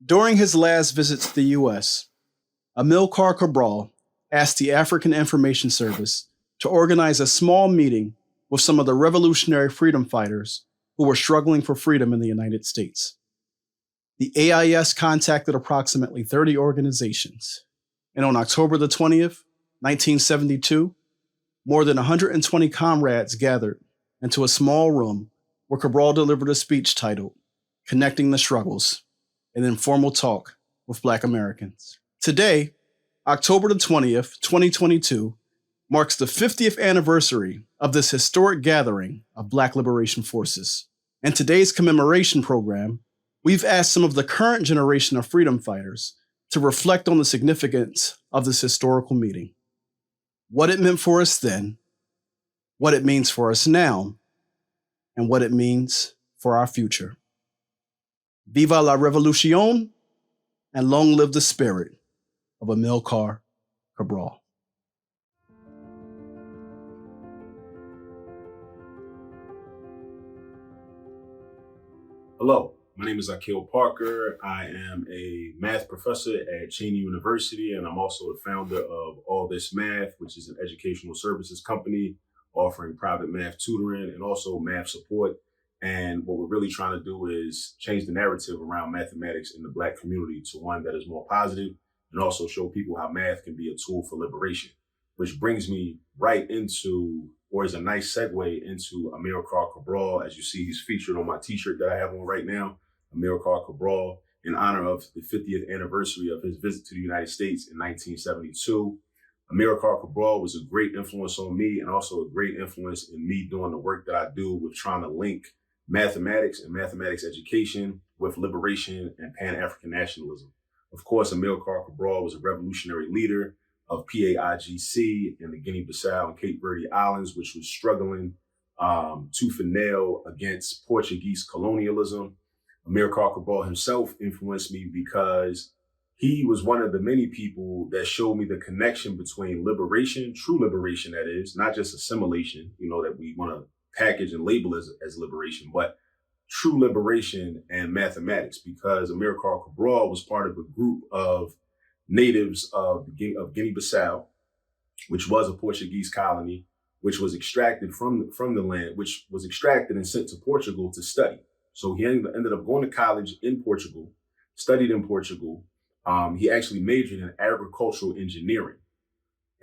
During his last visit to the US, Amilcar Cabral asked the African Information Service to organize a small meeting with some of the revolutionary freedom fighters who were struggling for freedom in the United States. The AIS contacted approximately 30 organizations, and on October the 20th, 1972, more than 120 comrades gathered into a small room where Cabral delivered a speech titled Connecting the Struggles, an Informal Talk with Black Americans. Today, October the 20th, 2022, marks the 50th anniversary of this historic gathering of Black liberation forces. In today's commemoration program, we've asked some of the current generation of freedom fighters to reflect on the significance of this historical meeting, what it meant for us then, what it means for us now, and what it means for our future. Viva la Revolución, and long live the spirit of Amilcar Cabral. Hello, my name is Akil Parker. I am a math professor at Cheney University, and I'm also the founder of All This Math, which is an educational services company offering private math tutoring and also math support. And what we're really trying to do is change the narrative around mathematics in the Black community to one that is more positive, and also show people how math can be a tool for liberation, which brings me right into, or is a nice segue into, Amilcar Cabral. As you see, he's featured on my t-shirt that I have on right now, Amilcar Cabral, in honor of the 50th anniversary of his visit to the United States in 1972. Amilcar Cabral was a great influence on me, and also a great influence in me doing the work that I do with trying to link mathematics and mathematics education with liberation and Pan-African nationalism. Of course, Amilcar Cabral was a revolutionary leader of PAIGC in the Guinea-Bissau and Cape Verde Islands, which was struggling tooth and nail against Portuguese colonialism. Amilcar Cabral himself influenced me because he was one of the many people that showed me the connection between liberation, true liberation that is, not just assimilation, that we want to package and label as liberation, but true liberation and mathematics, because Amilcar Cabral was part of a group of natives of Guinea-Bissau, which was a Portuguese colony, which was extracted from the land, which was extracted and sent to Portugal to study. So he ended up going to college in Portugal, studied in Portugal. He actually majored in agricultural engineering.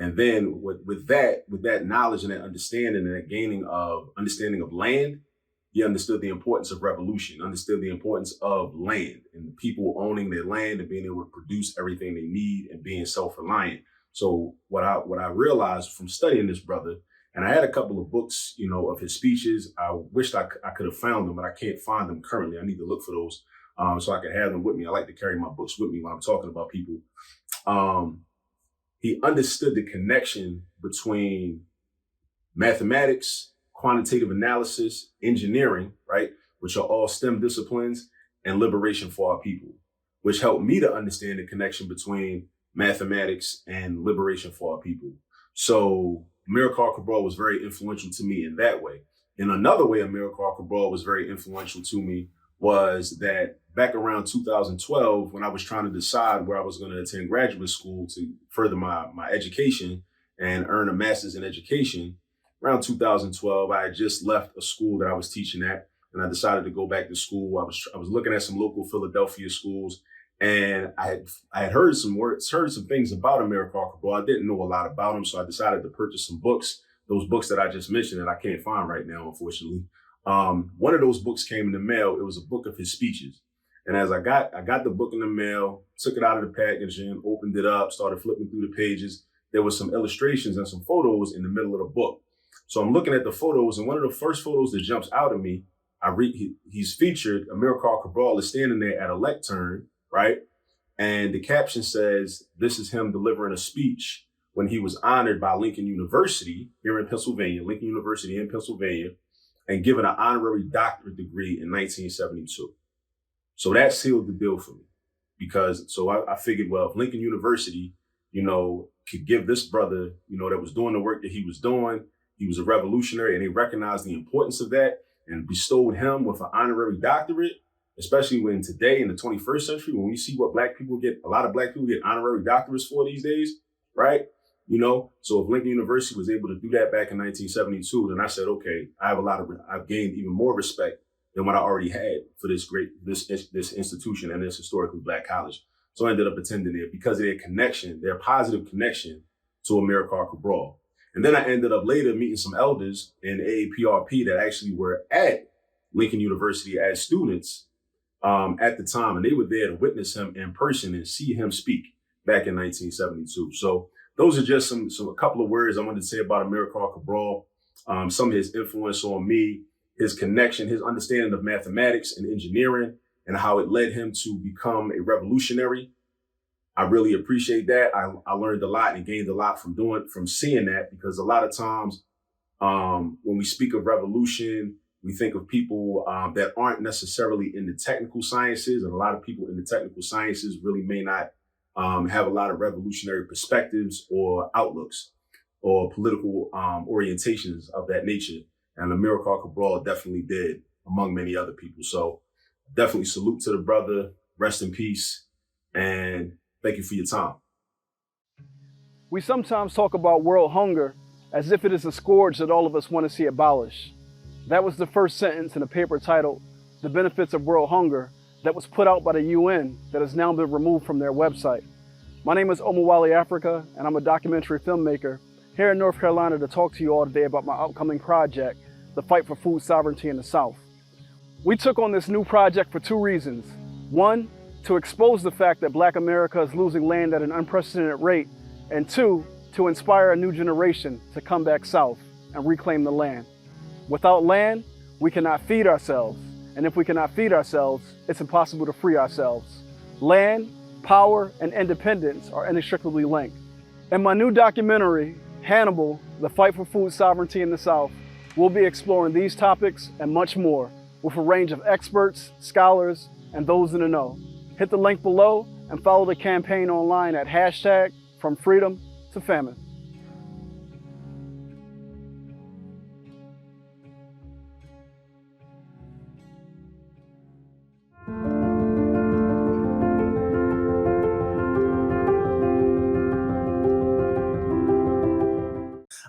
And then with that knowledge and that understanding and that gaining of understanding of land, he understood the importance of revolution, understood the importance of land and the people owning their land and being able to produce everything they need and being self-reliant. So what I realized from studying this brother, and I had a couple of books, of his speeches. I wished I could have found them, but I can't find them currently. I need to look for those so I can have them with me. I like to carry my books with me when I'm talking about people. He understood the connection between mathematics, quantitative analysis, engineering, right, which are all STEM disciplines, and liberation for our people, which helped me to understand the connection between mathematics and liberation for our people. So Amilcar Cabral was very influential to me in that way. In another way, Amilcar Cabral was very influential to me was that back around 2012, when I was trying to decide where I was going to attend graduate school to further my education and earn a master's in education, around 2012, I had just left a school that I was teaching at, and I decided to go back to school. I was looking at some local Philadelphia schools, and I had heard some things about Amilcar Cabral. I didn't know a lot about him, so I decided to purchase some books, those books that I just mentioned that I can't find right now, unfortunately. One of those books came in the mail. It was a book of his speeches. And as I got the book in the mail, took it out of the packaging, opened it up, started flipping through the pages, there was some illustrations and some photos in the middle of the book. So I'm looking at the photos, and one of the first photos that jumps out at me, he's featured, Amilcar Cabral is standing there at a lectern, right? And the caption says, this is him delivering a speech when he was honored by Lincoln University here in Pennsylvania, and given an honorary doctorate degree in 1972. So that sealed the deal for me, because I figured, well, if Lincoln University, could give this brother, that was doing the work that he was doing, he was a revolutionary, and they recognized the importance of that and bestowed him with an honorary doctorate, especially when today in the 21st century, when we see what a lot of black people get honorary doctorates for these days, right? So if Lincoln University was able to do that back in 1972, then I said, okay, I've gained even more respect than what I already had for this institution and this historically black college. So I ended up attending it because of their positive connection to Amilcar Cabral. And then I ended up later meeting some elders in AAPRP that actually were at Lincoln University as students at the time. And they were there to witness him in person and see him speak back in 1972. So those are just a couple of words I wanted to say about Amilcar Cabral, some of his influence on me, his connection, his understanding of mathematics and engineering, and how it led him to become a revolutionary. I really appreciate that. I learned a lot and gained a lot from seeing that, because a lot of times when we speak of revolution, we think of people that aren't necessarily in the technical sciences, and a lot of people in the technical sciences really may not have a lot of revolutionary perspectives or outlooks or political orientations of that nature. And Amilcar Cabral definitely did, among many other people. So definitely salute to the brother, rest in peace, and thank you for your time. We sometimes talk about world hunger as if it is a scourge that all of us want to see abolished. That was the first sentence in a paper titled "The Benefits of World Hunger" that was put out by the UN that has now been removed from their website. My name is Omawale Africa, and I'm a documentary filmmaker here in North Carolina to talk to you all today about my upcoming project, the fight for food sovereignty in the South. We took on this new project for two reasons. One, to expose the fact that Black America is losing land at an unprecedented rate, and two, to inspire a new generation to come back south and reclaim the land. Without land, we cannot feed ourselves, and if we cannot feed ourselves, it's impossible to free ourselves. Land, power, and independence are inextricably linked. In my new documentary, Hannibal, The Fight for Food Sovereignty in the South, we'll be exploring these topics and much more with a range of experts, scholars, and those in the know. Hit the link below and follow the campaign online at #FromFreedom2Famine.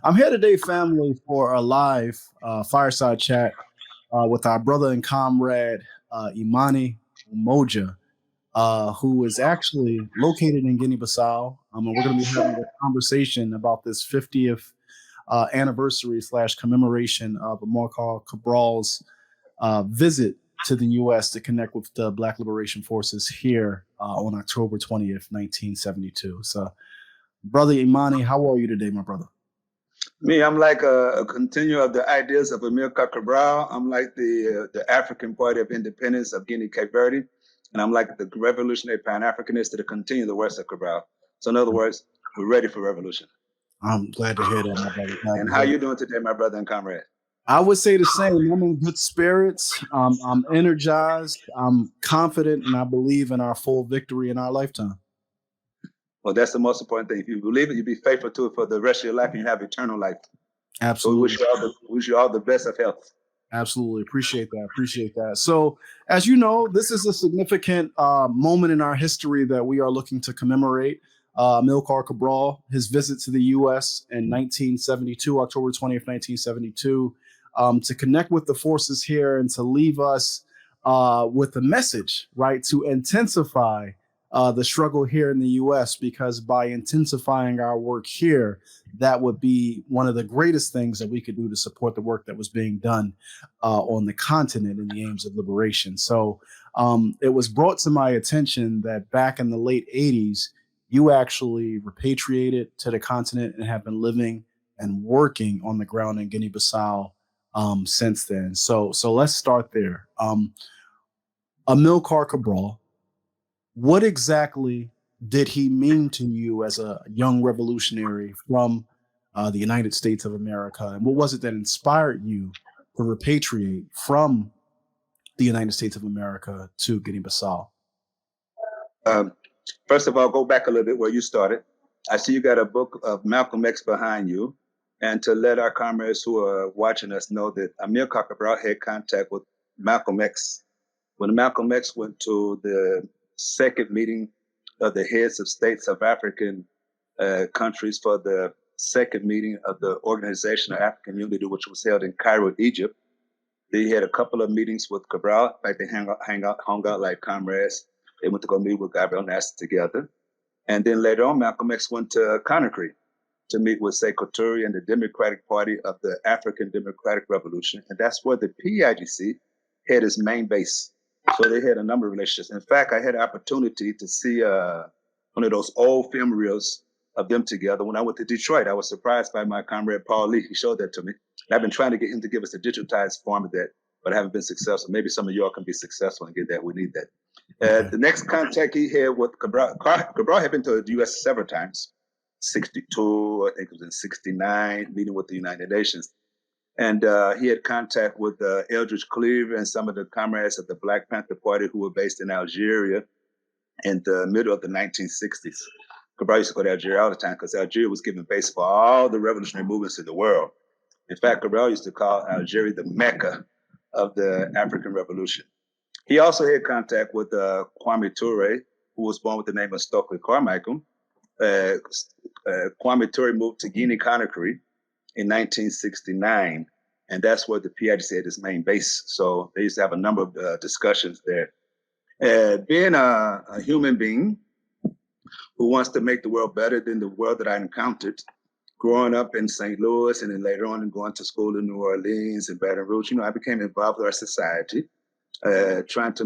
I'm here today, family, for a live fireside chat with our brother and comrade, Imani Umoja, who is actually located in Guinea-Bissau. And we're going to be having a conversation about this 50th anniversary / commemoration of Amilcar Cabral's visit to the U.S. to connect with the Black Liberation Forces here on October 20th, 1972. So, brother Imani, how are you today, my brother? Me, I'm like a continuer of the ideas of Amilcar Cabral. I'm like the African Party of Independence of Guinea, Cape Verde. And I'm like the revolutionary Pan-Africanist to continue the works of Cabral. So in other words, we're ready for revolution. I'm glad to hear that, my brother. And how you doing today, my brother and comrade? I would say the same. I'm in good spirits. I'm energized. I'm confident, and I believe in our full victory in our lifetime. Well, that's the most important thing. If you believe it, you be faithful to it for the rest of your life, and you have eternal life. Absolutely. So we wish you all the best of health. Absolutely. Appreciate that. So, as you know, this is a significant moment in our history that we are looking to commemorate. Amilcar Cabral, his visit to the U.S. in 1972, October 20th, 1972, to connect with the forces here and to leave us with a message, right, to intensify the struggle here in the U.S., because by intensifying our work here, that would be one of the greatest things that we could do to support the work that was being done on the continent in the aims of liberation. So it was brought to my attention that back in the late 80s, you actually repatriated to the continent and have been living and working on the ground in Guinea-Bissau since then. So let's start there. Amilcar Cabral, what exactly did he mean to you as a young revolutionary from the United States of America? And what was it that inspired you to repatriate from the United States of America to Guinea-Bissau? First of all, go back a little bit where you started. I see you got a book of Malcolm X behind you. And to let our comrades who are watching us know that Amilcar Cabral had contact with Malcolm X When Malcolm X went to the second meeting of the heads of states of African countries for the second meeting of the Organization of African Unity, which was held in Cairo, Egypt, they had a couple of meetings with Cabral. In fact, they hung out like comrades. They went to go meet with Gabriel Nasser together. And then later on, Malcolm X went to Conakry to meet with Sekou Touré and the Democratic Party of the African Democratic Revolution. And that's where the PIGC had its main base. So they had a number of relationships. In fact, I had an opportunity to see one of those old film reels of them together. When I went to Detroit, I was surprised by my comrade Paul Lee. He showed that to me. And I've been trying to get him to give us a digitized form of that, but I haven't been successful. Maybe some of y'all can be successful and get that. We need that. Okay. The next contact he had with Cabral had been to the U.S. several times. 62, I think it was in 69, meeting with the United Nations. And he had contact with Eldridge Cleaver and some of the comrades of the Black Panther Party who were based in Algeria in the middle of the 1960s. Cabral used to go to Algeria all the time because Algeria was giving base for all the revolutionary movements in the world. In fact, Cabral used to call Algeria the Mecca of the African Revolution. He also had contact with Kwame Ture, who was born with the name of Stokely Carmichael. Kwame Ture moved to Guinea-Conakry in 1969, and that's where the PIGC had its main base. So they used to have a number of discussions there. Being a human being who wants to make the world better than the world that I encountered, growing up in St. Louis and then later on and going to school in New Orleans and Baton Rouge, I became involved with our society, trying to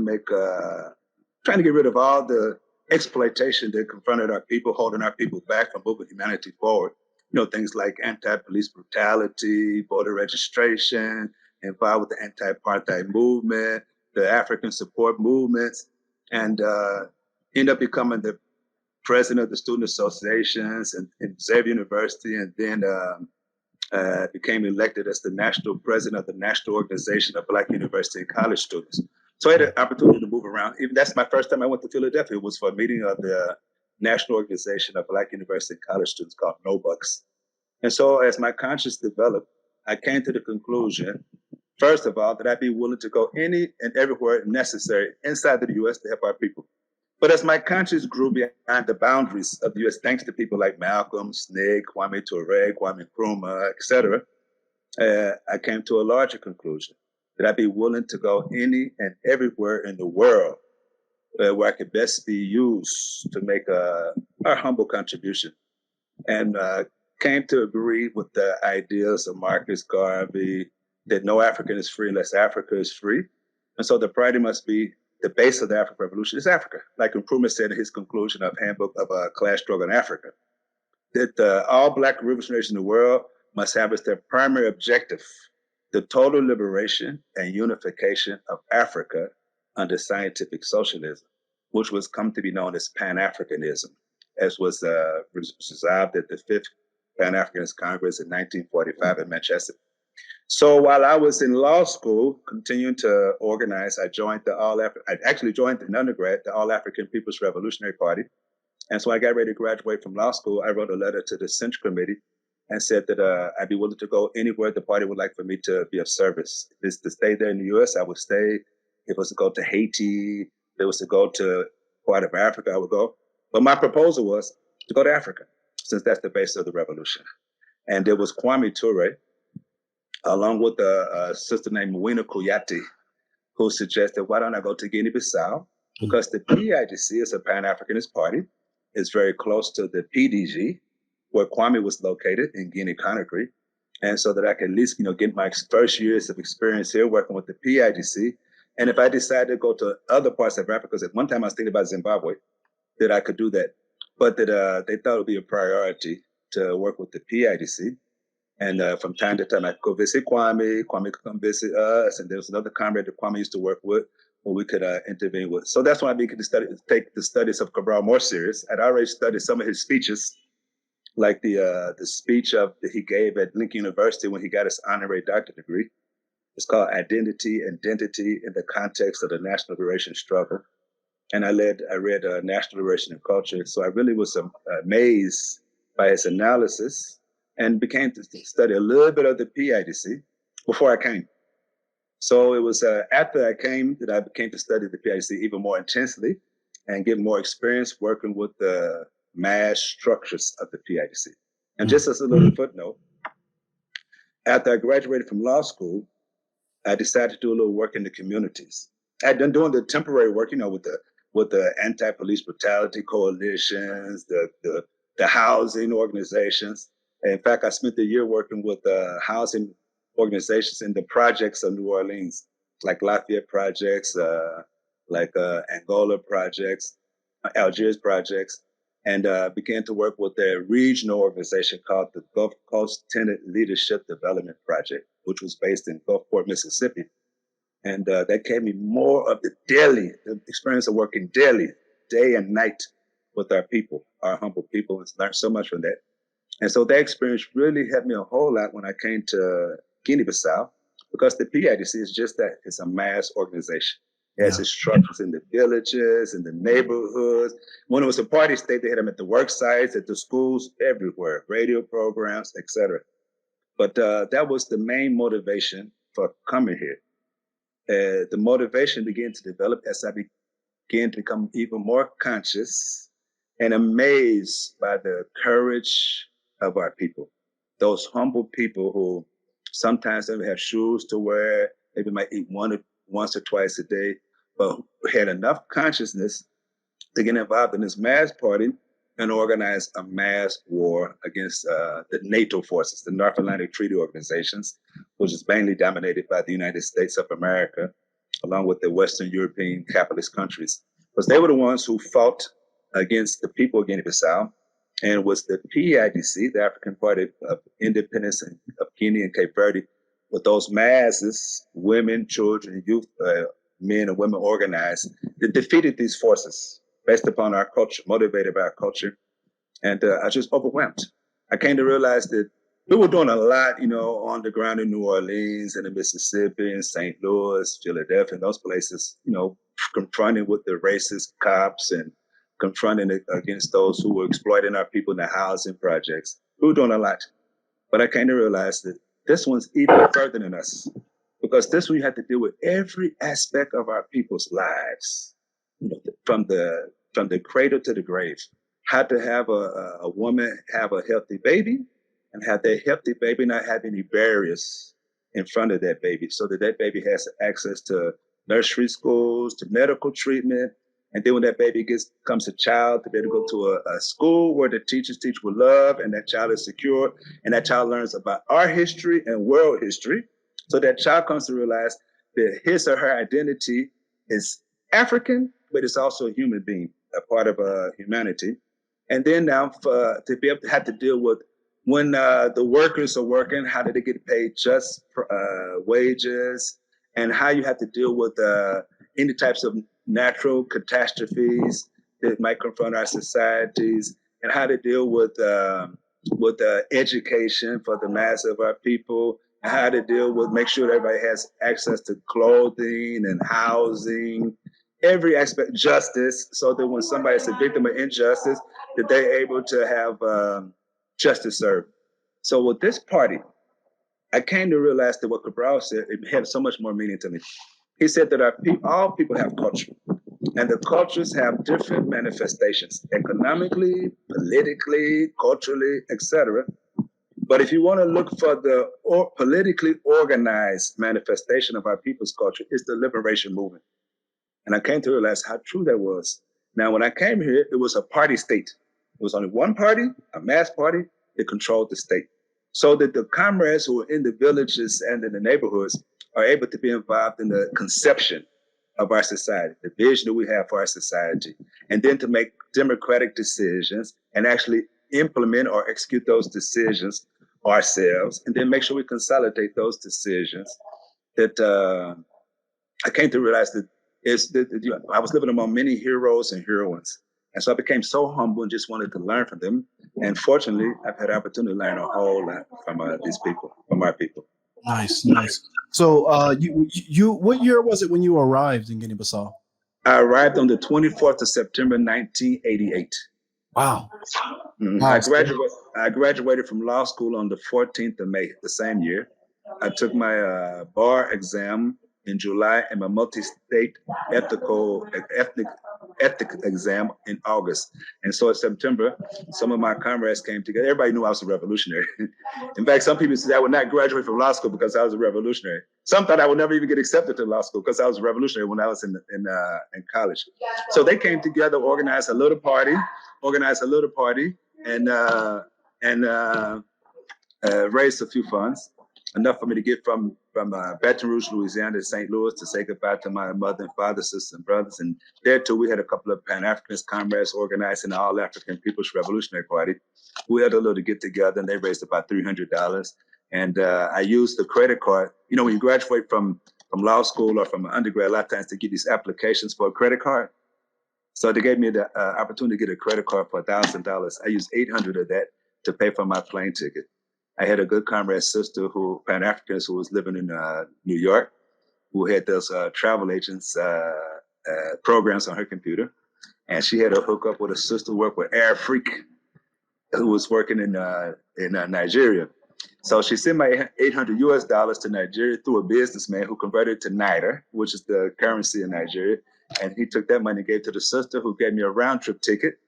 get rid of all the exploitation that confronted our people, holding our people back from moving humanity forward. Things like anti-police brutality, voter registration, involved with the anti-apartheid movement, the African support movements, and end up becoming the president of the student associations in Xavier University, and then became elected as the national president of the National Organization of Black University and College Students. So I had an opportunity to move around. Even that's my first time I went to Philadelphia. It was for a meeting of the National Organization of Black University and College Students called NOBUCS. And so as my conscience developed, I came to the conclusion, first of all, that I'd be willing to go any and everywhere necessary inside of the U.S. to help our people. But as my conscience grew beyond the boundaries of the U.S., thanks to people like Malcolm, Snig, Kwame Ture, Kwame Nkrumah, et cetera, I came to a larger conclusion that I'd be willing to go any and everywhere in the world where I could best be used to make our humble contribution. And came to agree with the ideas of Marcus Garvey that no African is free unless Africa is free. And so the priority must be the base of the African Revolution is Africa. Like Nkrumah said in his conclusion of Handbook of Class Struggle in Africa, that all Black revolutionaries in the world must have as their primary objective the total liberation and unification of Africa under scientific socialism, which was come to be known as Pan-Africanism, as was resolved at the 5th Pan-Africanist Congress in 1945 in Manchester. So while I was in law school, continuing to organize, I actually joined in undergrad the All-African People's Revolutionary Party. And so I got ready to graduate from law school. I wrote a letter to the Central Committee and said that I'd be willing to go anywhere the party would like for me to be of service. If it's to stay there in the US, I would stay. If it was to go to Haiti, if it was to go to part of Africa, I would go. But my proposal was to go to Africa, since that's the base of the revolution. And there was Kwame Ture, along with a sister named Mwina Kuyati, who suggested, why don't I go to Guinea-Bissau? Because the PIGC is a Pan-Africanist party. It's very close to the PDG, where Kwame was located in Guinea-Conakry. And so that I could at least, get my first years of experience here working with the PIGC. And if I decided to go to other parts of Africa, because at one time I was thinking about Zimbabwe, that I could do that. But that they thought it would be a priority to work with the PIGC. And from time to time, I could go visit Kwame could come visit us. And there was another comrade that Kwame used to work with where we could intervene with. So that's when I began to take the studies of Cabral more serious. I'd already studied some of his speeches, like the speech that he gave at Lincoln University when he got his honorary doctorate degree. It's called Identity in the Context of the National Liberation Struggle. And I read National Liberation and Culture. So I really was amazed by his analysis and began to study a little bit of the PIGC before I came. So it was after I came that I became to study the PIDC even more intensely and get more experience working with the mass structures of the PIDC. And just as a little footnote, after I graduated from law school, I decided to do a little work in the communities. I'd been doing the temporary work, with the anti-police brutality coalitions, the housing organizations. In fact, I spent a year working with housing organizations in the projects of New Orleans, like Lafayette projects, like Angola projects, Algiers projects, and began to work with a regional organization called the Gulf Coast Tenant Leadership Development Project, which was based in Gulfport, Mississippi. And that gave me more of the experience of working daily, day and night with our people, our humble people, and learned so much from that. And so that experience really helped me a whole lot when I came to Guinea-Bissau, because the PIDC is just that. It's a mass organization. It has its structures in the villages, in the neighborhoods. When it was a party state, they had them at the work sites, at the schools, everywhere, radio programs, etc. But that was the main motivation for coming here. The motivation began to develop as I began to become even more conscious and amazed by the courage of our people. Those humble people who sometimes don't have shoes to wear, maybe might eat once or twice a day, but who had enough consciousness to get involved in this mass party and organize a mass war against the NATO forces, the North Atlantic Treaty Organizations, which is mainly dominated by the United States of America, along with the Western European capitalist countries. Because they were the ones who fought against the people of Guinea-Bissau, and it was the PIDC, the African Party of Independence of Guinea and Cape Verde, with those masses, women, children, youth, men and women organized, that defeated these forces based upon our culture, motivated by our culture. And I was just overwhelmed. I came to realize that we were doing a lot, on the ground in New Orleans and in Mississippi and St. Louis, Philadelphia, and those places, confronting with the racist cops and confronting against those who were exploiting our people in the housing projects. We were doing a lot. But I came to realize that this one's even further than us, because this one you have to deal with every aspect of our people's lives, from the cradle to the grave. How to have a woman have a healthy baby, and have that healthy baby not have any barriers in front of that baby, so that baby has access to nursery schools, to medical treatment. And then when that baby becomes a child, to be able to go to a school where the teachers teach with love, and that child is secure, and that child learns about our history and world history. So that child comes to realize that his or her identity is African, but it's also a human being, a part of humanity. And then now to be able to have to deal with when the workers are working, how do they get paid just wages, and how you have to deal with any types of natural catastrophes that might confront our societies, and how to deal with education for the mass of our people, and how to deal with make sure everybody has access to clothing and housing, every aspect, justice, so that when somebody is a victim of injustice, that they're able to have justice served. So with this party, I came to realize that what Cabral said, it had so much more meaning to me. He said that all people have culture, and the cultures have different manifestations, economically, politically, culturally, etc. But if you want to look for the politically organized manifestation of our people's culture, it's the liberation movement. And I came to realize how true that was. Now, when I came here, it was a party state. It was only one party, a mass party, that controlled the state. So that the comrades who are in the villages and in the neighborhoods are able to be involved in the conception of our society, the vision that we have for our society, and then to make democratic decisions and actually implement or execute those decisions ourselves, and then make sure we consolidate those decisions. That I came to realize that I was living among many heroes and heroines. And so I became so humble and just wanted to learn from them. And fortunately, I've had the opportunity to learn a whole lot from these people, from our people. Nice. So you what year was it when you arrived in Guinea-Bissau? I arrived on the 24th of September, 1988. Wow. Mm-hmm. I graduated from law school on the 14th of May, the same year. I took my bar exam in July and my multi-state ethnic exam in August. And so in September, some of my comrades came together. Everybody knew I was a revolutionary. In fact, some people said I would not graduate from law school because I was a revolutionary. Some thought I would never even get accepted to law school because I was a revolutionary when I was in college. So they came together, organized a little party, and raised a few funds, enough for me to get from Baton Rouge, Louisiana to St. Louis to say goodbye to my mother and father, sisters and brothers. And there too, we had a couple of Pan-Africanist comrades organizing the All-African People's Revolutionary Party. We had a little get together and they raised about $300. And I used the credit card. You know, when you graduate from law school or from undergrad, a lot of times they give these applications for a credit card. So they gave me the opportunity to get a credit card for $1,000. I used $800 of that to pay for my plane ticket. I had a good comrade sister Pan-Africanist, who was living in New York, who had those travel agents programs on her computer. And she had a hookup with a sister who worked with Air Freak, who was working in Nigeria. So she sent my $800 to Nigeria through a businessman who converted it to Naira, which is the currency in Nigeria. And he took that money and gave it to the sister, who gave me a round trip ticket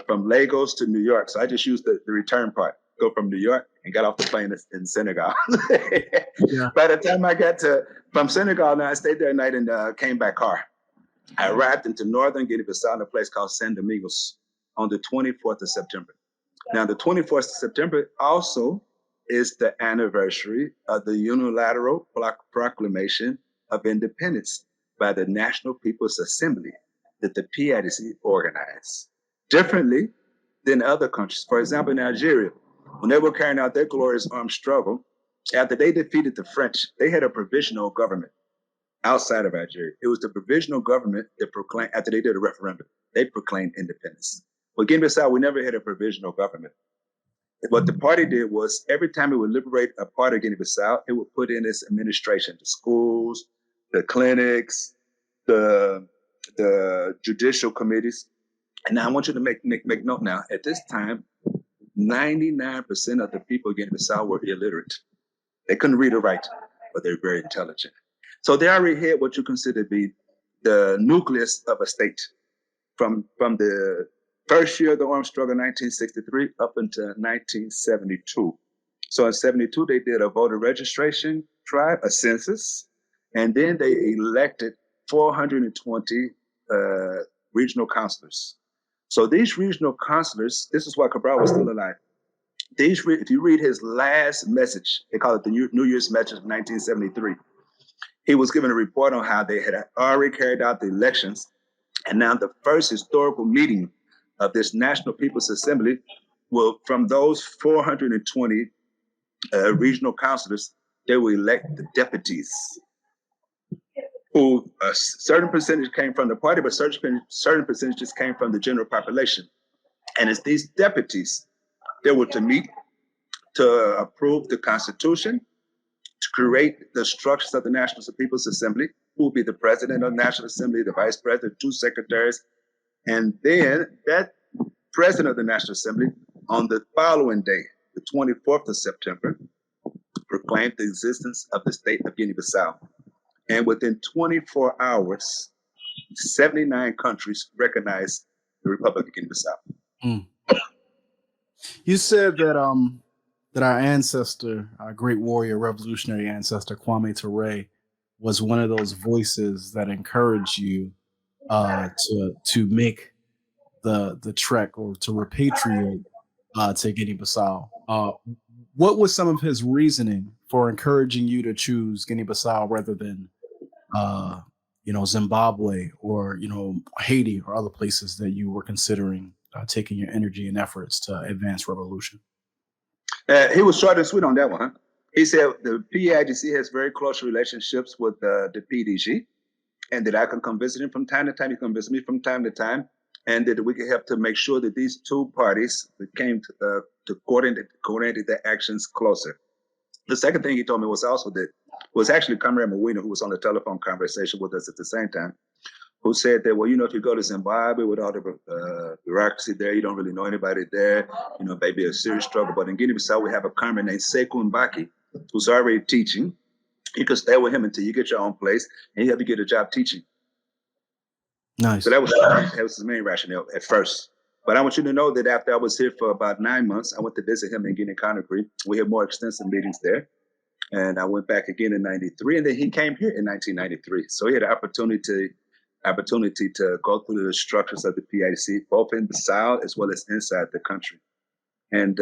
from Lagos to New York. So I just used the return part, go from New York and got off the plane in Senegal. Yeah. By the time I got from Senegal, now I stayed there a night and came by car. I arrived into northern Guinea-Bissau in a place called San Domingos on the 24th of September. Now, the 24th of September also is the anniversary of the unilateral proclamation of independence by the National People's Assembly that the PIDC organized. Differently than other countries. For example, Nigeria, when they were carrying out their glorious armed struggle, after they defeated the French, they had a provisional government outside of Nigeria. It was the provisional government that proclaimed, after they did a referendum, they proclaimed independence. But Guinea-Bissau, we never had a provisional government. What the party did was every time it would liberate a part of Guinea-Bissau, it would put in its administration, the schools, the clinics, the judicial committees. And now I want you to make note now, at this time, 99% of the people in Guinea-Bissau were illiterate. They couldn't read or write, but they're very intelligent. So they already had what you consider to be the nucleus of a state from the first year of the armed struggle, 1963, up until 1972. So in 72, they did a voter registration drive, a census, and then they elected 420 regional councilors. So these regional councilors, this is why Cabral was still alive. If you read his last message, they call it the New Year's message of 1973. He was given a report on how they had already carried out the elections. And now the first historical meeting of this National People's Assembly will, from those 420 regional councilors, they will elect the deputies, who a certain percentage came from the party, but certain percentages came from the general population. And it's these deputies that were to meet to approve the Constitution, to create the structures of the National People's Assembly, who will be the president of the National Assembly, the vice president, 2 secretaries. And then that president of the National Assembly, on the following day, the 24th of September, proclaimed the existence of the state of Guinea-Bissau. And within 24 hours, 79 countries recognized the Republic of Guinea-Bissau. Mm. You said that our ancestor, our great warrior, revolutionary ancestor, Kwame Ture, was one of those voices that encouraged you to make the trek or to repatriate to Guinea-Bissau. What was some of his reasoning for encouraging you to choose Guinea-Bissau rather than Zimbabwe or Haiti or other places that you were considering taking your energy and efforts to advance revolution? He was short and sweet on that one. Huh? He said the PIDC has very close relationships with the PDG, and that I can come visit him from time to time. He can visit me from time to time, and that we can help to make sure that these two parties came to coordinate their actions closer. The second thing he told me was also that was actually Comrade Mawina, who was on the telephone conversation with us at the same time, who said that, well, if you go to Zimbabwe with all the bureaucracy there, you don't really know anybody there, maybe a serious struggle. But in Guinea-Bissau, we have a comrade named Sekou Mbaki, who's already teaching, You could stay with him until you get your own place, and he help you get a job teaching. Nice. So that was his main rationale at first. But I want you to know that after I was here for about 9 months, I went to visit him in Guinea-Conakry. We had more extensive meetings there. And I went back again in 93, and then he came here in 1993. So he had an opportunity to go through the structures of the PIDC, both in the South as well as inside the country. And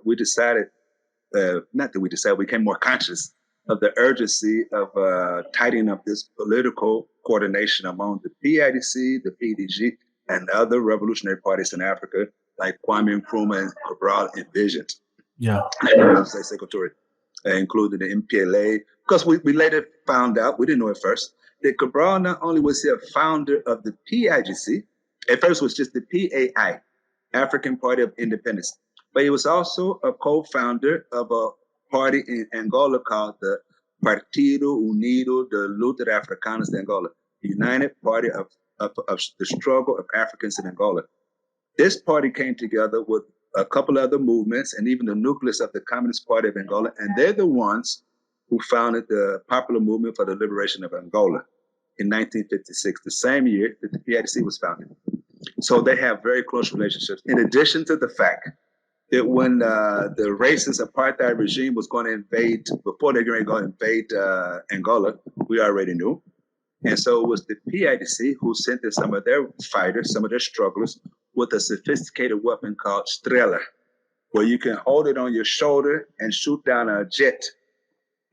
we decided, not that we decided, we became more conscious of the urgency of tightening up this political coordination among the PIDC, the PDG, and other revolutionary parties in Africa, like Kwame Nkrumah and Cabral envisioned. Yeah. Secretary, including the MPLA, because we later found out, we didn't know at first, that Cabral not only was he a founder of the PIGC, at first it was just the PAI, African Party of Independence, but he was also a co-founder of a party in Angola called the Partido Unido de Luta de Africanos de Angola, the United Party of the Struggle of Africans in Angola. This party came together with a couple other movements and even the nucleus of the Communist Party of Angola, and they're the ones who founded the Popular Movement for the Liberation of Angola in 1956, the same year that the PIDC was founded. So they have very close relationships. In addition to the fact that when the racist apartheid regime was going to invade, before they were going to invade Angola, we already knew. And so it was the PIDC who sent in some of their fighters, some of their strugglers, with a sophisticated weapon called Strela, where you can hold it on your shoulder and shoot down a jet.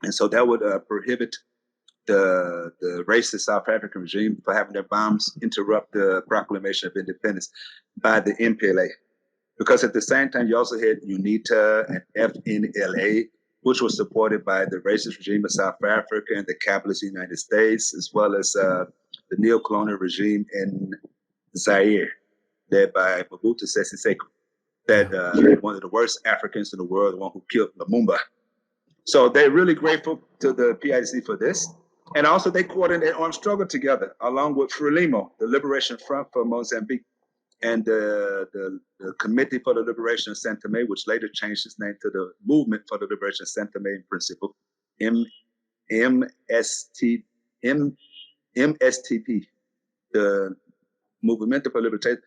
And so that would prohibit the racist South African regime for having their bombs interrupt the proclamation of independence by the MPLA. Because at the same time, you also had UNITA and FNLA, which was supported by the racist regime of South Africa and the capitalist United States, as well as the neo-colonial regime in Zaire, led by Mobutu Sese Seko, that one of the worst Africans in the world, the one who killed Lumumba. So they're really grateful to the PIDC for this. And also they coordinate armed struggle together, along with Frelimo, the Liberation Front for Mozambique, and the Committee for the Liberation of Saint Tome, which later changed its name to the Movement for the Liberation of Saint Tome and Principe, MSTP, the Movement for Liberation,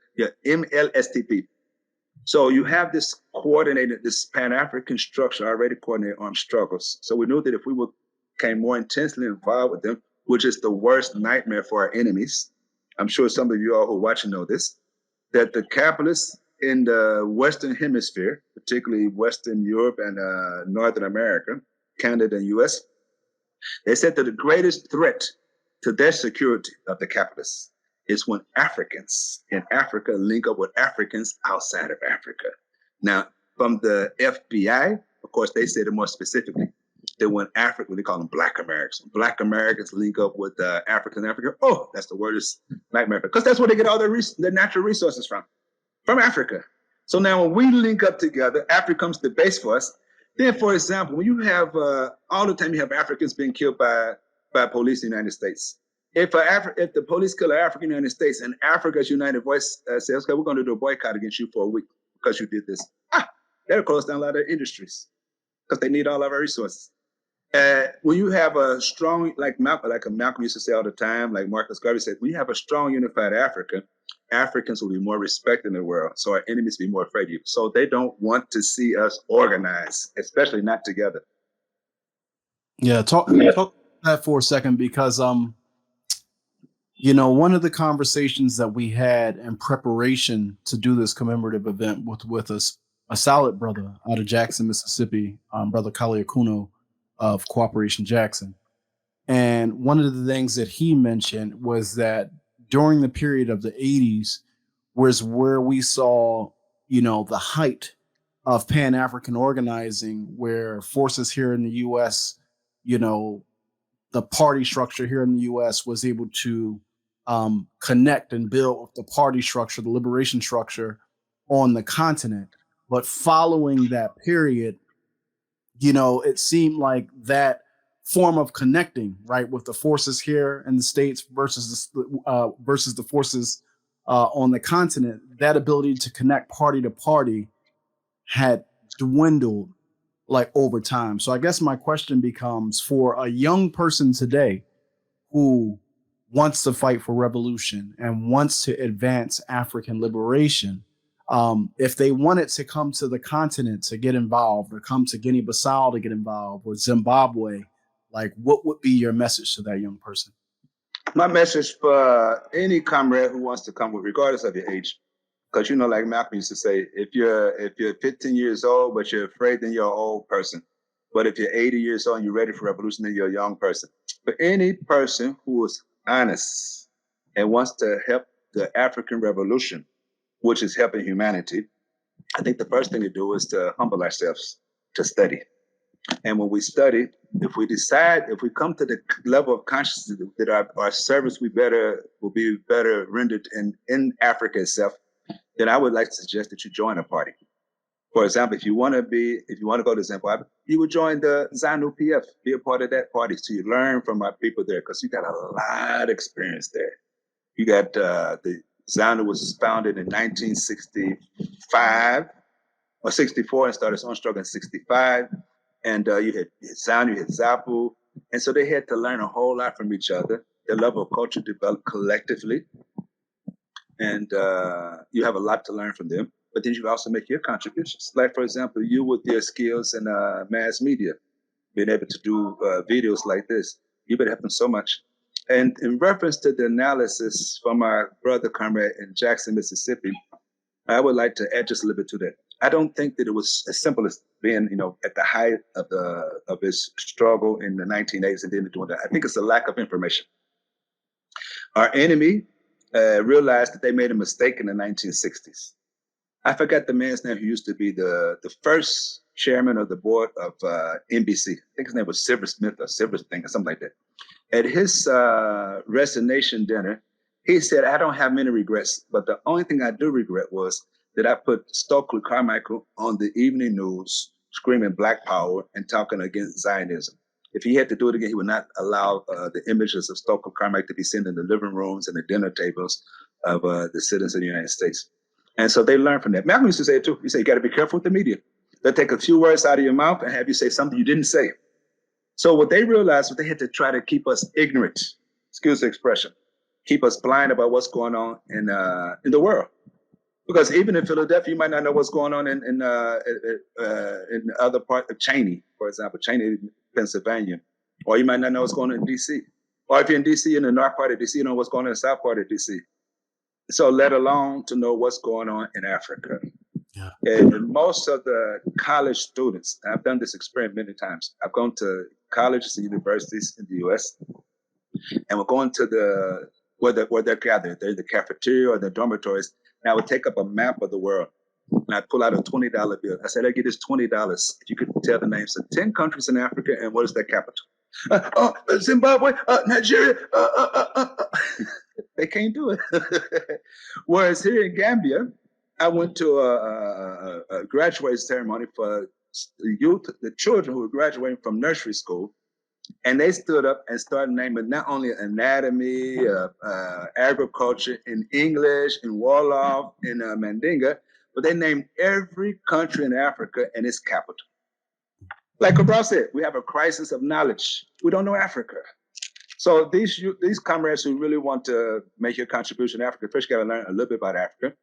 MLSTP. So you have this coordinated, this Pan-African structure already coordinated armed struggles. So we knew that if we became more intensely involved with them, which is the worst nightmare for our enemies, I'm sure some of you all who are watching know this, that the capitalists in the Western Hemisphere, particularly Western Europe and Northern America, Canada and US, they said that the greatest threat to their security of the capitalists is when Africans in Africa link up with Africans outside of Africa. Now, from the FBI, of course, they said it more specifically, that when Africa, they call them Black Americans link up with African Africa, oh, that's the worst nightmare, because that's where they get all their natural resources from Africa. So now when we link up together, Africa becomes the base for us. Then, for example, when you have, all the time you have Africans being killed by police in the United States. If the police kill an African in the United States and Africa's United Voice says, okay, we're going to do a boycott against you for a week because you did this, that'll close down a lot of industries because they need all of our resources. When you have a strong, like Malcolm used to say all the time, like Marcus Garvey said, when you have a strong, unified Africa, Africans will be more respected in the world. So our enemies will be more afraid of you. So they don't want to see us organized, especially not together. Yeah, talk that for a second, because one of the conversations that we had in preparation to do this commemorative event with a solid brother out of Jackson, Mississippi, Brother Kali Akuno of Cooperation Jackson. And one of the things that he mentioned was that during the period of the 80s was where we saw, the height of Pan-African organizing, where forces here in the U.S., the party structure here in the U.S. was able to connect and build the party structure, the liberation structure on the continent. But following that period, it seemed like that form of connecting, right, with the forces here in the States versus the forces on the continent, that ability to connect party to party had dwindled like over time. So I guess my question becomes, for a young person today who wants to fight for revolution and wants to advance African liberation, if they wanted to come to the continent to get involved, or come to Guinea-Bissau to get involved, or Zimbabwe, like, what would be your message to that young person? My message for any comrade who wants to come with, regardless of your age, because like Malcolm used to say, if you're 15 years old but you're afraid, then you're an old person. But if you're 80 years old and you're ready for revolution, then you're a young person. But any person who is honest and wants to help the African revolution, which is helping humanity, I think the first thing to do is to humble ourselves, to study. And when we study, if we come to the level of consciousness that our service will be better rendered in Africa itself, then I would like to suggest that you join a party. For example, if you want to go to Zimbabwe, you would join the ZANU PF, be a part of that party, so you learn from our people there, because you got a lot of experience there. You got the ZANU was founded in 1965 or 64 and started its own struggle in 65. And you had ZANU, you had ZAPU. And so they had to learn a whole lot from each other. Their level of culture developed collectively. And you have a lot to learn from them. But then you also make your contributions. Like, for example, you with your skills in mass media, being able to do videos like this, you've been helping so much. And in reference to the analysis from our brother comrade in Jackson, Mississippi, I would like to add just a little bit to that. I don't think that it was as simple as being, at the height of his struggle in the 1980s and then doing that. I think it's a lack of information. Our enemy realized that they made a mistake in the 1960s. I forgot the man's name who used to be the first chairman of the board of NBC. I think his name was Silver Smith or Silver thing or something like that. At his resignation dinner, he said, "I don't have many regrets, but the only thing I do regret was that I put Stokely Carmichael on the evening news screaming Black Power and talking against Zionism. If he had to do it again, he would not allow the images of Stokely Carmichael to be seen in the living rooms and the dinner tables of the citizens of the United States." And so they learned from that. Malcolm used to say it too. He said, you got to be careful with the media. They'll take a few words out of your mouth and have you say something you didn't say. So what they realized was they had to try to keep us ignorant, excuse the expression, keep us blind about what's going on in the world. Because even in Philadelphia, you might not know what's going on in other parts of Cheney, for example, Cheney, Pennsylvania, or you might not know what's going on in D.C. Or if you're in D.C., in the north part of D.C., you know what's going on in the south part of D.C. So let alone to know what's going on in Africa. Yeah. And most of the college students, I've done this experiment many times. I've gone to colleges and universities in the U.S. and we're going to where they're gathered. They're in the cafeteria or the dormitories. And I would take up a map of the world and I'd pull out a $20 bill. I said, I get this $20 if you could tell the names of 10 countries in Africa and what is their capital? Zimbabwe, Nigeria. They can't do it. Whereas here in Gambia, I went to a graduation ceremony for the youth, the children who were graduating from nursery school. And they stood up and started naming not only anatomy, agriculture, in English, in Wolof, in Mandinga, but they named every country in Africa and its capital. Like Cabral said, we have a crisis of knowledge. We don't know Africa. So these comrades who really want to make your contribution to Africa, first you got to learn a little bit about Africa.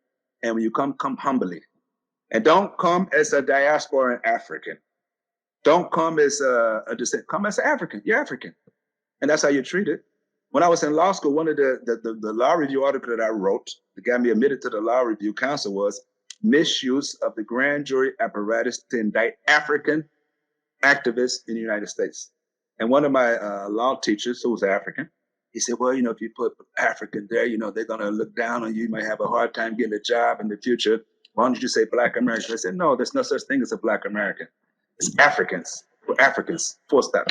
And when you come humbly. And don't come as a diasporan African. Don't come as a descent. Come as an African. You're African. And that's how you're treated. When I was in law school, one of the law review article that I wrote that got me admitted to the Law Review Council was misuse of the grand jury apparatus to indict African activists in the United States. And one of my law teachers, who was African, he said, well, if you put African there, they're going to look down on you. You might have a hard time getting a job in the future. Why don't you say Black American? I said, no, there's no such thing as a Black American. It's Africans. We're Africans, full stop.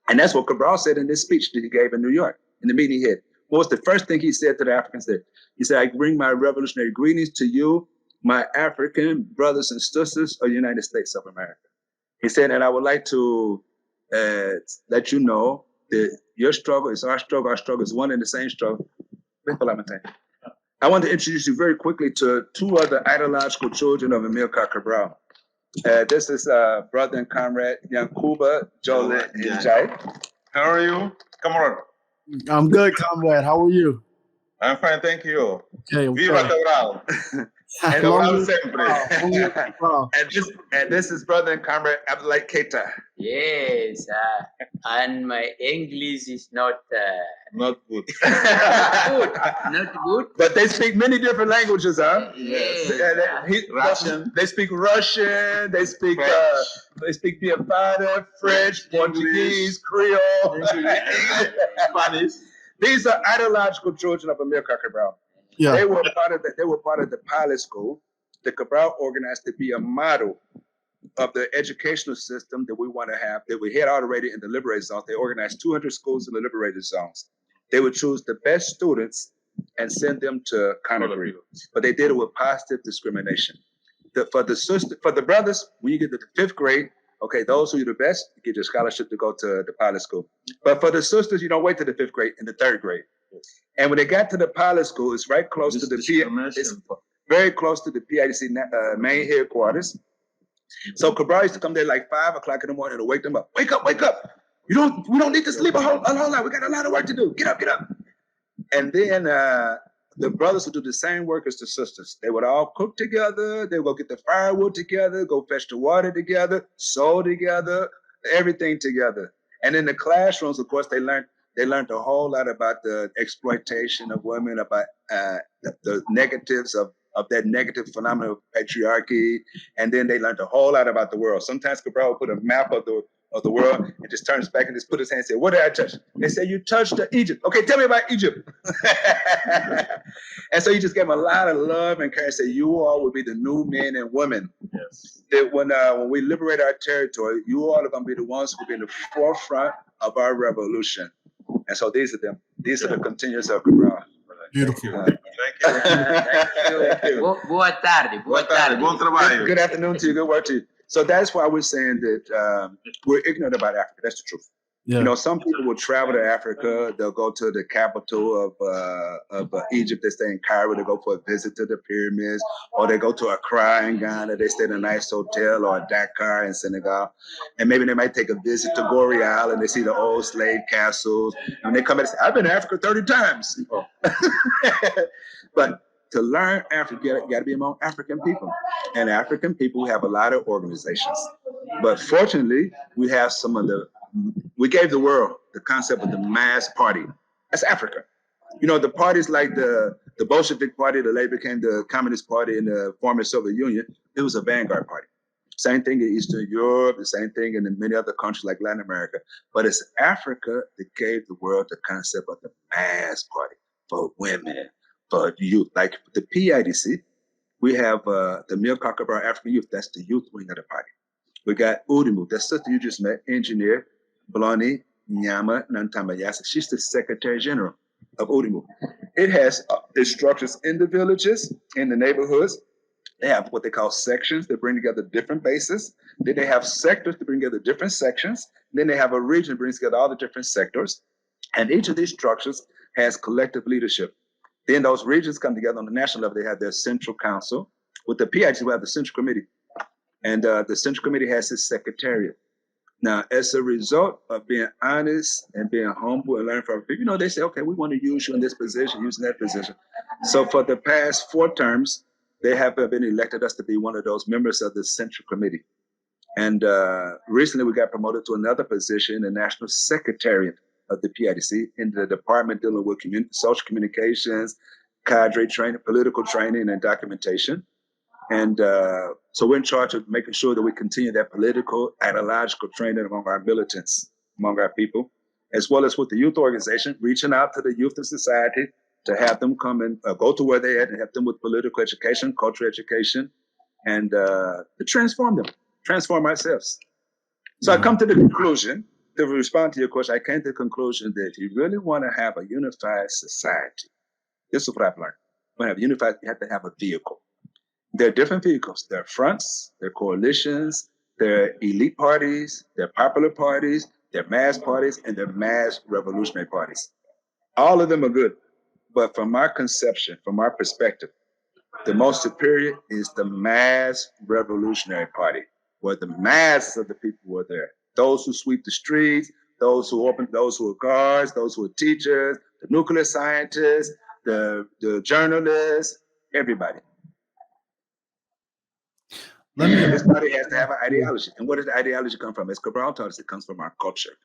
And that's what Cabral said in this speech that he gave in New York, in the meeting he had. What was the first thing he said to the Africans there? He said, I bring my revolutionary greetings to you, my African brothers and sisters of the United States of America. He said, and I would like to let you know that your struggle is our struggle is one and the same struggle. I want to introduce you very quickly to two other ideological children of Amilcar Cabral. This is brother and comrade Yankuba Jolin Njai. How are you? Come on. I'm good, comrade. How are you? I'm fine, thank you. Okay, Viva Cabral. And Cabral sempre. And this is brother and comrade Abdullah Keita. Yes, and my English is not Not good. good, not good. But they speak many different languages, huh? Yes. Russian. They speak Russian. They speak Piafada, French, Portuguese, Creole, Spanish. These are ideological children of Amilcar Cabral. Yeah. They were part of the pilot school that Cabral organized to be a model of the educational system that we want to have, that we had already in the liberated zones. They organized 200 schools in the liberated zones. They would choose the best students and send them to Conakry, but they did it with positive discrimination. For the brothers, when you get to the 5th grade, okay, those who are the best, you get your scholarship to go to the pilot school. But for the sisters, you don't wait to the 5th grade, in the 3rd grade. And when they got to the pilot school, it's right close to the it's very close to the PIDC main headquarters. So Cabral used to come there like 5 o'clock in the morning to wake them up. Wake up, wake up. We don't need to sleep a whole lot. We got a lot of work to do. Get up, get up. And then the brothers would do the same work as the sisters. They would all cook together. They would go get the firewood together, go fetch the water together, sew together, everything together. And in the classrooms, of course, they learned a whole lot about the exploitation of women, about the negatives of that negative phenomenon of patriarchy. And then they learned a whole lot about the world. Sometimes Cabral would put a map of the world and just turns back and just put his hand and say, what did I touch? They say, you touched Egypt. Okay, tell me about Egypt. And so he just gave them a lot of love and care and said, you all will be the new men and women. Yes. That when we liberate our territory, you all are going to be the ones who will be in the forefront of our revolution. And so these are them. These are the continuous of Cabral. Beautiful. Thank you. Boa tarde. Boa tarde. Bom trabalho. Good afternoon to you. Good work to you. So that's why we're saying that we're ignorant about Africa. That's the truth. Yeah. You know, some people will travel to Africa. They'll go to the capital of Egypt. They stay in Cairo. They go for a visit to the pyramids, or they go to Accra in Ghana. They stay in a nice hotel, or Dakar in Senegal, and maybe they might take a visit to Gorial and they see the old slave castles. And they come back and say, "I've been to Africa 30 times." But to learn Africa, you got to be among African people, and African people have a lot of organizations. But fortunately, we have we gave the world the concept of the mass party. That's Africa. You know, the parties like the Bolshevik Party that later became the Communist Party in the former Soviet Union, it was a vanguard party. Same thing in Eastern Europe, the same thing in many other countries like Latin America. But it's Africa that gave the world the concept of the mass party for women, for youth. Like the PIDC, we have the Amilcar Cabral African Youth. That's the youth wing of the party. We got Udimu, that sister you just met, engineer, Blondie Nyama Nantamayasa. She's the Secretary General of Udimu. It has its structures in the villages, in the neighborhoods. They have what they call sections that bring together different bases. Then they have sectors to bring together different sections. Then they have a region that brings together all the different sectors. And each of these structures has collective leadership. Then those regions come together on the national level. They have their central council. With the PIDC, we have the central committee. And the central committee has its secretariat. Now, as a result of being honest and being humble and learning from people, you know, they say, okay, we want to use you in this position, use in that position. So for the past 4 terms, they have been elected us to be one of those members of the central committee. And recently we got promoted to another position, the national secretariat of the PIDC, in the department dealing with social communications, cadre training, political training, and documentation. And so we're in charge of making sure that we continue that political, ideological training among our militants, among our people, as well as with the youth organization, reaching out to the youth of society to have them come and go to where they're at and help them with political education, cultural education, and to transform ourselves. So I come to the conclusion, to respond to your question, I came to the conclusion that if you really want to have a unified society, this is what I've learned. When you have unified, you have to have a vehicle. There are different vehicles. There are fronts, there are coalitions, there are elite parties, there are popular parties, there are mass parties, and there are mass revolutionary parties. All of them are good. But from our conception, from our perspective, the most superior is the mass revolutionary party. where the mass of the people were there. Those who sweep the streets, those who are guards, those who are teachers, the nuclear scientists, the journalists, everybody. This party has to have an ideology. And where does the ideology come from? As Cabral taught us, it comes from our culture.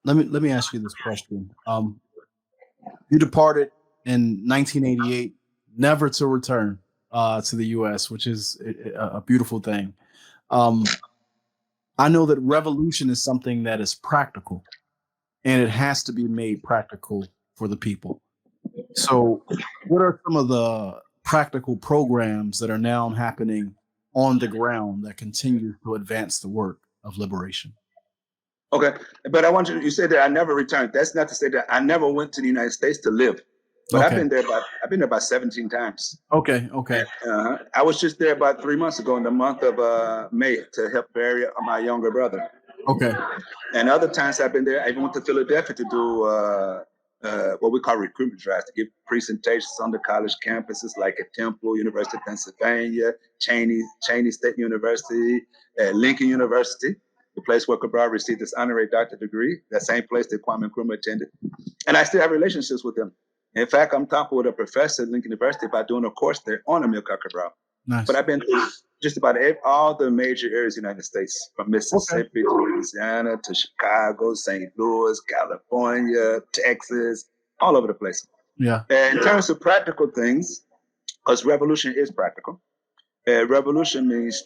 Let me ask you this question. You departed in 1988, never to return to the U.S., which is a beautiful thing. I know that revolution is something that is practical, and it has to be made practical for the people. So, what are some of the practical programs that are now happening on the ground that continue to advance the work of liberation? Okay, but I want you said that I never returned. That's not to say that I never went to the United States to live. But Okay. I've been there about 17 times. Okay. I was just there about 3 months ago in the month of May to help bury my younger brother. Okay. And other times I've been there. I even went to Philadelphia to do what we call recruitment drives, to give presentations on the college campuses like at Temple, University of Pennsylvania, Cheney State University, Lincoln University, the place where Cabral received his honorary doctorate degree, that same place that Kwame Nkrumah attended. And I still have relationships with them. In fact, I'm talking with a professor at Lincoln University about doing a course there on Amilcar Cabral. Nice. But I've been to just about all the major areas of the United States, from Mississippi to Louisiana to Chicago, St. Louis, California, Texas, all over the place. Yeah. In terms of practical things, because revolution is practical. Revolution means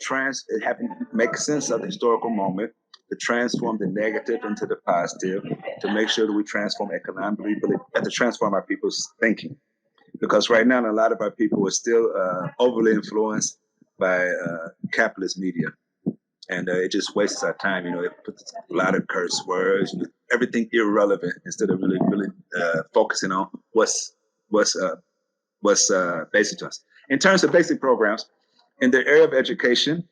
make sense of the historical moment, to transform the negative into the positive, to make sure that we transform economically, but we have to transform our people's thinking. Because right now, a lot of our people are still overly influenced by capitalist media. And it just wastes our time. It puts a lot of curse words, everything irrelevant, instead of really focusing on what's basic to us. In terms of basic programs, in the area of education,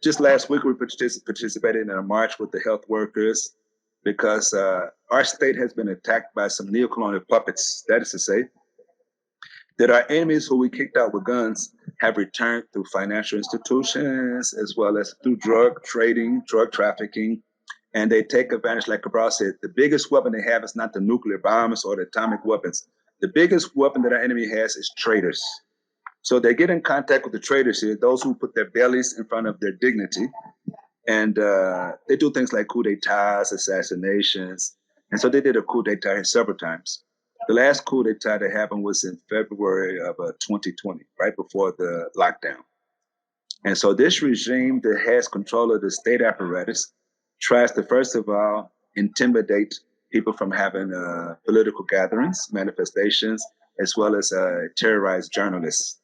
just last week we participated in a march with the health workers because our state has been attacked by some neocolonial puppets. That is to say, that our enemies who we kicked out with guns have returned through financial institutions as well as through drug trading, drug trafficking, and they take advantage, like Cabral said, the biggest weapon they have is not the nuclear bombs or the atomic weapons. The biggest weapon that our enemy has is traitors. So they get in contact with the traitors here, those who put their bellies in front of their dignity, and they do things like coup d'etats, assassinations, and so they did a coup d'etat here several times. The last coup d'etat that happened was in February of 2020, right before the lockdown. And so this regime that has control of the state apparatus tries to, first of all, intimidate people from having political gatherings, manifestations, as well as terrorize journalists.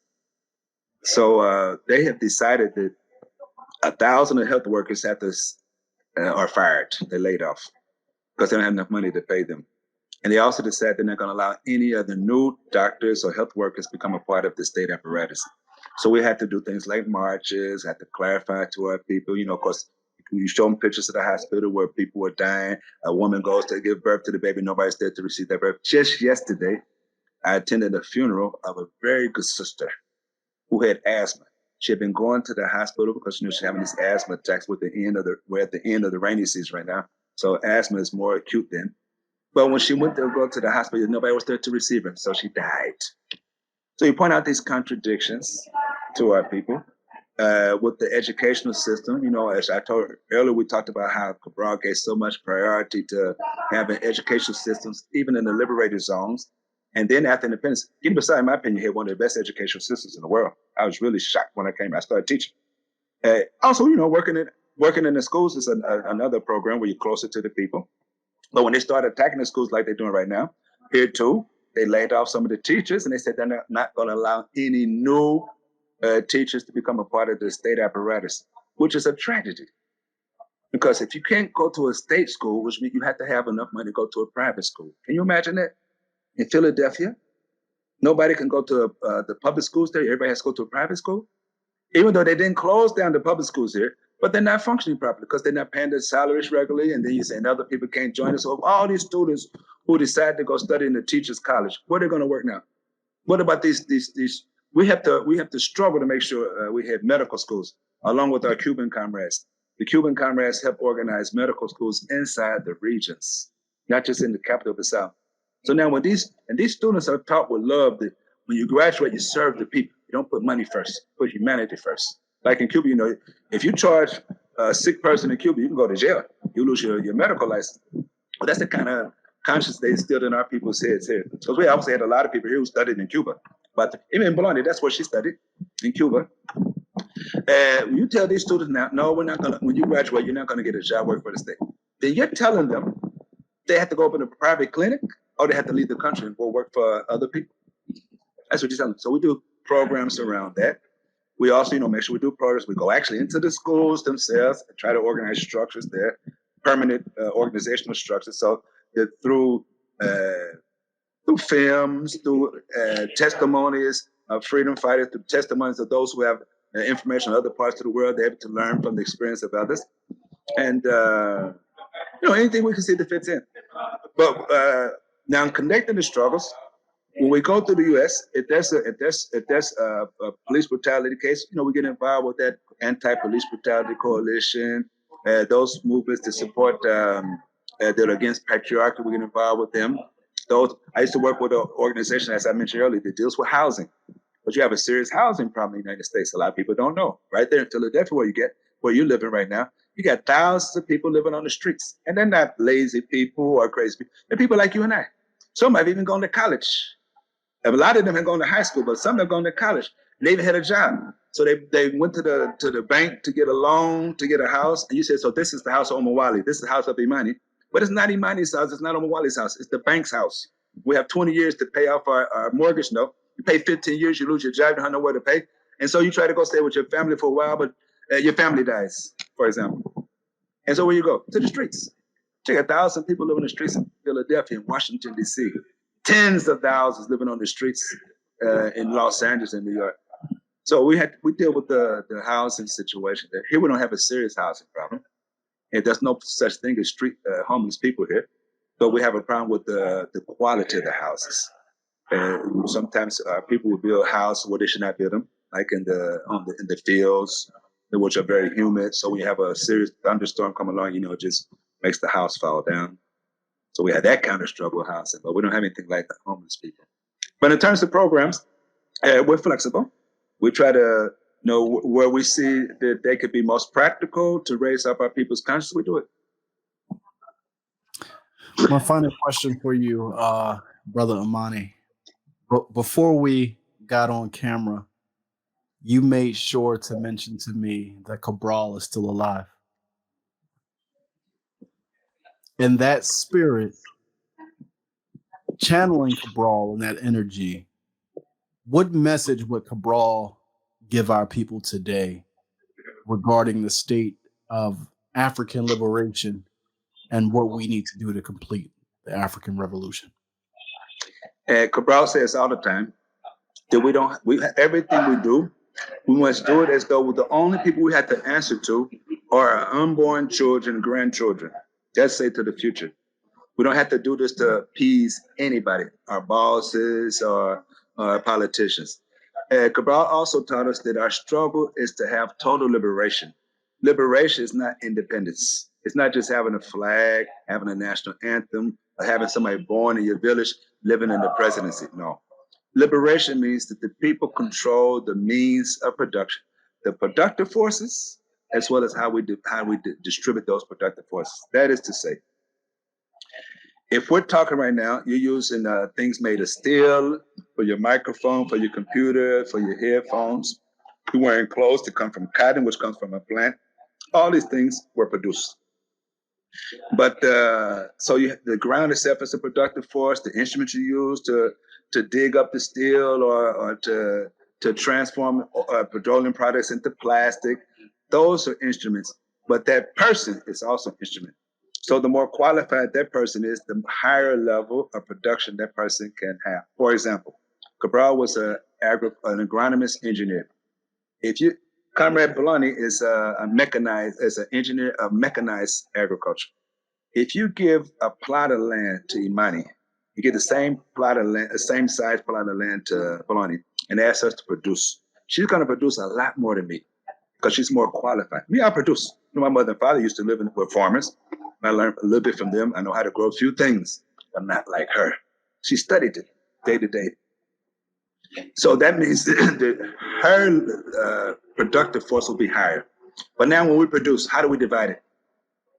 So they have decided that 1,000 health workers are fired. They're laid off because they don't have enough money to pay them. And they also decided they're not going to allow any other new doctors or health workers become a part of the state apparatus. So we had to do things like marches, had to clarify to our people, of course, you show them pictures of the hospital where people were dying. A woman goes to give birth to the baby. Nobody's there to receive that birth. Just yesterday, I attended a funeral of a very good sister who had asthma. She had been going to the hospital because she's having these asthma attacks. We're at the end of the rainy season right now. So asthma is more acute then. But when she went to go to the hospital, nobody was there to receive her. So she died. So you point out these contradictions to our people with the educational system. As I told earlier, we talked about how Cabral gave so much priority to having educational systems, even in the liberated zones. And then after independence, Guinea-Bissau, in my opinion, had one of the best educational systems in the world. I was really shocked when I started teaching. Also, working in the schools is another program where you're closer to the people. But when they started attacking the schools like they're doing right now, here too, they laid off some of the teachers and they said they're not going to allow any new teachers to become a part of the state apparatus, which is a tragedy. Because if you can't go to a state school, which means you have to have enough money to go to a private school. Can you imagine that? In Philadelphia, nobody can go to the public schools there. Everybody has to go to a private school. Even though they didn't close down the public schools here, but they're not functioning properly because they're not paying their salaries regularly. And then you say, and other people can't join us. So all these students who decide to go study in the teacher's college, where are they going to work now? What about these we have to struggle to make sure we have medical schools along with our Cuban comrades. The Cuban comrades help organize medical schools inside the regions, not just in the capital of the South. So now when these students are taught with love that when you graduate, you serve the people. You don't put money first, put humanity first. Like in Cuba, if you charge a sick person in Cuba, you can go to jail. You lose your medical license. Well, that's the kind of conscience they instilled in our people's heads here. Because we obviously had a lot of people here who studied in Cuba. But even in Bologna, that's where she studied, in Cuba. And you tell these students now, no, we're not gonna, when you graduate, you're not gonna get a job work for the state. Then you're telling them they have to go open a private clinic or they have to leave the country and go work for other people. That's what you're telling them. So we do programs around that. We also, make sure we do programs. We go actually into the schools themselves and try to organize structures there, permanent organizational structures. So that through films, through testimonies of freedom fighters, through testimonies of those who have information on other parts of the world, they're able to learn from the experience of others. And, anything we can see that fits in. But now connecting the struggles, when we go to the U.S., if there's a police brutality case, we get involved with that anti-police brutality coalition, those movements to support that are against patriarchy. We get involved with them. I used to work with an organization, as I mentioned earlier, that deals with housing. But you have a serious housing problem in the United States. A lot of people don't know. Right there in Philadelphia, where you're living right now, you got thousands of people living on the streets, and they're not lazy people or crazy people. They're people like you and I. Some have even gone to college. A lot of them have gone to high school, but some have gone to college. And they even had a job. So they went to the bank to get a loan, to get a house. And you said, so this is the house of Omawali. This is the house of Imani. But it's not Imani's house. It's not Omawali's house. It's the bank's house. We have 20 years to pay off our mortgage note. You pay 15 years, you lose your job, you don't know where to pay. And so you try to go stay with your family for a while, but your family dies, for example. And so where you go? To the streets. Check 1,000 people living in the streets in Philadelphia and Washington, D.C. Tens of thousands living on the streets in Los Angeles and New York. So we deal with the housing situation there. Here we don't have a serious housing problem. And there's no such thing as street homeless people here. But we have a problem with the quality of the houses. Sometimes people will build a house where they should not build them, like in the fields, which are very humid. So when you have a serious thunderstorm come along, it just makes the house fall down. So we have that kind of struggle with housing, but we don't have anything like the homeless people. But in terms of programs, we're flexible. We try to where we see that they could be most practical to raise up our people's conscience, we do it. My final question for you, Brother Imani. Before we got on camera, you made sure to mention to me that Cabral is still alive. In that spirit, channeling Cabral and that energy, what message would Cabral give our people today regarding the state of African liberation and what we need to do to complete the African Revolution? Cabral says all the time that everything we do, we must do it as though the only people we have to answer to are our unborn children, grandchildren. Let's say to the future. We don't have to do this to appease anybody, our bosses or politicians. Cabral also taught us that our struggle is to have total liberation. Liberation is not independence. It's not just having a flag, having a national anthem, or having somebody born in your village living in the presidency. No. Liberation means that the people control the means of production, the productive forces, as well as how we distribute those productive forces. That is to say, if we're talking right now, you're using things made of steel for your microphone, for your computer, for your headphones. You're wearing clothes that come from cotton, which comes from a plant. All these things were produced. But so the ground itself is a productive force. The instruments you use to dig up the steel or to transform petroleum products into plastic, those are instruments. But that person is also an instrument. So the more qualified that person is, the higher level of production that person can have. For example, Cabral was an agronomist engineer. Comrade Bologna is an engineer of mechanized agriculture. If you give a plot of land to Imani, you get the same plot of land, the same size plot of land to Bologna. and asked us to produce. She's going to produce a lot more than me because she's more qualified. Me, I produce. My mother and father used to live with farmers. I learned a little bit from them. I know how to grow a few things, but not like her. She studied it day to day. So that means that her productive force will be higher. But now when we produce, how do we divide it?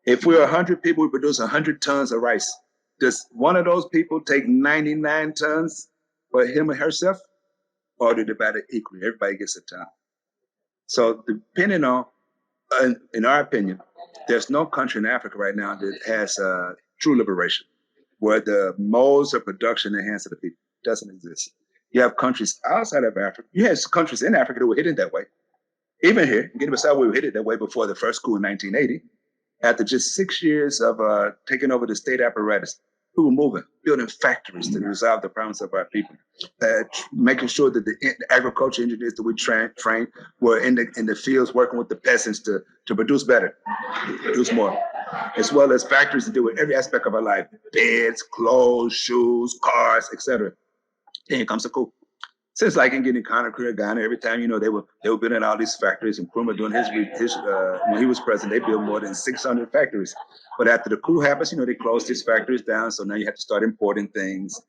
If we're 100 people, we produce 100 tons of rice. Does one of those people take 99 tons for him or herself? Or do they divide it equally? Everybody gets a ton. So depending on, in our opinion, there's no country in Africa right now that has true liberation, where the modes of production in the hands of the people doesn't exist. You have countries outside of Africa. You have countries in Africa that were hit it that way. Even here, Guinea-Bissau, we were hit it that way before the first coup in 1980. After just 6 years of taking over the state apparatus, we were moving, building factories to resolve the problems of our people, making sure that the agriculture engineers that we trained were in the fields working with the peasants to produce better, produce more, as well as factories to deal with every aspect of our life: beds, clothes, shoes, cars, etc. Then here comes the coup. Since like in Guinea-Conakry, Ghana, every time, they were building all these factories. And Nkrumah, during his when he was president, they built more than 600 factories. But after the coup happens, they closed these factories down. So now you have to start importing things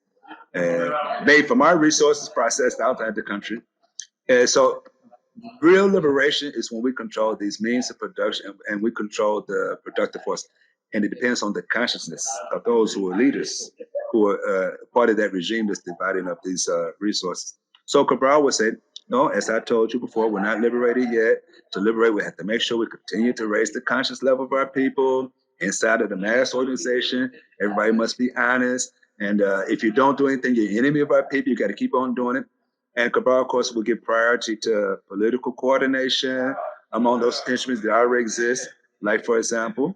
made from our resources, processed outside the country. So real liberation is when we control these means of production and we control the productive force. And it depends on the consciousness of those who are leaders, who are part of that regime that's dividing up these resources. So Cabral would say, no, as I told you before, we're not liberated yet. To liberate, we have to make sure we continue to raise the conscious level of our people inside of the mass organization. Everybody must be honest. And if you don't do anything, you're enemy of our people. You got to keep on doing it. And Cabral, of course, will give priority to political coordination among those instruments that already exist. Like, for example,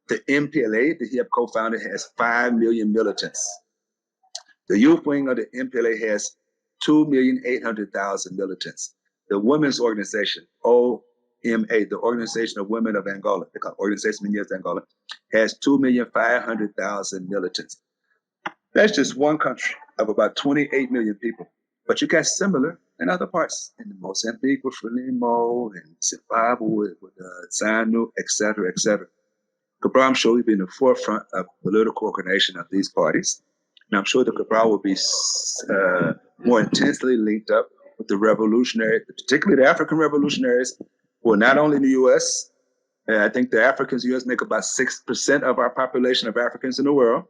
the MPLA that he have co-founded has 5 million militants. The youth wing of the MPLA has 2,800,000 militants. The women's organization, OMA, the Organization of Women of Angola, the Organization of Women of Angola, has 2,500,000 militants. That's just one country of about 28 million people. But you got similar in other parts, in Mozambique with Frelimo, and Zimbabwe with ZANU, et cetera, et cetera. Cabral, I'm sure, will be in the forefront of political coordination of these parties. And I'm sure that Cabral will be more intensely linked up with the revolutionary, particularly the African revolutionaries, who are not only in the U.S. I think the Africans in the U.S. make about 6% of our population of Africans in the world.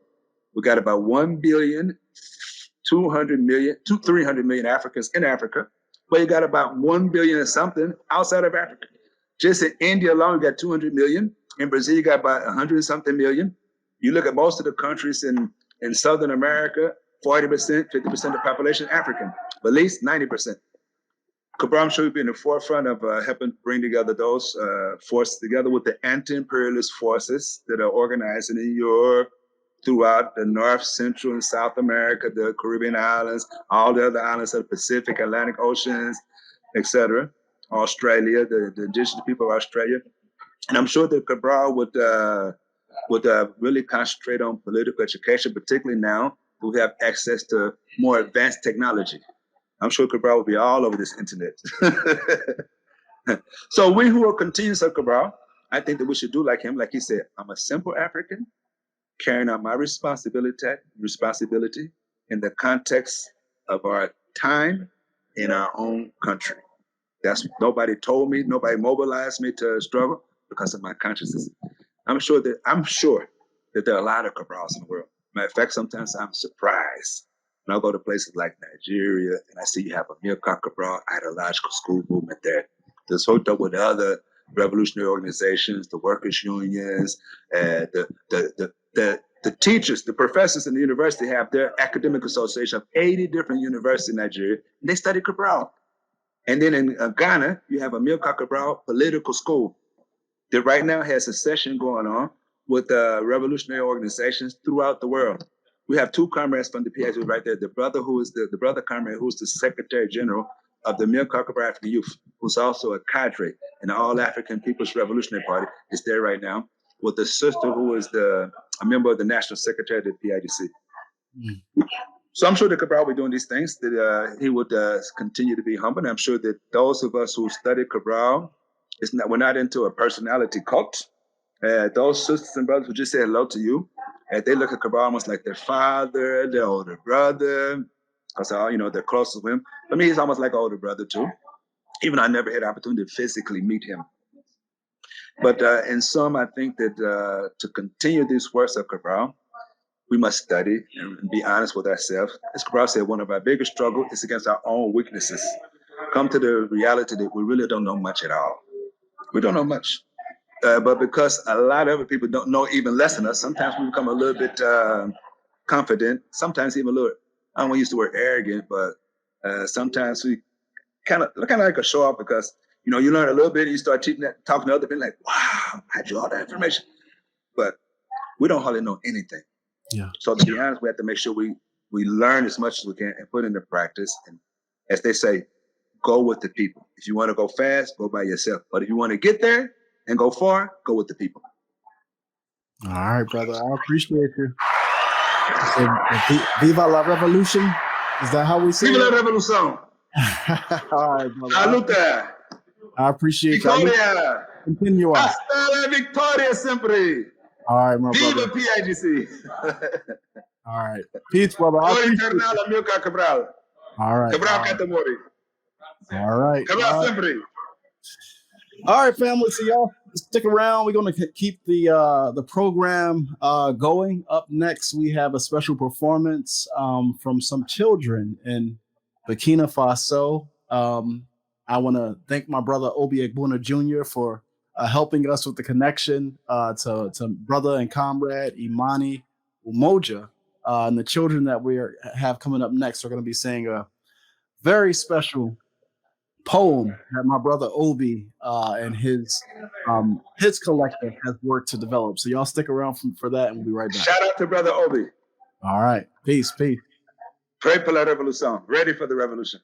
We got about 1,200,000,000 Africans in Africa, but you got about 1 billion or something outside of Africa. Just in India alone, you got 200 million. In Brazil, you got about 100 and something million. You look at most of the countries in Southern America, 40%, 50% of the population African, but at least 90%. Cabral, I'm sure, will be in the forefront of helping bring together those forces together with the anti-imperialist forces that are organizing in Europe, throughout the North, Central, and South America, the Caribbean islands, all the other islands of the Pacific, Atlantic Oceans, etc. Australia, the indigenous people of Australia. And I'm sure that Cabral would really concentrate on political education, particularly now that we have access to more advanced technology. I'm sure Cabral will be all over this internet. So we who will continue to Cabral, I think that we should do like him. Like he said, I'm a simple African, carrying out my responsibility in the context of our time in our own country. That's nobody told me, nobody mobilized me to struggle because of my consciousness. I'm sure that there are a lot of Cabrals in the world. Matter of fact, sometimes I'm surprised when I go to places like Nigeria and I see you have Amilcar Cabral ideological school movement there. That's hooked up with other revolutionary organizations, the workers' unions, the teachers, the professors in the university have their academic association of 80 different universities in Nigeria, and they study Cabral. And then in Ghana, you have Amilcar Cabral Political School that right now has a session going on with revolutionary organizations throughout the world. We have two comrades from the PhD right there. The brother comrade who's the Secretary General of the Amilcar Cabral African Youth, who's also a cadre in the All-African People's Revolutionary Party, is there right now, with the sister who is a member of the National Secretary of the PIDC. So I'm sure that Cabral will be doing these things, that he would continue to be humble. And I'm sure that those of us who study Cabral, we're not into a personality cult. Those sisters and brothers who just say hello to you, they look at Cabral almost like their father, their older brother, because they're close to him. For me, he's almost like an older brother too. Even I never had the opportunity to physically meet him. But in sum, I think that to continue these works of Cabral, we must study and be honest with ourselves. As Cabral said, one of our biggest struggles is against our own weaknesses. Come to the reality that we really don't know much at all. We don't know much. But because a lot of other people don't know even less than us, sometimes we become a little bit confident, sometimes even a little, I don't want to use the word arrogant, but sometimes we kind of like a show off because, you learn a little bit and you start talking to other people like, wow, I drew all that information. But we don't hardly know anything. Yeah. So to be honest, we have to make sure we learn as much as we can and put into practice. And as they say, go with the people. If you want to go fast, go by yourself. But if you want to get there and go far, go with the people. All right, brother. I appreciate you. Viva la revolution. Is that how we say Viva it? la revolution. All right, brother. Saluta. I appreciate you. Victoria. Continue on. Hasta la victoria siempre. All right, my Viva brother. PIGC. All right. Peace, brother. I appreciate you. Internal Amilcar Cabral. All right. Cabral Catamori. All right. Cabral siempre. All right, family. So y'all stick around. We're going to keep the program going. Up next, we have a special performance from some children in Burkina Faso. I want to thank my brother Obi Egbuna Jr. for helping us with the connection to brother and comrade Imani Umoja. And the children that we have coming up next are going to be saying a very special poem that my brother Obi and his collective has worked to develop. So y'all stick around for that, and we'll be right back. Shout out to brother Obi. All right. Peace. Pray pour la révolution. Ready for the revolution.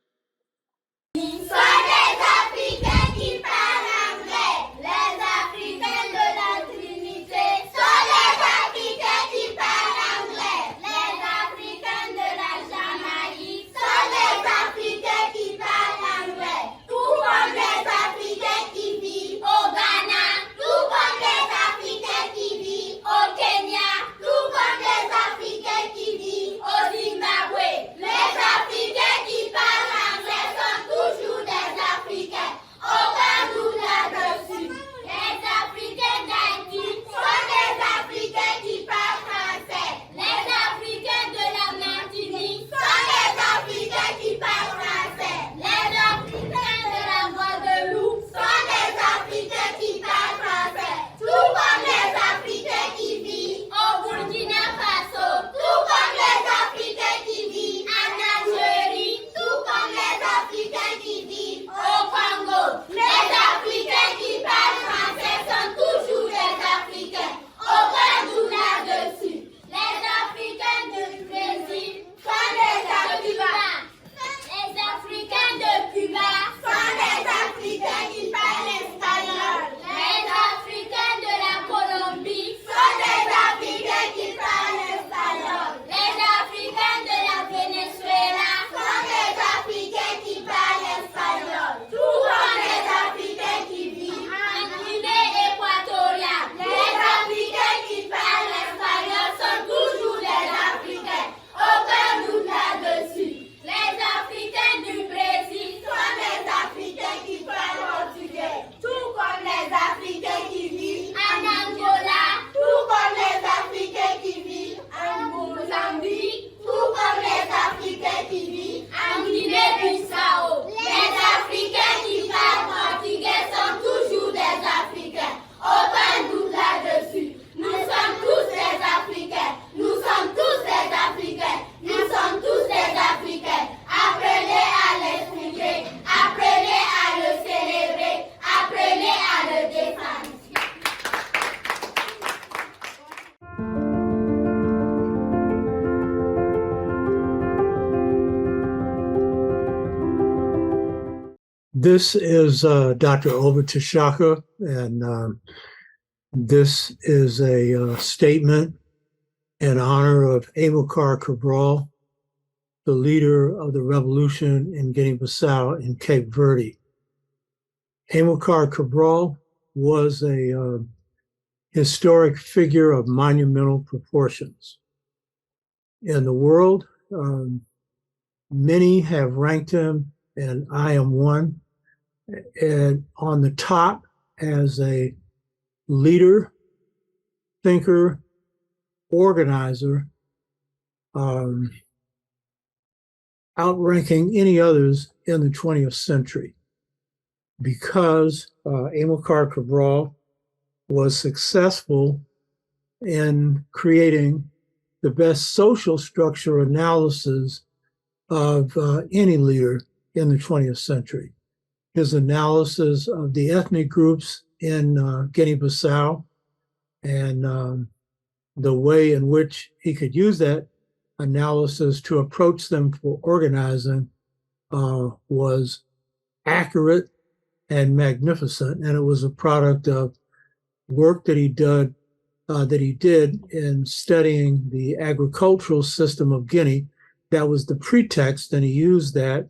This is Dr. Oba Tashaka, and this is a statement in honor of Amilcar Cabral, the leader of the revolution in Guinea-Bissau and Cape Verde. Amilcar Cabral was a historic figure of monumental proportions. In the world, many have ranked him, and I am one, and on the top as a leader, thinker, organizer, outranking any others in the 20th century, because Amilcar Cabral was successful in creating the best social structure analysis of any leader in the 20th century. His analysis of the ethnic groups in Guinea-Bissau and the way in which he could use that analysis to approach them for organizing was accurate and magnificent, and it was a product of work that he did in studying the agricultural system of Guinea. That was the pretext, and he used that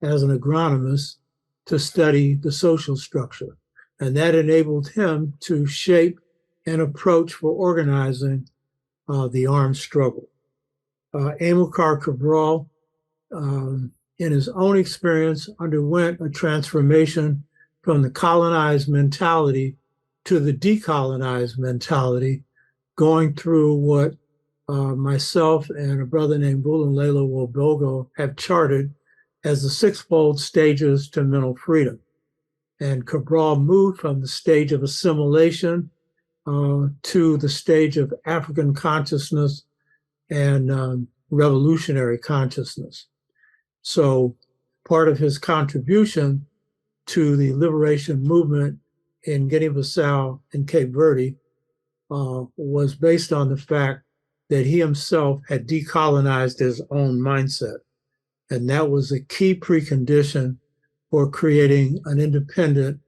as an agronomist to study the social structure, and that enabled him to shape an approach for organizing the armed struggle. Amilcar Cabral, in his own experience, underwent a transformation from the colonized mentality to the decolonized mentality, going through what myself and a brother named Bulanlela Wobogo have charted as the sixfold stages to mental freedom. And Cabral moved from the stage of assimilation to the stage of African consciousness and revolutionary consciousness. So part of his contribution to the liberation movement in Guinea-Bissau and Cape Verde was based on the fact that he himself had decolonized his own mindset. And that was a key precondition for creating an independent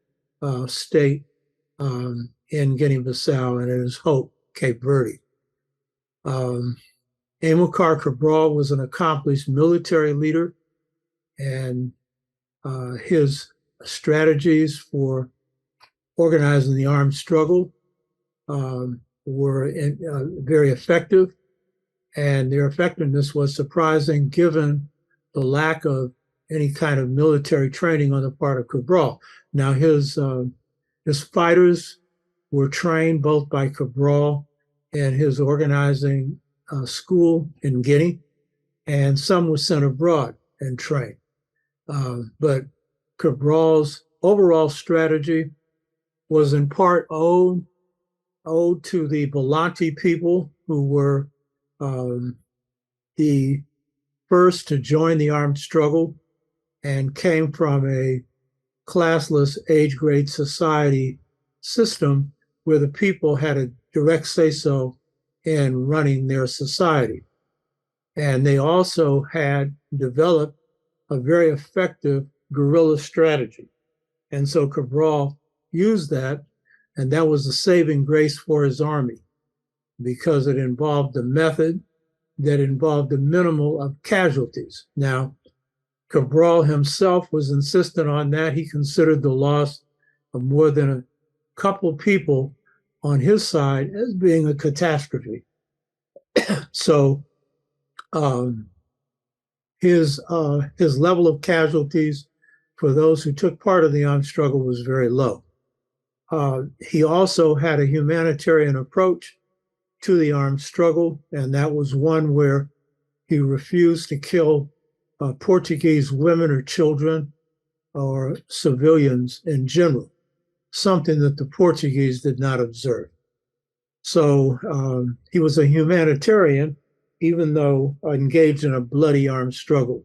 state in Guinea-Bissau and, in his hope, Cape Verde. Amilcar Cabral was an accomplished military leader, and his strategies for organizing the armed struggle were very effective, and their effectiveness was surprising given the lack of any kind of military training on the part of Cabral. Now, his fighters were trained both by Cabral and his organizing school in Guinea, and some were sent abroad and trained. But Cabral's overall strategy was in part owed to the Belanti people, who were the first to join the armed struggle and came from a classless age-grade society system where the people had a direct say-so in running their society. And they also had developed a very effective guerrilla strategy. And so Cabral used that, and that was a saving grace for his army, because it involved a method that involved a minimal of casualties. Now, Cabral himself was insistent on that. He considered the loss of more than a couple people on his side as being a catastrophe. So his level of casualties for those who took part of the armed struggle was very low. He also had a humanitarian approach to the armed struggle, and that was one where he refused to kill Portuguese women or children or civilians in general, something that the Portuguese did not observe. So he was a humanitarian, even though engaged in a bloody armed struggle.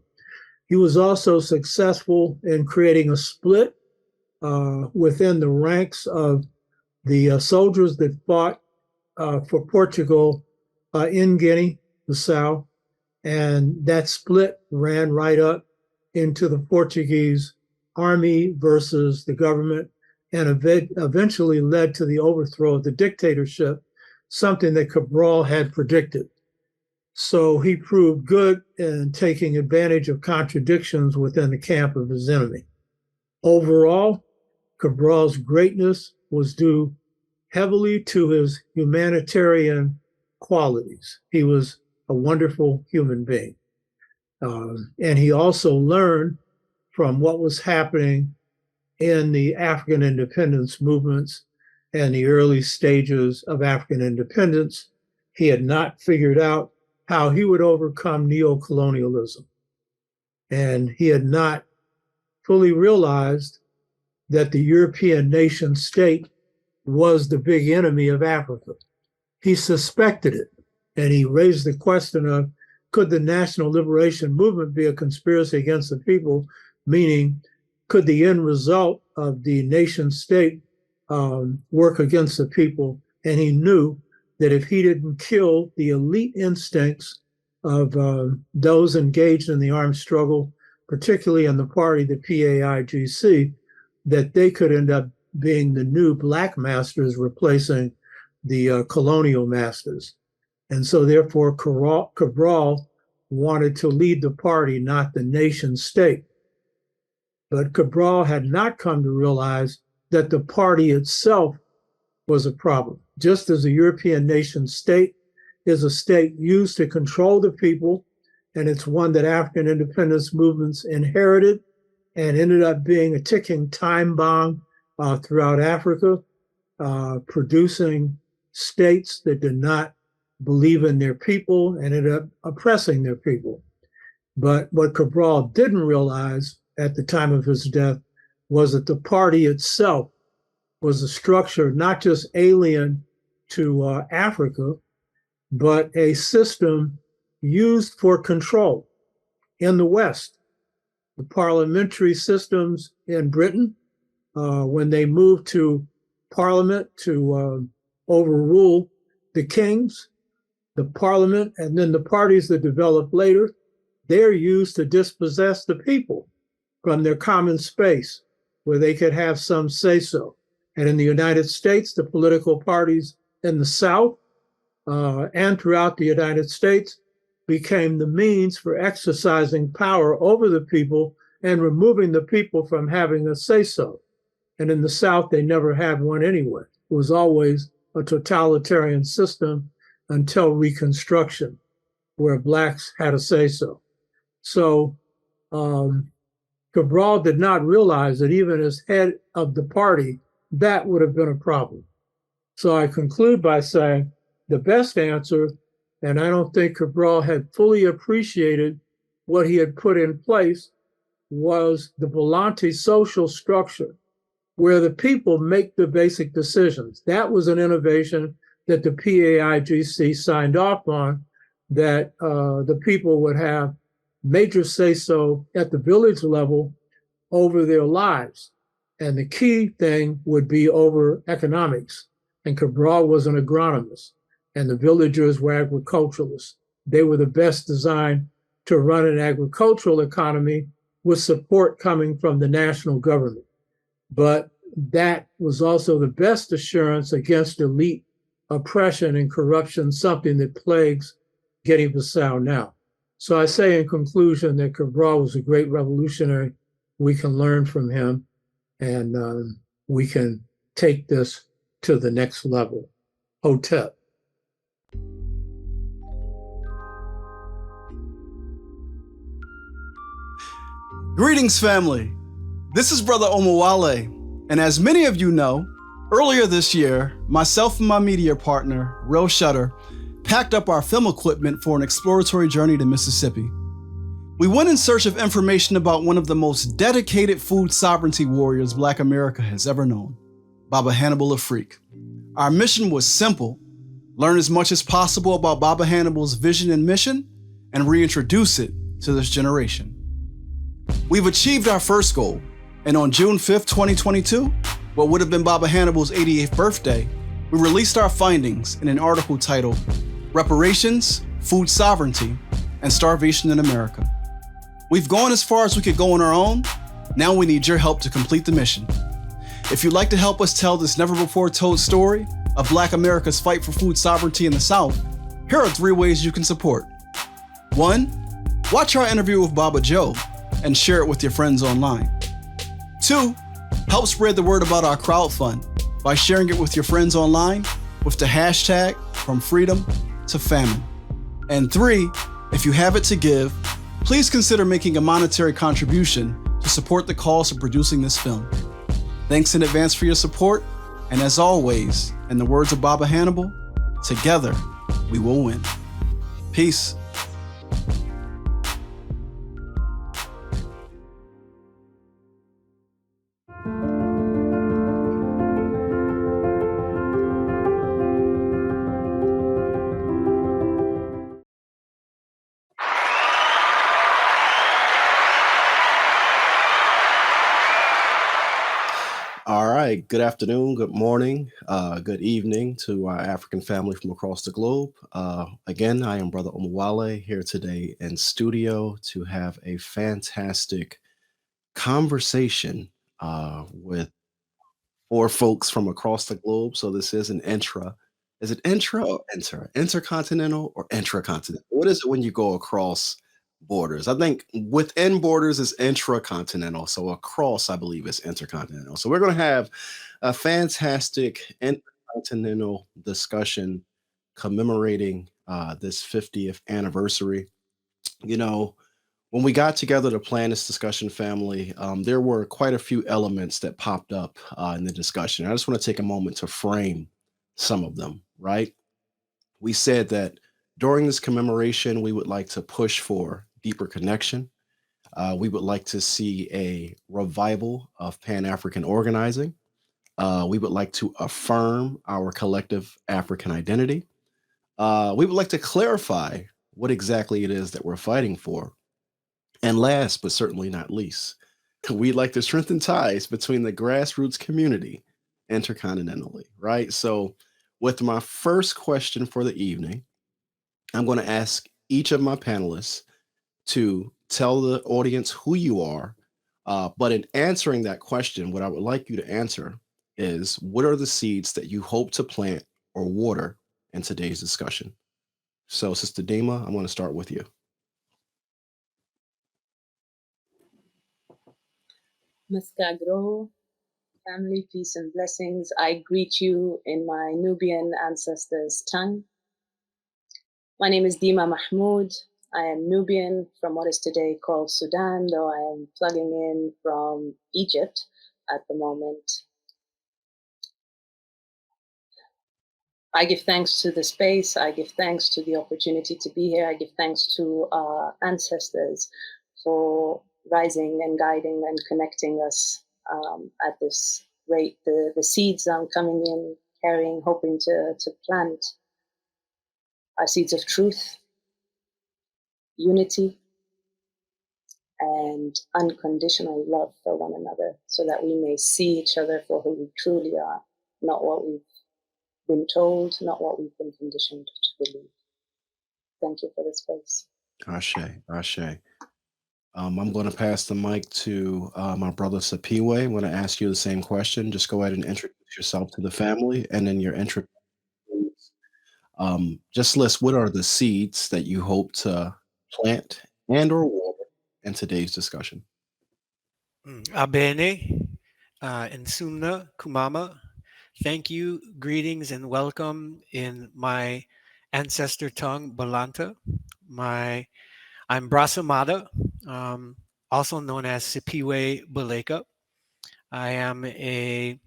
He was also successful in creating a split within the ranks of the soldiers that fought for Portugal in Guinea-Bissau, and that split ran right up into the Portuguese army versus the government, and eventually led to the overthrow of the dictatorship, something that Cabral had predicted. So he proved good in taking advantage of contradictions within the camp of his enemy. Overall, Cabral's greatness was due heavily to his humanitarian qualities. He was a wonderful human being. And he also learned from what was happening in the African independence movements and the early stages of African independence. He had not figured out how he would overcome neocolonialism. And he had not fully realized that the European nation state was the big enemy of Africa. He suspected it, and he raised the question of, could the national liberation movement be a conspiracy against the people? Meaning, could the end result of the nation state work against the people? And he knew that if he didn't kill the elite instincts of those engaged in the armed struggle, particularly in the party, the PAIGC, that they could end up being the new black masters replacing the colonial masters. And so therefore, Cabral wanted to lead the party, not the nation state. But Cabral had not come to realize that the party itself was a problem. Just as the European nation state is a state used to control the people, and it's one that African independence movements inherited and ended up being a ticking time bomb throughout Africa, producing states that did not believe in their people and ended up oppressing their people. But what Cabral didn't realize at the time of his death was that the party itself was a structure not just alien to Africa, but a system used for control in the West. The parliamentary systems in Britain, when they moved to parliament to overrule the kings, the parliament, and then the parties that developed later, they're used to dispossess the people from their common space where they could have some say-so. And in the United States, the political parties in the South and throughout the United States became the means for exercising power over the people and removing the people from having a say-so. And in the South, they never had one anyway. It was always a totalitarian system until Reconstruction, where Blacks had a say-so. So Cabral did not realize that even as head of the party, that would have been a problem. So I conclude by saying the best answer, and I don't think Cabral had fully appreciated what he had put in place, was the Volante social structure, where the people make the basic decisions. That was an innovation that the PAIGC signed off on, that the people would have major say-so at the village level over their lives. And the key thing would be over economics. And Cabral was an agronomist, and the villagers were agriculturalists. They were the best designed to run an agricultural economy with support coming from the national government. But that was also the best assurance against elite oppression and corruption, something that plagues Guinea-Bissau now. So I say in conclusion that Cabral was a great revolutionary. We can learn from him, and we can take this to the next level. Hotep. Greetings, family. This is Brother Omowale, and as many of you know, earlier this year, myself and my media partner, Real Shutter, packed up our film equipment for an exploratory journey to Mississippi. We went in search of information about one of the most dedicated food sovereignty warriors Black America has ever known, Baba Hannibal Afrique. Our mission was simple: learn as much as possible about Baba Hannibal's vision and mission, and reintroduce it to this generation. We've achieved our first goal, and on June 5th, 2022, what would have been Baba Hannibal's 88th birthday, we released our findings in an article titled Reparations, Food Sovereignty, and Starvation in America. We've gone as far as we could go on our own. Now we need your help to complete the mission. If you'd like to help us tell this never-before-told story of Black America's fight for food sovereignty in the South, here are 3 ways you can support. 1. Watch our interview with Baba Joe and share it with your friends online. 2. Help spread the word about our crowdfund by sharing it with your friends online with the hashtag From Freedom to Famine. And 3. If you have it to give, please consider making a monetary contribution to support the cause of producing this film. Thanks in advance for your support, and as always, in the words of Baba Hannibal, together we will win. Peace. All right. Good afternoon, good morning, good evening to our African family from across the globe. Again, I am Brother Omawale here today in studio to have a fantastic conversation with four folks from across the globe. So this is an intra. Is it intra or inter? Intercontinental or intracontinental? What is it when you go across borders? I think within borders is intracontinental. So across, I believe, is intercontinental. So we're going to have a fantastic intercontinental discussion commemorating this 50th anniversary. You know, when we got together to plan this discussion, family, there were quite a few elements that popped up in the discussion. I just want to take a moment to frame some of them, right? We said that during this commemoration, we would like to push for deeper connection. We would like to see a revival of Pan African organizing. We would like to affirm our collective African identity. We would like to clarify what exactly it is that we're fighting for. And last but certainly not least, we'd like to strengthen ties between the grassroots community intercontinentally, right? So, with my first question for the evening, I'm going to ask each of my panelists to tell the audience who you are. But in answering that question, what I would like you to answer is what are the seeds that you hope to plant or water in today's discussion? So, Sister Dima, I'm going to start with you. Muskagro, family, peace and blessings. I greet you in my Nubian ancestors' tongue. My name is Dima Mahmoud. I am Nubian from what is today called Sudan, though I am plugging in from Egypt at the moment. I give thanks to the space. I give thanks to the opportunity to be here. I give thanks to our ancestors for rising and guiding and connecting us at this rate. The seeds I'm coming in carrying, hoping to plant are seeds of truth, unity, and unconditional love for one another so that we may see each other for who we truly are, not what we've been told, not what we've been conditioned to believe. Thank you for the space. Ashe, Ashe. I'm going to pass the mic to my brother Sapiwe. I'm going to ask you the same question. Just go ahead and introduce yourself to the family, and then your intro. Just list what are the seeds that you hope to plant and or water in today's discussion. Abene, Insumna, Kumama. Thank you, greetings, and welcome in my ancestor tongue, Balanta. I'm Brasamada, also known as Sipiwe Baleka. I am a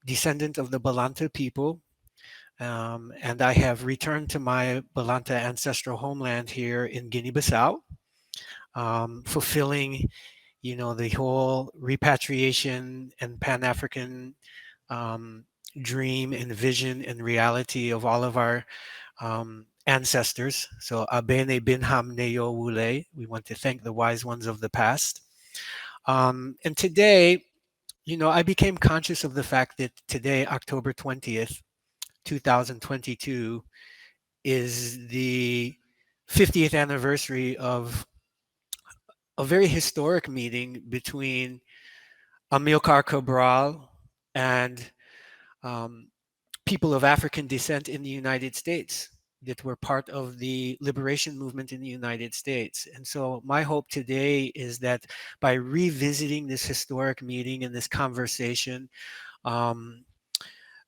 descendant of the Balanta people, and I have returned to my Balanta ancestral homeland here in Guinea-Bissau, fulfilling, the whole repatriation and Pan-African dream and vision and reality of all of our ancestors. So Abene Binham Neyo Wule, we want to thank the wise ones of the past. And today, I became conscious of the fact that today, October 20th, 2022, is the 50th anniversary of a very historic meeting between Amilcar Cabral and people of African descent in the United States. that were part of the liberation movement in the United States. And so my hope today is that by revisiting this historic meeting and this conversation,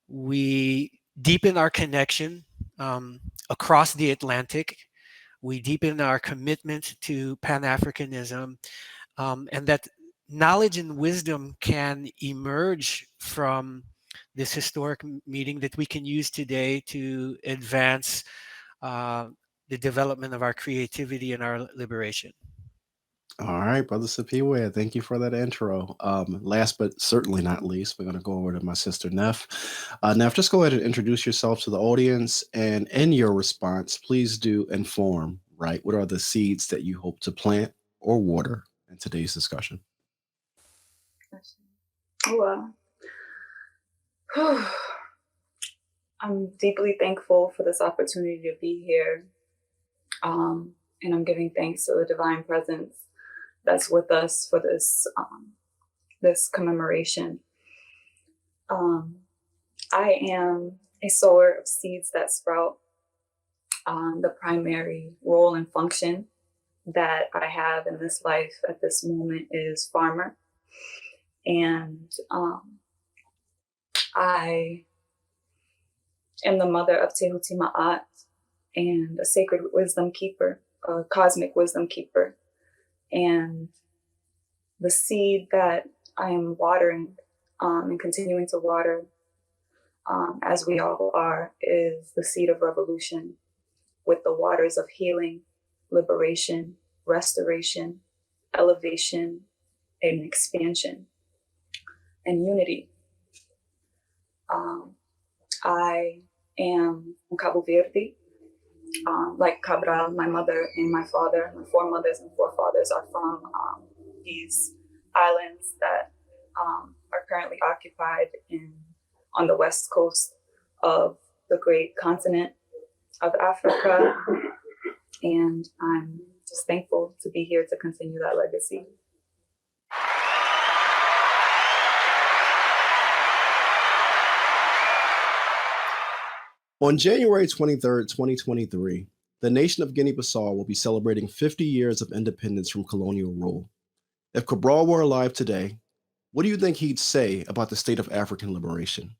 we deepen our connection across the Atlantic. We deepen our commitment to Pan-Africanism, and that knowledge and wisdom can emerge from this historic meeting that we can use today to advance the development of our creativity and our liberation. All right, Brother Sapiwe, thank you for that intro. Last but certainly not least, we're going to go over to my sister Neff. Neff, just go ahead and introduce yourself to the audience, and in your response, please do inform, right? What are the seeds that you hope to plant or water in today's discussion? Well, I'm deeply thankful for this opportunity to be here. And I'm giving thanks to the divine presence that's with us for this this commemoration. I am a sower of seeds that sprout. The primary role and function that I have in this life at this moment is farmer. And I am the mother of Tehuti Ma'at and a sacred wisdom keeper, a cosmic wisdom keeper. And the seed that I am watering and continuing to water, as we all are, is the seed of revolution with the waters of healing, liberation, restoration, elevation, and expansion, and unity. I am from Cabo Verde. Like Cabral, my mother and my father, my foremothers and forefathers are from these islands that are currently occupied on the west coast of the great continent of Africa. And I'm just thankful to be here to continue that legacy. On January 23rd, 2023, the nation of Guinea-Bissau will be celebrating 50 years of independence from colonial rule. If Cabral were alive today, what do you think he'd say about the state of African liberation?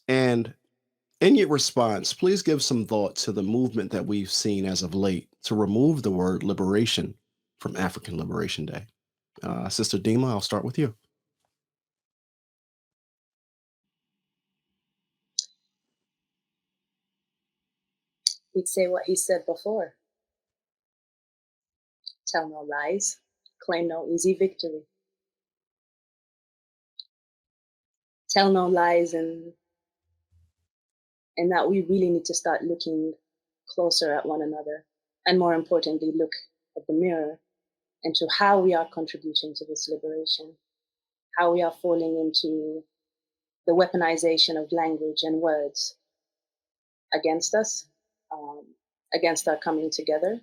And in your response, please give some thought to the movement that we've seen as of late to remove the word liberation from African Liberation Day. Sister Dima, I'll start with you. He'd say what he said before. Tell no lies, claim no easy victory. Tell no lies, and that we really need to start looking closer at one another, and more importantly, look at the mirror and to how we are contributing to this liberation, how we are falling into the weaponization of language and words against us, against our coming together,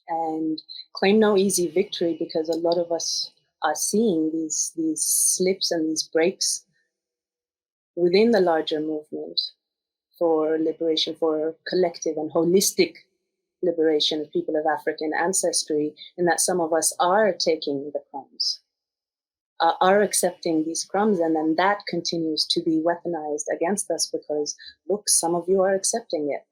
and claim no easy victory, because a lot of us are seeing these slips and these breaks within the larger movement for liberation, for collective and holistic liberation of people of African ancestry, and that some of us are taking the crumbs, are accepting these crumbs, and then that continues to be weaponized against us because, look, some of you are accepting it.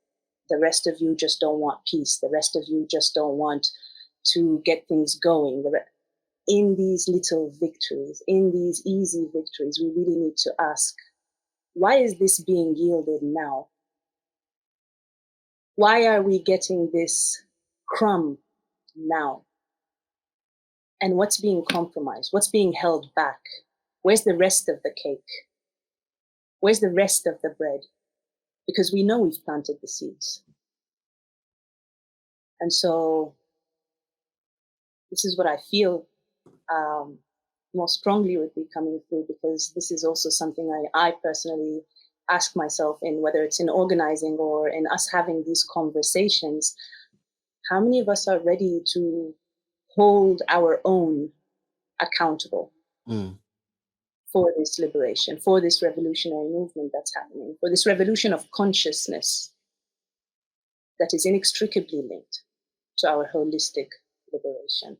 The rest of you just don't want peace. The rest of you just don't want to get things going. In these little victories, in these easy victories, we really need to ask, why is this being yielded now? Why are we getting this crumb now? And what's being compromised? What's being held back? Where's the rest of the cake? Where's the rest of the bread? Because we know we've planted the seeds. And so this is what I feel more strongly would be coming through, because this is also something I personally ask myself, in whether it's in organizing or in us having these conversations, how many of us are ready to hold our own accountable for this liberation, for this revolutionary movement that's happening, for this revolution of consciousness that is inextricably linked to our holistic liberation.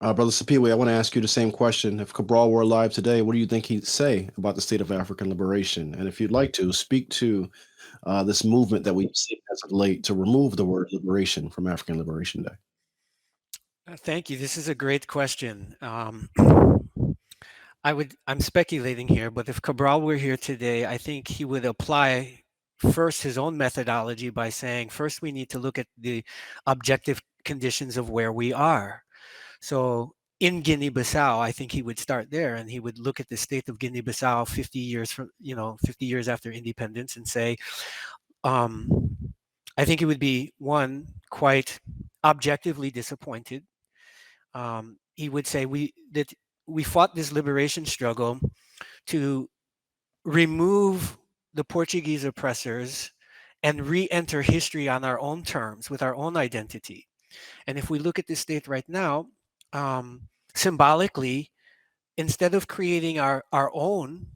Brother Sapiwe, I want to ask you the same question. If Cabral were alive today, what do you think he'd say about the state of African liberation? And if you'd like to, speak to this movement that we've seen as of late to remove the word liberation from African Liberation Day. Thank you. This is a great question. I'm speculating here, but if Cabral were here today, I think he would apply first his own methodology by saying, first we need to look at the objective conditions of where we are. So in Guinea-Bissau, I think he would start there, and he would look at the state of Guinea-Bissau 50 years from, 50 years after independence, and say, I think he would be, one, quite objectively disappointed. He would say that we fought this liberation struggle to remove the Portuguese oppressors and re-enter history on our own terms with our own identity. And if we look at this state right now, symbolically, instead of creating our own,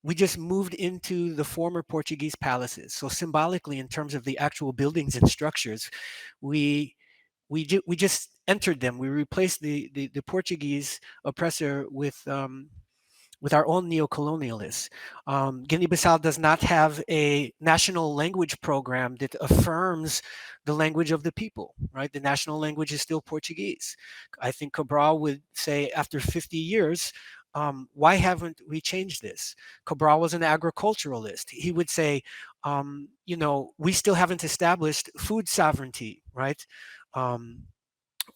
we just moved into the former Portuguese palaces. So symbolically, in terms of the actual buildings and structures, we just entered them. We replaced the Portuguese oppressor with our own neocolonialists. Guinea-Bissau does not have a national language program that affirms the language of the people, right? The national language is still Portuguese. I think Cabral would say after 50 years, why haven't we changed this? Cabral was an agriculturalist. He would say, we still haven't established food sovereignty, right?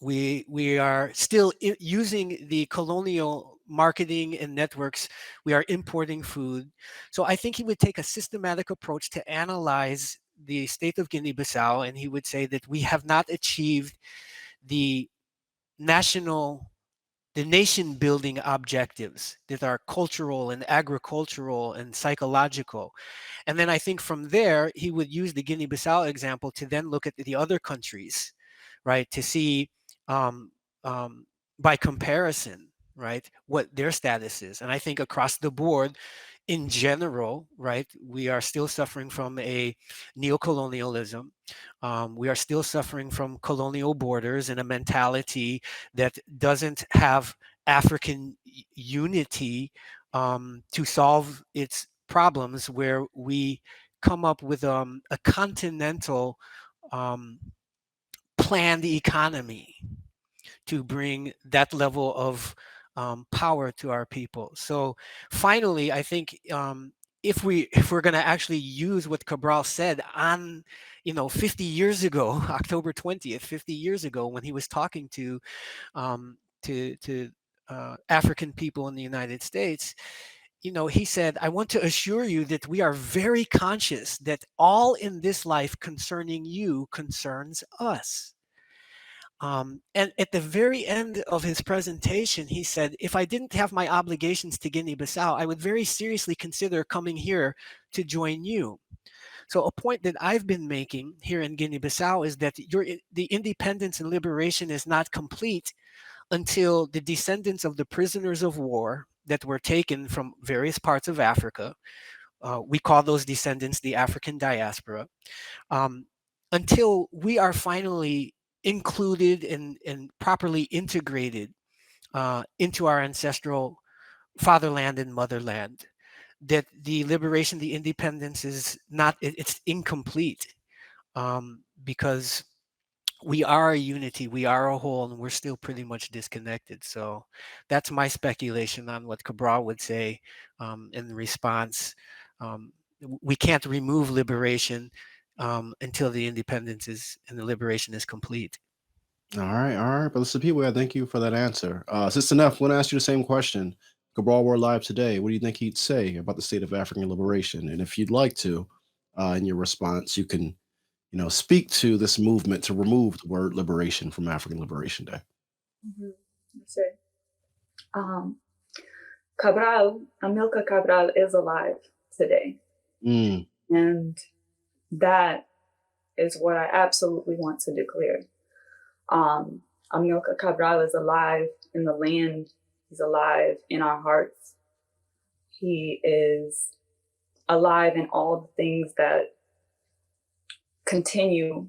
We are still using the colonial marketing and networks. We are importing food. So I think he would take a systematic approach to analyze the state of Guinea-Bissau, and he would say that we have not achieved the nation building objectives that are cultural and agricultural and psychological. And then I think from there, he would use the Guinea-Bissau example to then look at the other countries, right? To see by comparison, right, what their status is. And I think across the board, in general, right, we are still suffering from a neocolonialism. We are still suffering from colonial borders and a mentality that doesn't have African unity to solve its problems, where we come up with a continental planned economy to bring that level of power to our people. So finally, I think if we're going to actually use what Cabral said on 50 years ago, October 20th, 50 years ago, when he was talking to African people in the United States, he said, I want to assure you that we are very conscious that all in this life concerning you concerns us. And at the very end of his presentation, he said, if I didn't have my obligations to Guinea-Bissau, I would very seriously consider coming here to join you. So a point that I've been making here in Guinea-Bissau is that the independence and liberation is not complete until the descendants of the prisoners of war that were taken from various parts of Africa, we call those descendants the African diaspora, until we are finally included and properly integrated into our ancestral fatherland and motherland, that the liberation, the independence is not, it's incomplete, because we are a unity, we are a whole, and we're still pretty much disconnected. So that's my speculation on what Cabral would say in response. We can't remove liberation until the independence is and the liberation is complete. All right. Brother Sapiwe, thank you for that answer. Sister Neff, I want to ask you the same question. Cabral were alive today, what do you think he'd say about the state of African liberation? And if you'd like to, in your response, you can, speak to this movement to remove the word liberation from African Liberation Day. Mm-hmm. That's it. Amilcar Cabral is alive today. And that is what I absolutely want to declare. Amilcar Cabral is alive in the land. He's alive in our hearts. He is alive in all the things that continue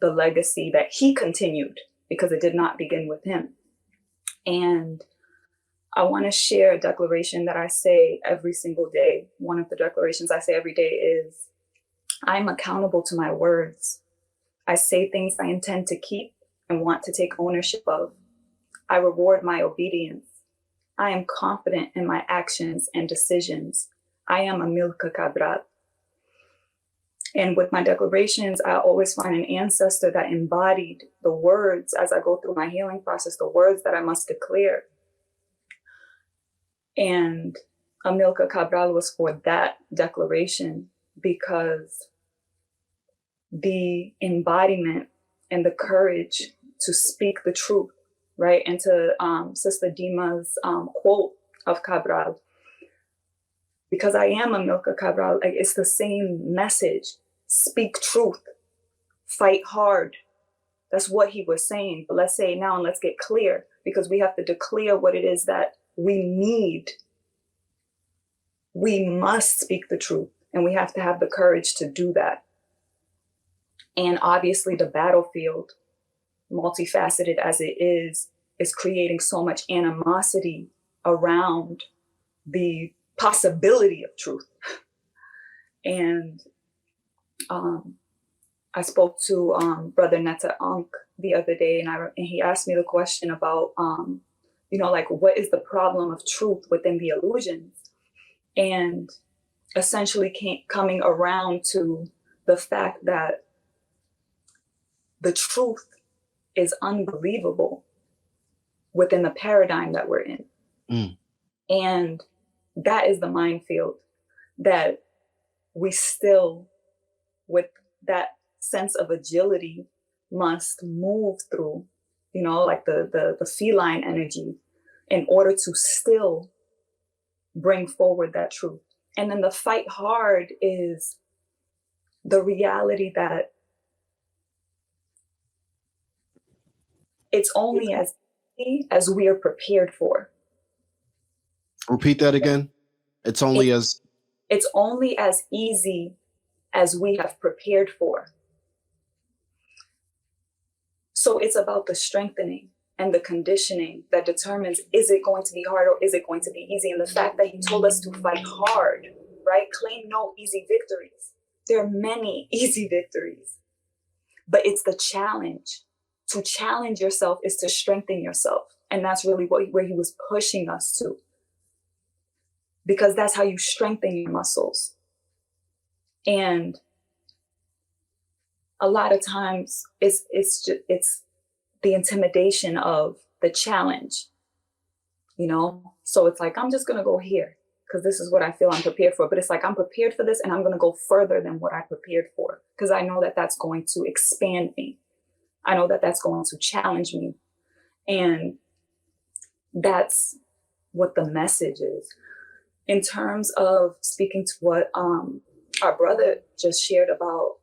the legacy that he continued, because it did not begin with him. And I want to share a declaration that I say every single day. One of the declarations I say every day is, I'm accountable to my words. I say things I intend to keep and want to take ownership of. I reward my obedience. I am confident in my actions and decisions. I am Amilcar Cabral. And with my declarations, I always find an ancestor that embodied the words as I go through my healing process, the words that I must declare. And Amilcar Cabral was for that declaration, because the embodiment and the courage to speak the truth, right? And to Sister Dima's quote of Cabral, because I am Amilcar Cabral, like, it's the same message. Speak truth, fight hard. That's what he was saying. But let's say it now and let's get clear, because we have to declare what it is that we need. We must speak the truth, and we have to have the courage to do that. And obviously the battlefield, multifaceted as it is creating so much animosity around the possibility of truth. And I spoke to Brother Netta Ankh the other day, and he asked me the question about, like, what is the problem of truth within the illusions? And essentially coming around to the fact that the truth is unbelievable within the paradigm that we're in. Mm. And that is the minefield that we still, with that sense of agility, must move through, like the feline energy, in order to still bring forward that truth. And then the fight hard is the reality that it's only as easy as we are prepared for. Repeat that again. It's only as easy as we have prepared for. So it's about the strengthening and the conditioning that determines, is it going to be hard or is it going to be easy? And the fact that he told us to fight hard, right? Claim no easy victories. There are many easy victories, but it's the challenge. To challenge yourself is to strengthen yourself. And that's really where he was pushing us to. Because that's how you strengthen your muscles. And a lot of times it's the intimidation of the challenge, So it's like, I'm just going to go here because this is what I feel I'm prepared for. But it's like, I'm prepared for this and I'm going to go further than what I prepared for, because I know that that's going to expand me. I know that that's going to challenge me. And that's what the message is. In terms of speaking to what our brother just shared about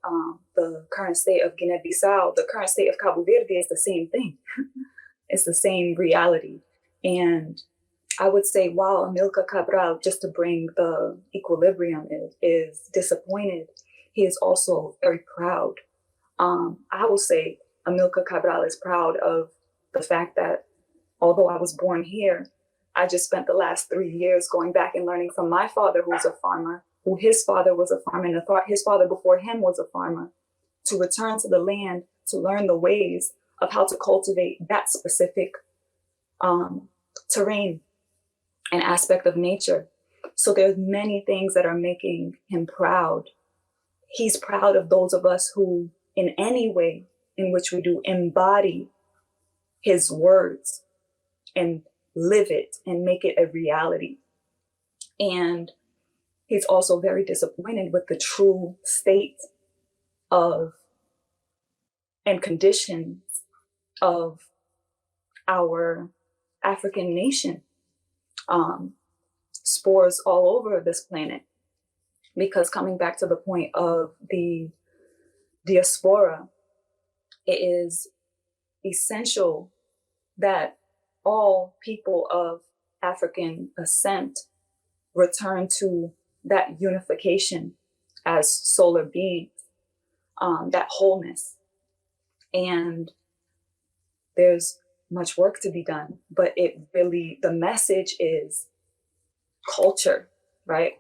the current state of Guinea-Bissau, the current state of Cabo Verde is the same thing. It's the same reality. And I would say, while Amilcar Cabral, just to bring the equilibrium, is disappointed, he is also very proud. I will say Amilcar Cabral is proud of the fact that although I was born here, I just spent the last 3 years going back and learning from my father, who's a farmer, who his father was a farmer, and his father before him was a farmer, to return to the land, to learn the ways of how to cultivate that specific terrain and aspect of nature. So there's many things that are making him proud. He's proud of those of us who, in any way in which we do, embody his words and live it and make it a reality. And he's also very disappointed with the true state of and conditions of our African nation. Spores all over this planet. Because coming back to the point of the diaspora, it is essential that all people of African ascent return to that unification as solar beings. that wholeness. And there's much work to be done, but the message is culture, right?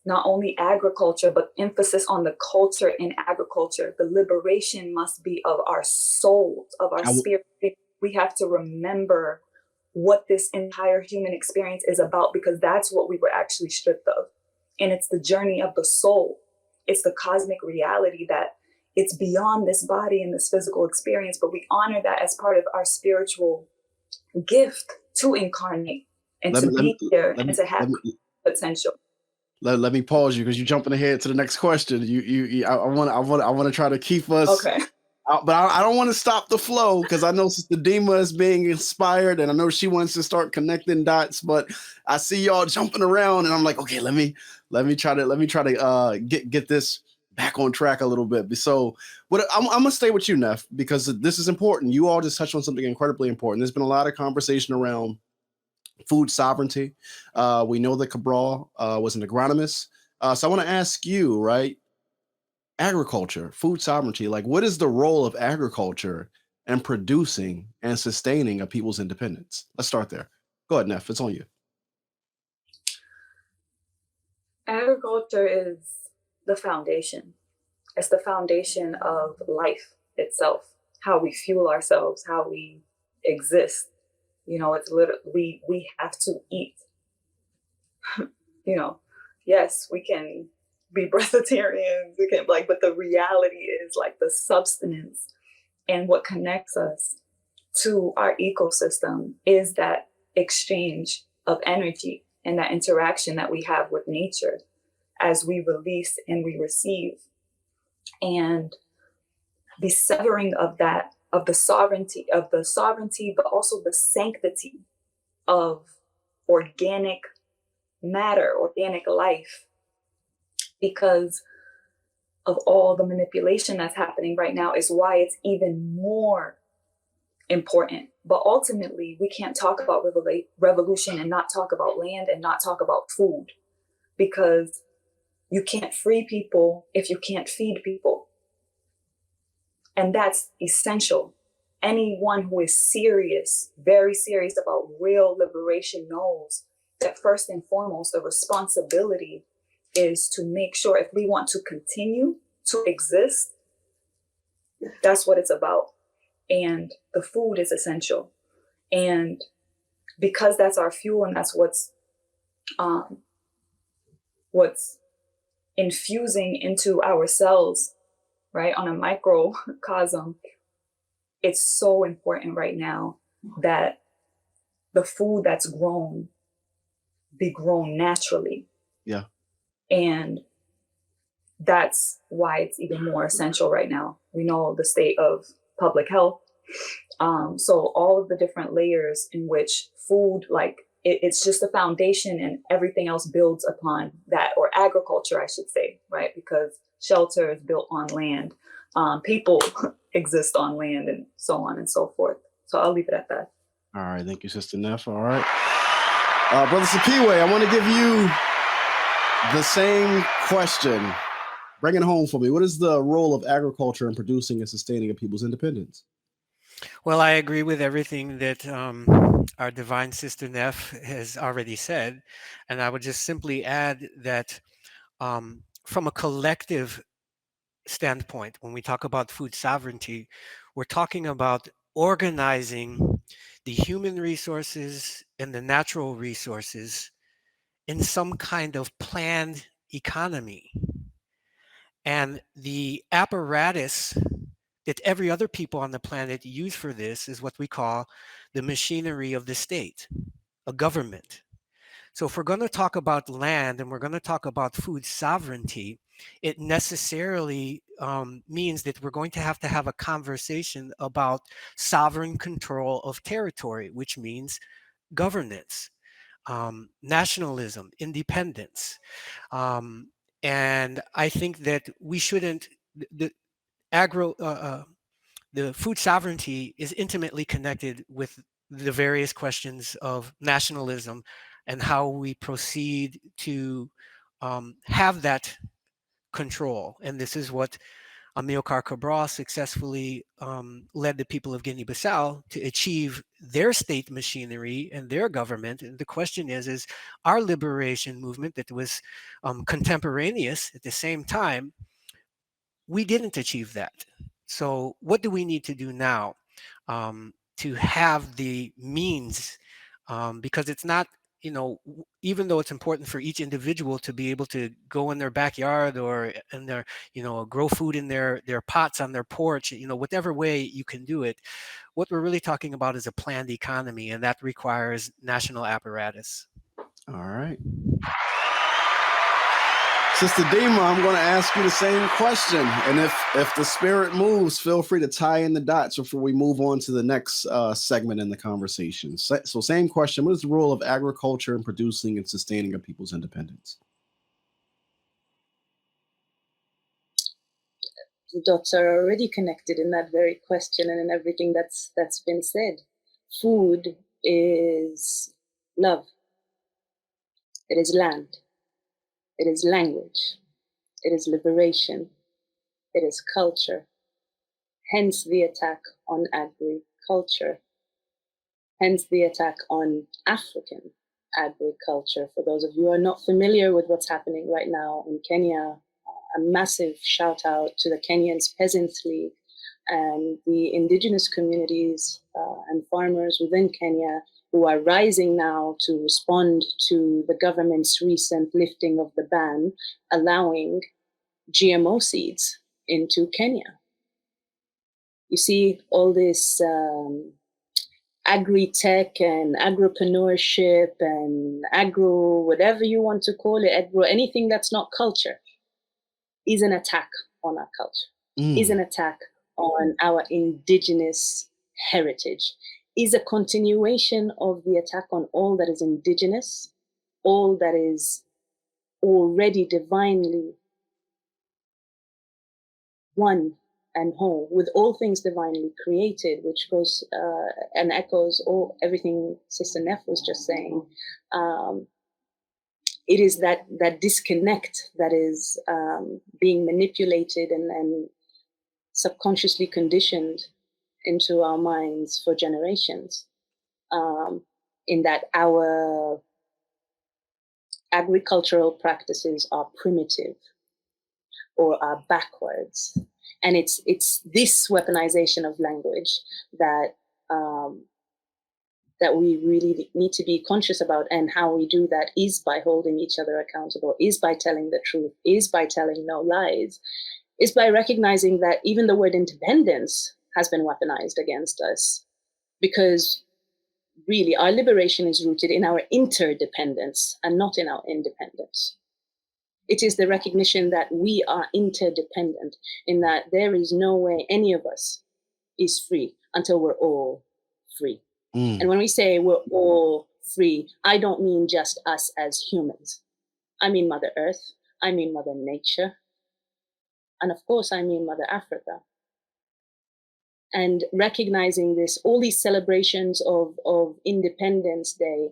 Not only agriculture, but emphasis on the culture in agriculture. The liberation must be of our souls, of our spirit. We have to remember what this entire human experience is about, because that's what we were actually stripped of. And it's the journey of the soul. It's the cosmic reality that it's beyond this body and this physical experience, but we honor that as part of our spiritual gift to incarnate and to be here and to have potential. Let me pause you because you're jumping ahead to the next question. I want to try to keep us. Okay. But I don't want to stop the flow because I know Sister Dima is being inspired and I know she wants to start connecting dots. But I see y'all jumping around and I'm like, okay, let me try to get this back on track a little bit. So I'm gonna stay with you, Neff, because this is important. You all just touched on something incredibly important. There's been a lot of conversation around food sovereignty. We know that Cabral was an agronomist. So I want to ask you, right? Agriculture, food sovereignty, like what is the role of agriculture in producing and sustaining a people's independence? Let's start there. Go ahead, Neff, it's on you. Agriculture is the foundation. It's the foundation of life itself, how we fuel ourselves, how we exist. You know, it's literally, we have to eat. You know, yes, we can be breatharians, we can but the reality is like the substance and what connects us to our ecosystem is that exchange of energy and that interaction that we have with nature as we release and we receive. And the severing of that, of the sovereignty, but also the sanctity of organic matter, organic life, because of all the manipulation that's happening right now is why it's even more important. But ultimately, we can't talk about revolution and not talk about land and not talk about food, because you can't free people if you can't feed people. And that's essential. Anyone who is serious, very serious about real liberation knows that first and foremost, the responsibility is to make sure if we want to continue to exist, that's what it's about. And the food is essential. And because that's our fuel and that's what's infusing into our cells, right, on a microcosm, it's so important right now that the food that's grown be grown naturally. Yeah. And that's why it's even more essential right now. We know the state of public health. So all of the different layers in which food, it's just a foundation and everything else builds upon that, or agriculture, I should say, right? Because shelter is built on land. People exist on land and so on and so forth. So I'll leave it at that. All right. Thank you, Sister Neff. All right. Brother Sakiwe, I want to give you the same question. Bring it home for me. What is the role of agriculture in producing and sustaining a people's independence? Well, I agree with everything that our divine sister Neff has already said. And I would just simply add that from a collective standpoint, when we talk about food sovereignty, we're talking about organizing the human resources and the natural resources in some kind of planned economy. And the apparatus that every other people on the planet use for this is what we call the machinery of the state, a government. So if we're going to talk about land and we're going to talk about food sovereignty, it necessarily means that we're going to have a conversation about sovereign control of territory, which means governance, nationalism, independence. And I think that we shouldn't, the food sovereignty is intimately connected with the various questions of nationalism and how we proceed to have that control. And this is what Amilcar Cabral successfully led the people of Guinea-Bissau to achieve their state machinery and their government. And the question is our liberation movement that was contemporaneous at the same time, we didn't achieve that. So what do we need to do now to have the means? Because it's not, even though it's important for each individual to be able to go in their backyard or in their, grow food in their pots on their porch, whatever way you can do it. What we're really talking about is a planned economy, and that requires national apparatus. All right. Sister Dima, I'm going to ask you the same question. And if the spirit moves, feel free to tie in the dots before we move on to the next segment in the conversation. So same question. What is the role of agriculture in producing and sustaining a people's independence? The dots are already connected in that very question and in everything that's been said. Food is love. It is land. It is language. It is liberation. It is culture. Hence the attack on agriculture. Hence the attack on African agriculture. For those of you who are not familiar with what's happening right now in Kenya, a massive shout out to the Kenyans Peasants League and the indigenous communities and farmers within Kenya who are rising now to respond to the government's recent lifting of the ban, allowing GMO seeds into Kenya. You see all this agri-tech and agropreneurship and agro, whatever you want to call it, anything that's not culture, is an attack on our culture, is an attack on our indigenous heritage, is a continuation of the attack on all that is indigenous, all that is already divinely one and whole with all things divinely created, which goes and echoes everything Sister Neff was just saying. It is that disconnect that is being manipulated and subconsciously conditioned into our minds for generations, in that our agricultural practices are primitive or are backwards. And it's this weaponization of language that that we really need to be conscious about, and how we do that is by holding each other accountable, is by telling the truth, is by telling no lies, is by recognizing that even the word independence has been weaponized against us, because really our liberation is rooted in our interdependence and not in our independence. It is the recognition that we are interdependent, in that there is no way any of us is free until we're all free. And when we say we're all free, I don't mean just us as humans. I mean Mother Earth, I mean Mother Nature, and of course I mean Mother Africa. And recognizing this, all these celebrations of Independence Day,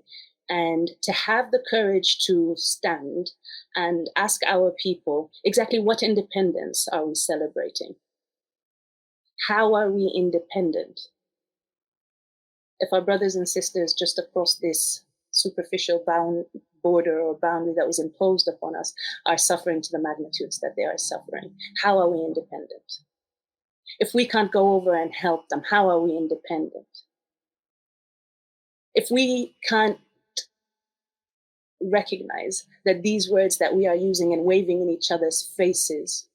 and to have the courage to stand and ask our people exactly what independence are we celebrating? How are we independent? If our brothers and sisters just across this superficial border or boundary that was imposed upon us are suffering to the magnitudes that they are suffering, how are we independent? If we can't go over and help them, how are we independent? If we can't recognize that these words that we are using and waving in each other's faces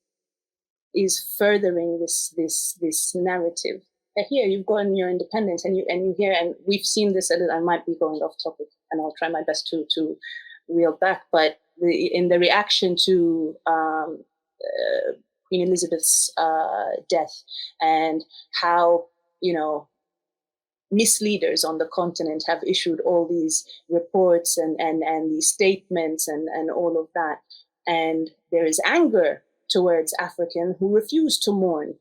is furthering this narrative. Here you've gotten your independence, and you hear, and we've seen this. I might be going off topic, and I'll try my best to reel back. But in the reaction to Queen Elizabeth's death, and how misleaders on the continent have issued all these reports and these statements and all of that, and there is anger towards African who refuse to mourn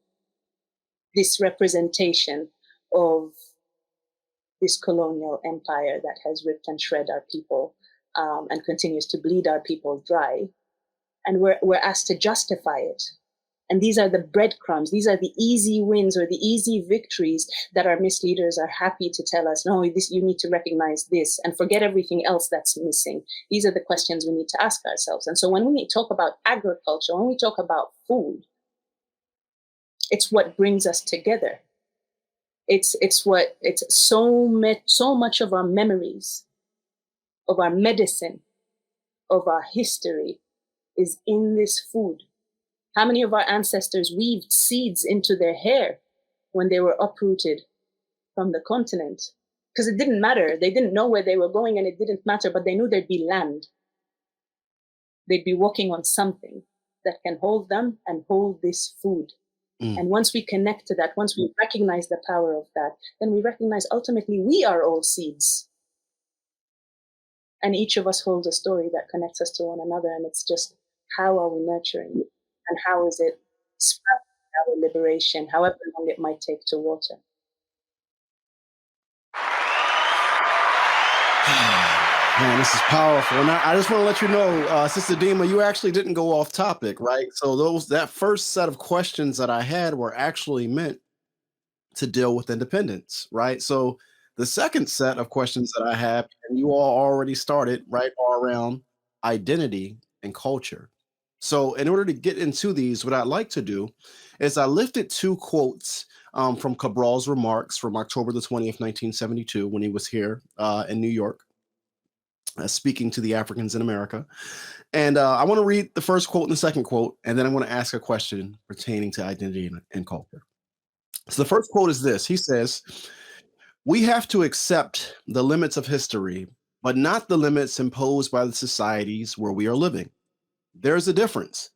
this representation of this colonial empire that has ripped and shred our people and continues to bleed our people dry. And we're asked to justify it And these are the breadcrumbs. These are the easy wins or the easy victories that our misleaders are happy to tell us, no, this, you need to recognize this and forget everything else that's missing. These are the questions we need to ask ourselves. And so when we talk about agriculture, when we talk about food, it's what brings us together. It's so much of our memories, of our medicine, of our history is in this food. How many of our ancestors weaved seeds into their hair when they were uprooted from the continent? Because it didn't matter. They didn't know where they were going and it didn't matter, but they knew there'd be land. They'd be walking on something that can hold them and hold this food. And once we connect to that, once we recognize the power of that, then we recognize ultimately we are all seeds. And each of us holds a story that connects us to one another. And it's just, how are we nurturing it? And how is it sprouting our liberation, however long it might take to water? Man, this is powerful. And I just want to let you know, Sister Dima, you actually didn't go off topic, right? So that first set of questions that I had were actually meant to deal with independence, right? So the second set of questions that I have, and you all already started, right, are around identity and culture. So in order to get into these, what I'd like to do is I lifted two quotes from Cabral's remarks from October the 20th, 1972, when he was here in New York, speaking to the Africans in America. And I want to read the first quote and the second quote, and then I want to ask a question pertaining to identity and culture. So the first quote is this. He says, "We have to accept the limits of history, but not the limits imposed by the societies where we are living. There's a difference.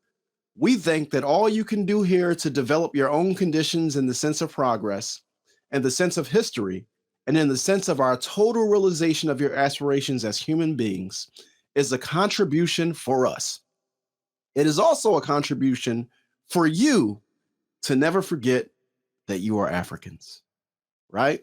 We think that all you can do here to develop your own conditions in the sense of progress and the sense of history and in the sense of our total realization of your aspirations as human beings is a contribution for us. It is also a contribution for you to never forget that you are Africans," right?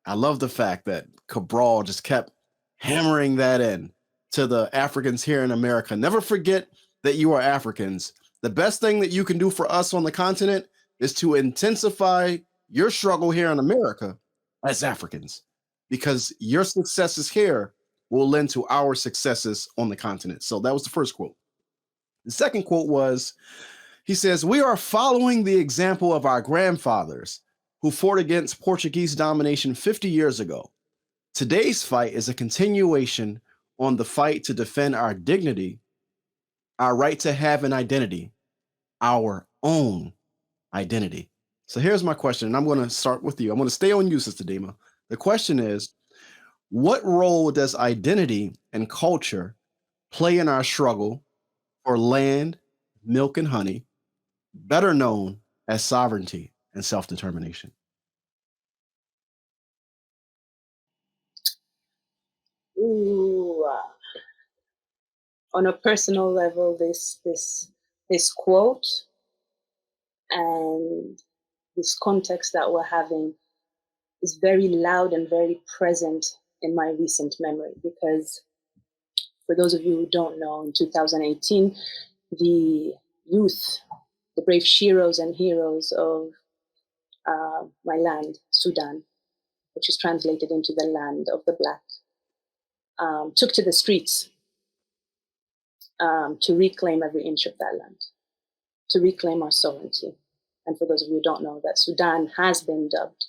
I love the fact that Cabral just kept hammering that in to the Africans here in America. Never forget that you are Africans. The best thing that you can do for us on the continent is to intensify your struggle here in America as Africans, because your successes here will lend to our successes on the continent. So that was the first quote. The second quote was, he says, "We are following the example of our grandfathers who fought against Portuguese domination 50 years ago. Today's fight is a continuation on the fight to defend our dignity, our right to have an identity, our own identity." So here's my question, and I'm going to start with you. I'm going to stay on you, Sister Dima. The question is, what role does identity and culture play in our struggle for land, milk, and honey, better known as sovereignty and self-determination? Ooh, on a personal level, this quote and this context that we're having is very loud and very present in my recent memory, because for those of you who don't know, in 2018, the youth, the brave sheroes and heroes of my land, Sudan, which is translated into the land of the Black, took to the streets to reclaim every inch of that land, to reclaim our sovereignty. And for those of you who don't know, that Sudan has been dubbed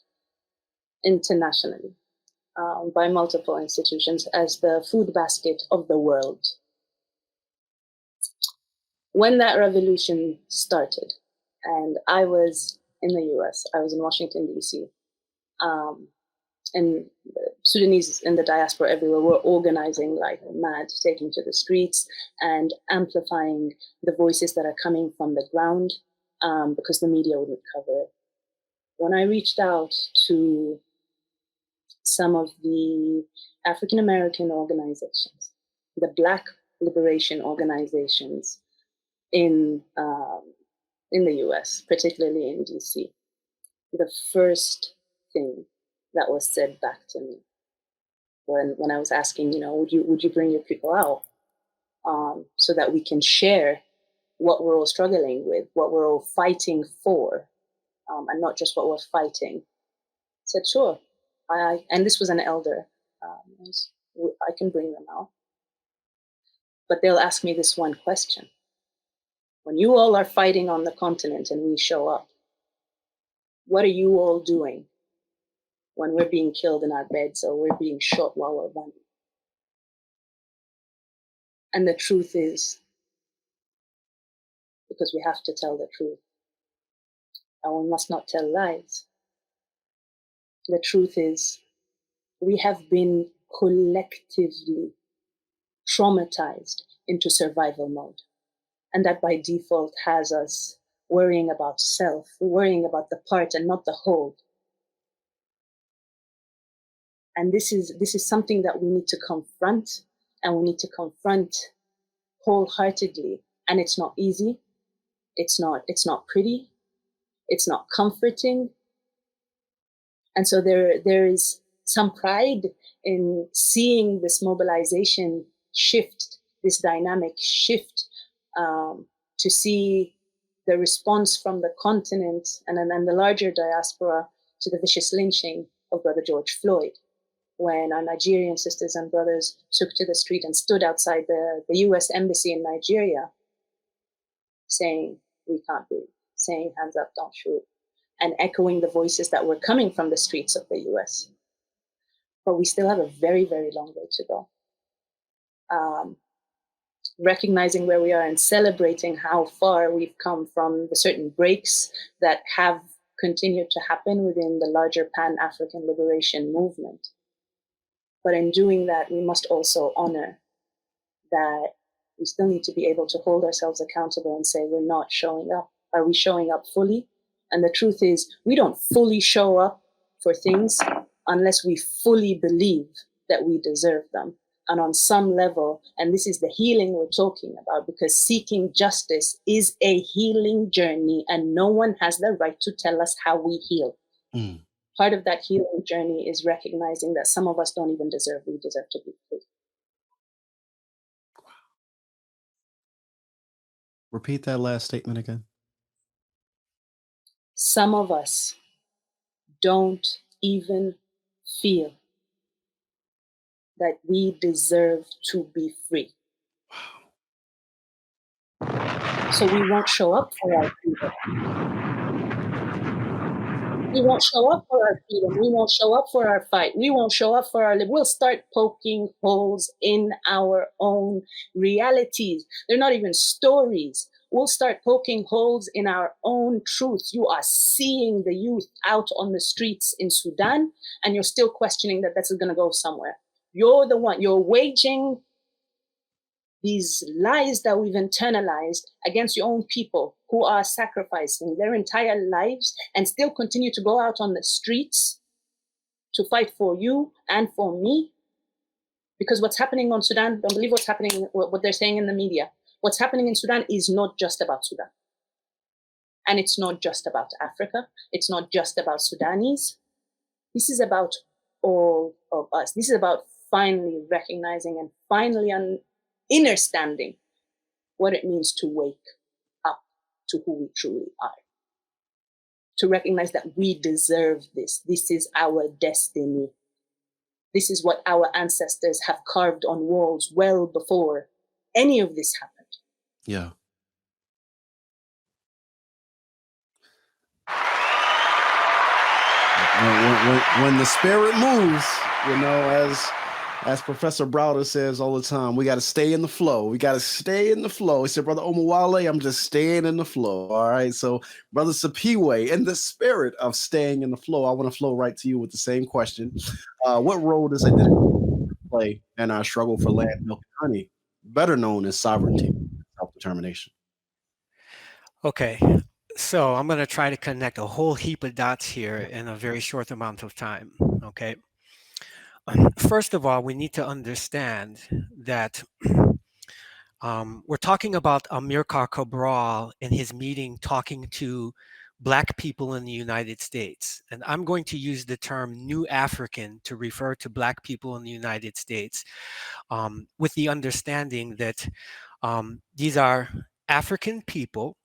internationally by multiple institutions as the food basket of the world. When that revolution started, and I was in the US, I was in Washington, D.C., and Sudanese in the diaspora everywhere were organizing like mad, taking to the streets and amplifying the voices that are coming from the ground because the media wouldn't cover it. When I reached out to some of the African American organizations, the Black liberation organizations in the US, particularly in DC, the first thing that was said back to me when I was asking, would you bring your people out so that we can share what we're all struggling with, what we're all fighting for, and not just what we're fighting. I said, sure. And this was an elder. I can bring them out. But they'll ask me this one question. When you all are fighting on the continent and we show up, what are you all doing when we're being killed in our beds or we're being shot while we're running? And the truth is, because we have to tell the truth, and we must not tell lies. The truth is, we have been collectively traumatized into survival mode. And that by default has us worrying about self, worrying about the part and not the whole. And this is something that we need to confront, and we need to confront wholeheartedly. And it's not easy. It's not pretty. It's not comforting. And so there is some pride in seeing this mobilization shift, this dynamic shift, to see the response from the continent and the larger diaspora to the vicious lynching of Brother George Floyd, when our Nigerian sisters and brothers took to the street and stood outside the US Embassy in Nigeria saying, we can't breathe, saying, hands up, don't shoot, and echoing the voices that were coming from the streets of the US. But we still have a very, very long way to go. Recognizing where we are and celebrating how far we've come from the certain breaks that have continued to happen within the larger Pan-African liberation movement. But in doing that, we must also honor that we still need to be able to hold ourselves accountable and say, we're not showing up. Are we showing up fully? And the truth is, we don't fully show up for things unless we fully believe that we deserve them. And on some level, and this is the healing we're talking about, because seeking justice is a healing journey, and no one has the right to tell us how we heal. Mm. Part of that healing journey is recognizing that some of us don't even deserve, we deserve to be free. Repeat that last statement again. Some of us don't even feel that we deserve to be free. So we won't show up for our freedom. We won't show up for our freedom. We won't show up for our fight. We won't show up for our life. We'll start poking holes in our own realities. They're not even stories. We'll start poking holes in our own truths. You are seeing the youth out on the streets in Sudan, and you're still questioning that that's going to go somewhere. You're the one, you're waging these lies that we've internalized against your own people who are sacrificing their entire lives and still continue to go out on the streets to fight for you and for me. Because what's happening on Sudan, don't believe what's happening, what they're saying in the media. What's happening in Sudan is not just about Sudan. And it's not just about Africa. It's not just about Sudanese. This is about all of us. This is about finally recognizing and finally understanding what it means to wake up to who we truly are. To recognize that we deserve this. This is our destiny. This is what our ancestors have carved on walls well before any of this happened. Yeah. When the spirit moves, you know, as Professor Browder says all the time, we got to stay in the flow. We got to stay in the flow. He said, Brother Omawale, I'm just staying in the flow. All right. So, Brother Sapiwe, in the spirit of staying in the flow, I want to flow right to you with the same question. What role does identity play in our struggle for land, milk, and honey, better known as sovereignty and self-determination? Okay. So I'm going to try to connect a whole heap of dots here in a very short amount of time. Okay. First of all, we need to understand that we're talking about Amilcar Cabral in his meeting talking to Black people in the United States. And I'm going to use the term New African to refer to Black people in the United States with the understanding that these are African people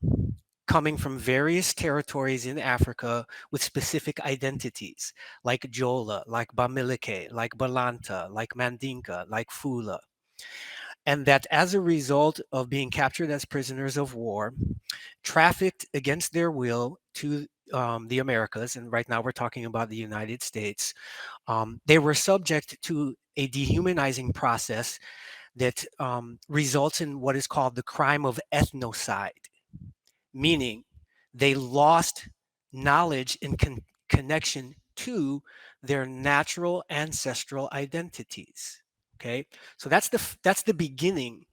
coming from various territories in Africa with specific identities, like Jola, like Bamileke, like Balanta, like Mandinka, like Fula. And that as a result of being captured as prisoners of war, trafficked against their will to the Americas, and right now we're talking about the United States, they were subject to a dehumanizing process that results in what is called the crime of ethnocide, meaning they lost knowledge in connection to their natural ancestral identities. Okay, so that's the beginning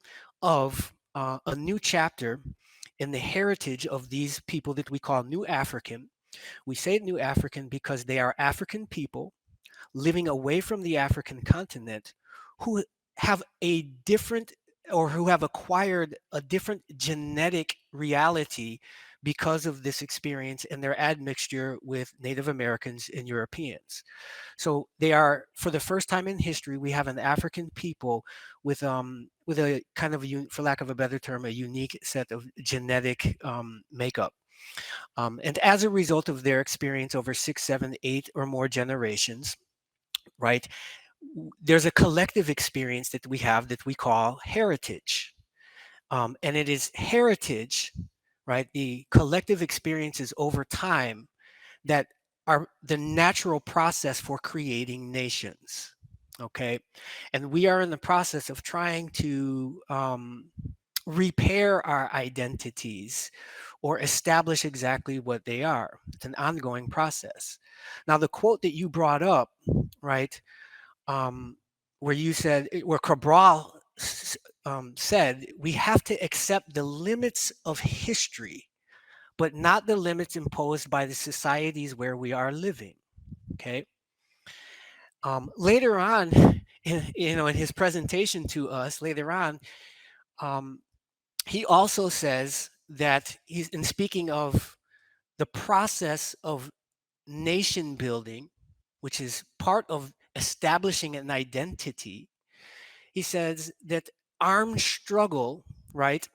of a new chapter in the heritage of these people that we call New African. We say New African because they are African people living away from the African continent who have a different, or who have acquired a different genetic reality because of this experience and their admixture with Native Americans and Europeans. So they are, for the first time in history, we have an African people with a kind of, for lack of a better term, a unique set of genetic makeup. And as a result of their experience over 6, 7, 8 or more generations, right, there's a collective experience that we have that we call heritage. And it is heritage, right, the collective experiences over time that are the natural process for creating nations. Okay. And we are in the process of trying to repair our identities or establish exactly what they are. It's an ongoing process. Now, the quote that you brought up, right, where you said, where Cabral said, we have to accept the limits of history, but not the limits imposed by the societies where we are living. Okay. Later on, in his presentation to us later on, he also says that he's, in speaking of the process of nation building, which is part of establishing an identity, he says that armed struggle, right,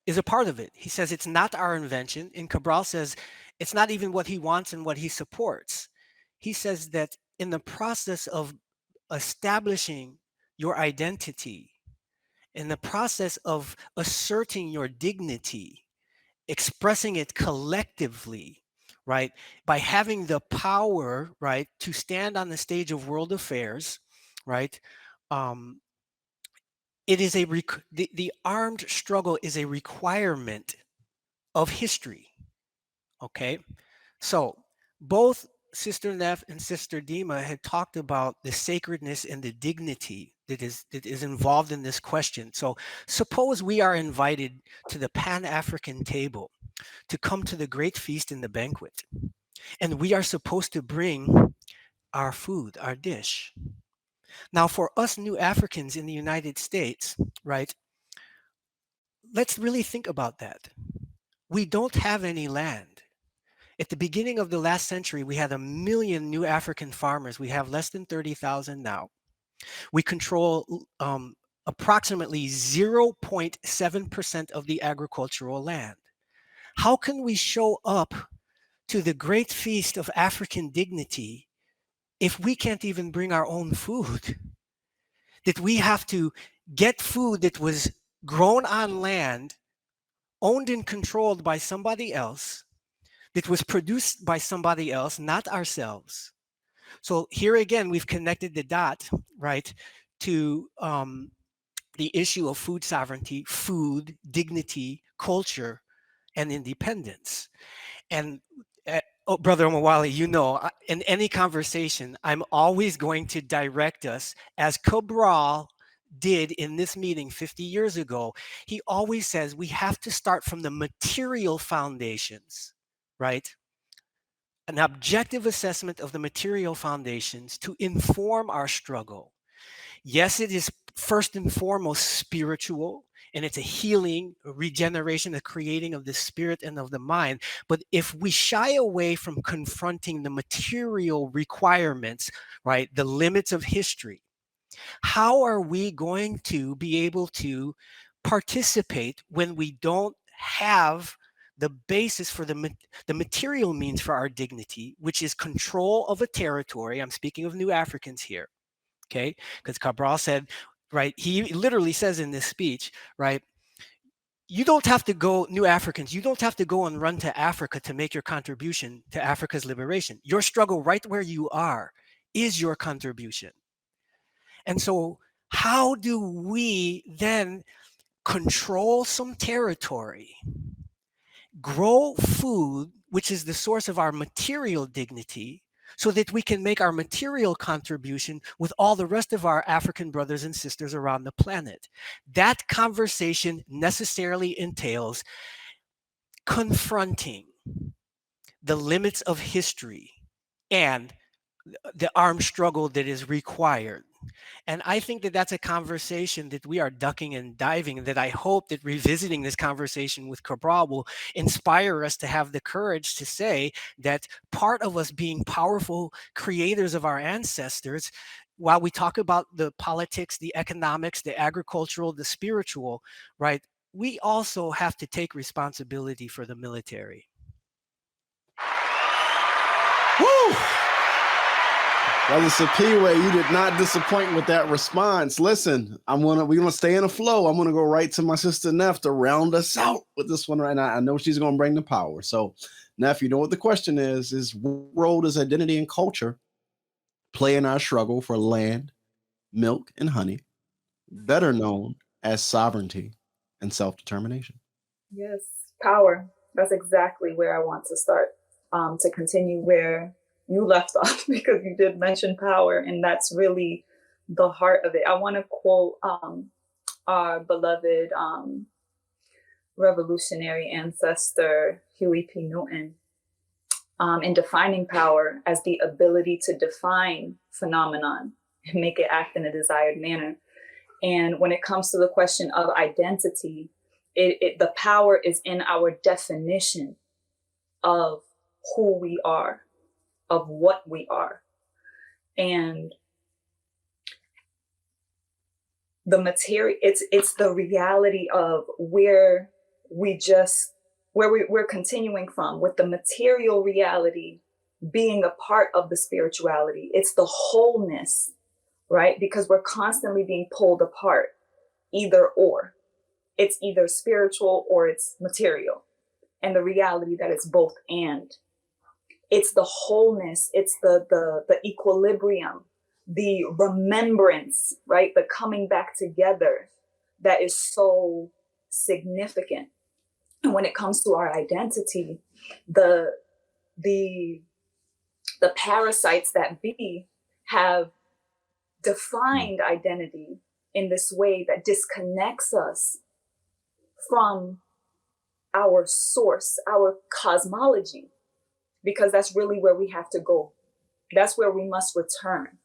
is a part of it. He says it's not our invention. And Cabral says it's not even what he wants and what he supports. He says that in the process of establishing your identity, in the process of asserting your dignity, expressing it collectively, right, by having the power, right, to stand on the stage of world affairs, right, it is the armed struggle is a requirement of history. Okay, so both Sister Neff and Sister Dima had talked about the sacredness and the dignity that is involved in this question. So suppose we are invited to the Pan-African table to come to the great feast and the banquet, and we are supposed to bring our food, our dish. Now, for us New Africans in the United States, right, let's really think about that. We don't have any land. At the beginning of the last century, we had 1 million new African farmers. We have less than 30,000 now. We control approximately 0.7% of the agricultural land. How can we show up to the great feast of African dignity if we can't even bring our own food? That we have to get food that was grown on land, owned and controlled by somebody else, that was produced by somebody else, not ourselves. So here again, we've connected the dot, right, to the issue of food sovereignty, food, dignity, culture, and independence. And Brother Omawali, in any conversation, I'm always going to direct us, as Cabral did in this meeting 50 years ago. He always says we have to start from the material foundations, right? An objective assessment of the material foundations to inform our struggle. Yes, it is first and foremost spiritual, and it's a healing, a regeneration, a creating of the spirit and of the mind. But if we shy away from confronting the material requirements, right, the limits of history, how are we going to be able to participate when we don't have the basis for the material means for our dignity, which is control of a territory. I'm speaking of New Africans here, okay? Because Cabral said, right, he literally says in this speech, right, you don't have to go, New Africans, you don't have to go and run to Africa to make your contribution to Africa's liberation. Your struggle right where you are is your contribution. And so how do we then control some territory, grow food, which is the source of our material dignity, so that we can make our material contribution with all the rest of our African brothers and sisters around the planet? That conversation necessarily entails confronting the limits of history and the armed struggle that is required. And I think that that's a conversation that we are ducking and diving, that I hope that revisiting this conversation with Cabral will inspire us to have the courage to say that part of us being powerful creators of our ancestors, while we talk about the politics, the economics, the agricultural, the spiritual, right, we also have to take responsibility for the military. Woo! Brother Sapiwe, you did not disappoint with that response. Listen, we're gonna stay in a flow. I'm gonna go right to my sister Neff to round us out with this one right now. I know she's gonna bring the power. So, Neff, you know what the question is what role does identity and culture play in our struggle for land, milk, and honey, better known as sovereignty and self-determination? Yes, power. That's exactly where I want to start, to continue where you left off, because you did mention power, and that's really the heart of it. I want to quote our beloved revolutionary ancestor, Huey P. Newton, in defining power as the ability to define phenomenon and make it act in a desired manner. And when it comes to the question of identity, the power is in our definition of who we are, of what we are. And the material, it's the reality of where we're continuing from, with the material reality being a part of the spirituality. It's the wholeness, right? Because we're constantly being pulled apart, either or. It's either spiritual or it's material. And the reality that it's both and. It's the wholeness, it's the equilibrium, the remembrance, right? The coming back together that is so significant. And when it comes to our identity, the parasites that be have defined identity in this way that disconnects us from our source, our cosmology. Because that's really where we have to go. That's where we must return,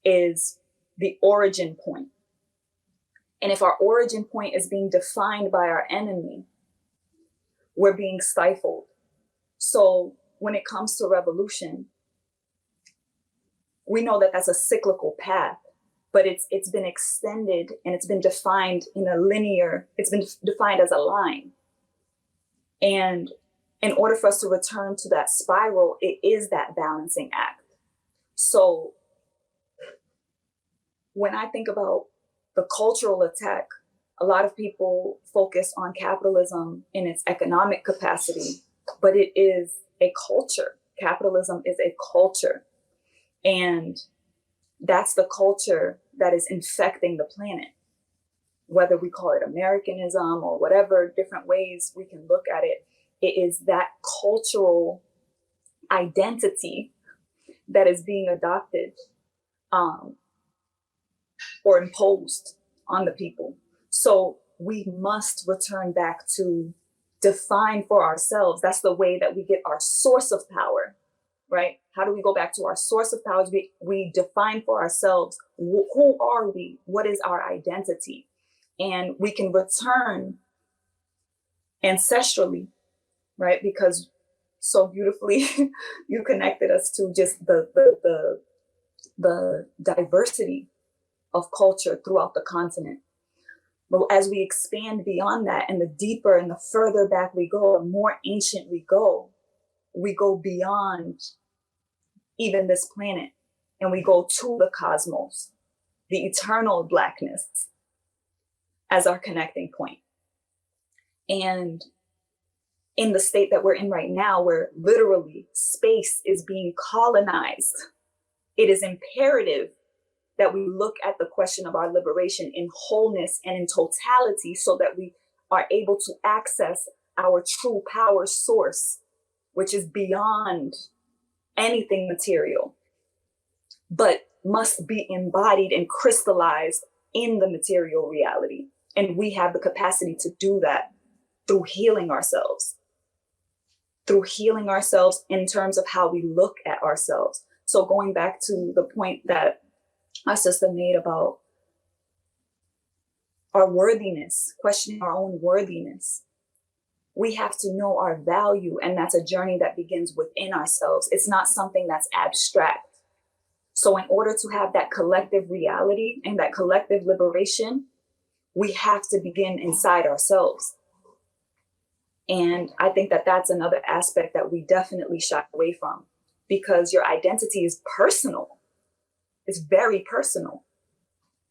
is the origin point. And if our origin point is being defined by our enemy, we're being stifled. So when it comes to revolution, we know that that's a cyclical path, but it's been extended and it's been defined in a linear, it's been defined as a line. And in order for us to return to that spiral, it is that balancing act. So when I think about the cultural attack, a lot of people focus on capitalism in its economic capacity, but it is a culture. Capitalism is a culture. And that's the culture that is infecting the planet. Whether we call it Americanism or whatever different ways we can look at it, it is that cultural identity that is being adopted or imposed on the people. So we must return back to define for ourselves. That's the way that we get our source of power, right? How do we go back to our source of power? We define for ourselves, who are we? What is our identity? And we can return ancestrally, right? Because so beautifully you connected us to just the diversity of culture throughout the continent. But as we expand beyond that, and the deeper and the further back we go, the more ancient we go beyond even this planet, and we go to the cosmos, the eternal Blackness as our connecting point. And in the state that we're in right now, where literally space is being colonized, it is imperative that we look at the question of our liberation in wholeness and in totality, so that we are able to access our true power source, which is beyond anything material, but must be embodied and crystallized in the material reality. And we have the capacity to do that through healing ourselves in terms of how we look at ourselves. So going back to the point that our sister made about our worthiness, questioning our own worthiness, we have to know our value. And that's a journey that begins within ourselves. It's not something that's abstract. So in order to have that collective reality and that collective liberation, we have to begin inside ourselves. And I think that that's another aspect that we definitely shy away from, because your identity is personal. It's very personal.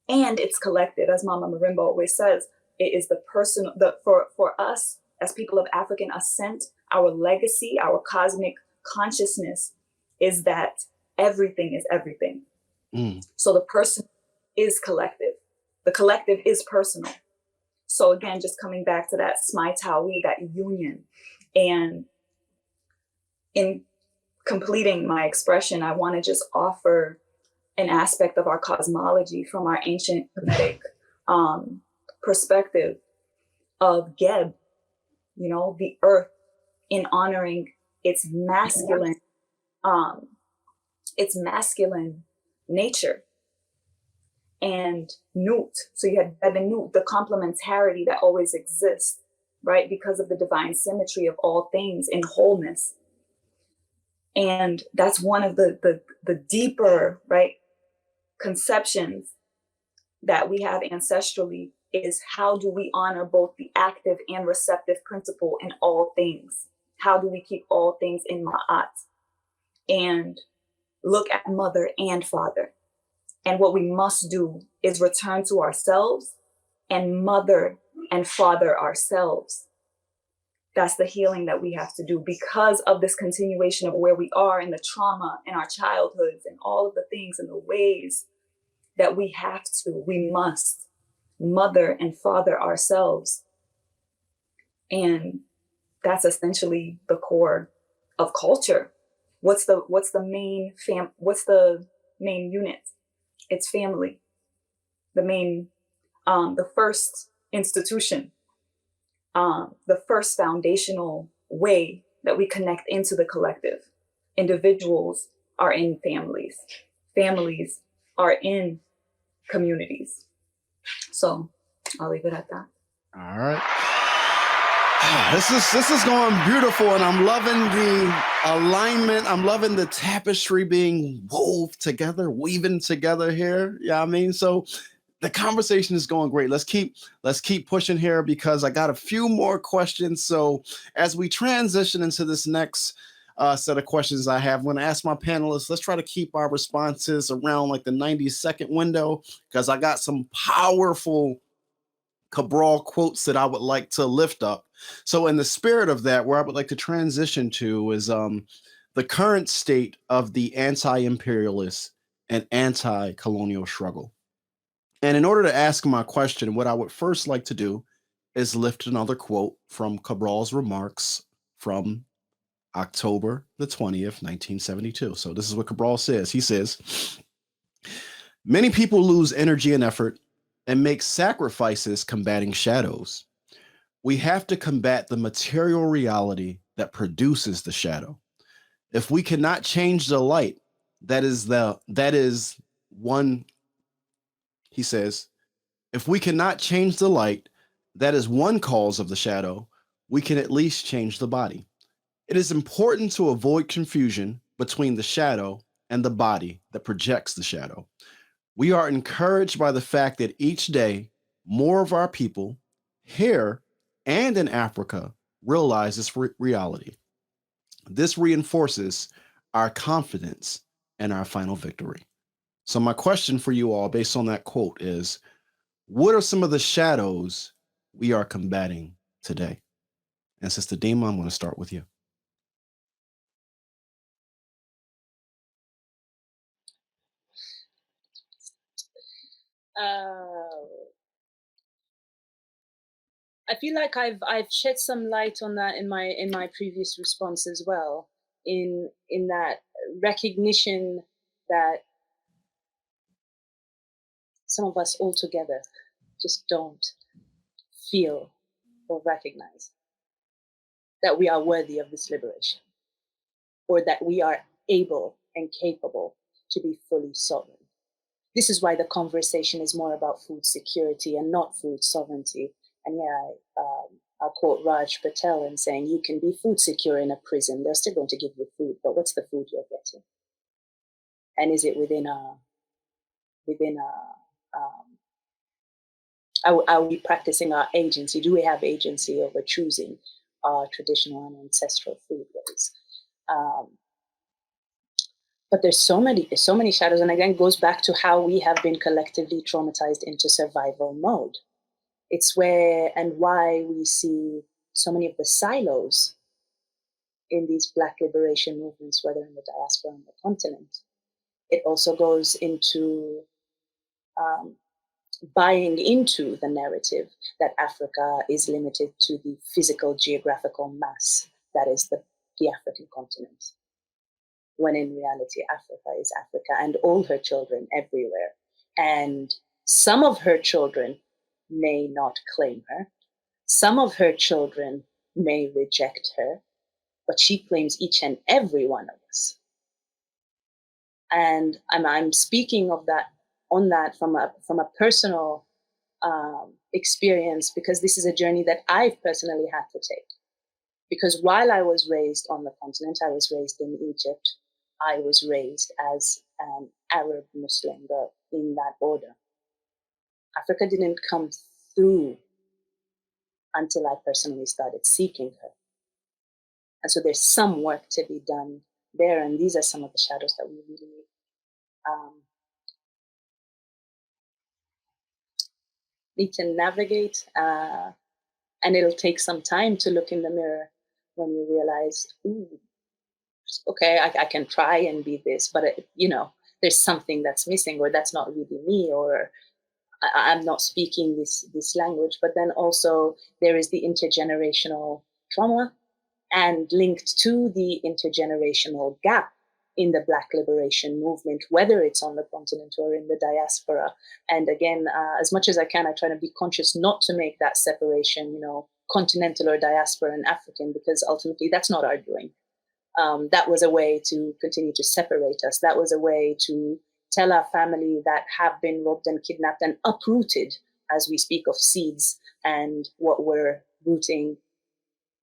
And it's collective. As Mama Marimba always says, it is the personal, for us as people of African ascent, our legacy, our cosmic consciousness is that everything is everything. So the person is collective. The collective is personal. So again, just coming back to that Smai Tawi, that union. And in completing my expression, I want to just offer an aspect of our cosmology from our ancient Kemetic perspective of Geb, the earth, in honoring its masculine nature. And Nut, so you had Geb and Nut, the complementarity that always exists, right? Because of the divine symmetry of all things in wholeness. And that's one of the deeper, right, conceptions that we have ancestrally, is how do we honor both the active and receptive principle in all things? How do we keep all things in Ma'at and look at mother and father? And what we must do is return to ourselves and mother and father ourselves. That's the healing that we have to do because of this continuation of where we are in the trauma in our childhoods and all of the things and the ways that we must mother and father ourselves. And that's essentially the core of culture. What's the main unit? It's family. The first institution, the first foundational way that we connect into the collective. Individuals are in families. Families are in communities. So I'll leave it at that. All right. This is going beautiful, and I'm loving the alignment. I'm loving the tapestry being weaving together here. Yeah, I mean, so the conversation is going great. Let's keep pushing here, because I got a few more questions. So as we transition into this next set of questions I have, I'm going to ask my panelists, let's try to keep our responses around like the 90-second window, because I got some powerful Cabral quotes that I would like to lift up. So in the spirit of that, where I would like to transition to is the current state of the anti-imperialist and anti-colonial struggle. And in order to ask my question, what I would first like to do is lift another quote from Cabral's remarks from October the 20th, 1972. So this is what Cabral says. He says, "Many people lose energy and effort and make sacrifices combating shadows. We have to combat the material reality that produces the shadow. If we cannot change the light, he says, if we cannot change the light, that is one cause of the shadow, we can at least change the body. It is important to avoid confusion between the shadow and the body that projects the shadow. We are encouraged by the fact that each day more of our people here and in Africa realize this reality. This reinforces our confidence in our final victory. So my question for you all, based on that quote, is what are some of the shadows we are combating today? And Sister Dima, I'm going to start with you. I feel like I've shed some light on that in my previous response as well, in that recognition that some of us altogether just don't feel or recognize that we are worthy of this liberation, or that we are able and capable to be fully sovereign. This is why the conversation is more about food security and not food sovereignty. And yeah, I'll quote Raj Patel in saying, you can be food secure in a prison. They're still going to give you food, but what's the food you're getting? And is it are we practicing our agency? Do we have agency over choosing our traditional and ancestral food ways? But there's so many shadows, and again, it goes back to how we have been collectively traumatized into survival mode. It's where and why we see so many of the silos in these Black liberation movements, whether in the diaspora or on the continent. It also goes into buying into the narrative that Africa is limited to the physical geographical mass that is the African continent, when in reality, Africa is Africa and all her children everywhere. And some of her children may not claim her. Some of her children may reject her, but she claims each and every one of us. And I'm speaking of that from a personal experience, because this is a journey that I've personally had to take. Because while I was raised on the continent, I was raised in Egypt. I was raised as an Arab Muslim girl in that order. Africa didn't come through until I personally started seeking her. And so there's some work to be done there. And these are some of the shadows that we really need to navigate. And it'll take some time to look in the mirror when you realize, ooh, okay, I can try and be this, but there's something that's missing, or that's not really me, or I'm not speaking this language. But then also there is the intergenerational trauma, and linked to the intergenerational gap in the Black liberation movement, whether it's on the continent or in the diaspora. And again, as much as I can, I try to be conscious not to make that separation, continental or diaspora and African, because ultimately that's not our doing. That was a way to continue to separate us. That was a way to tell our family that have been robbed and kidnapped and uprooted, as we speak of seeds and what we're rooting,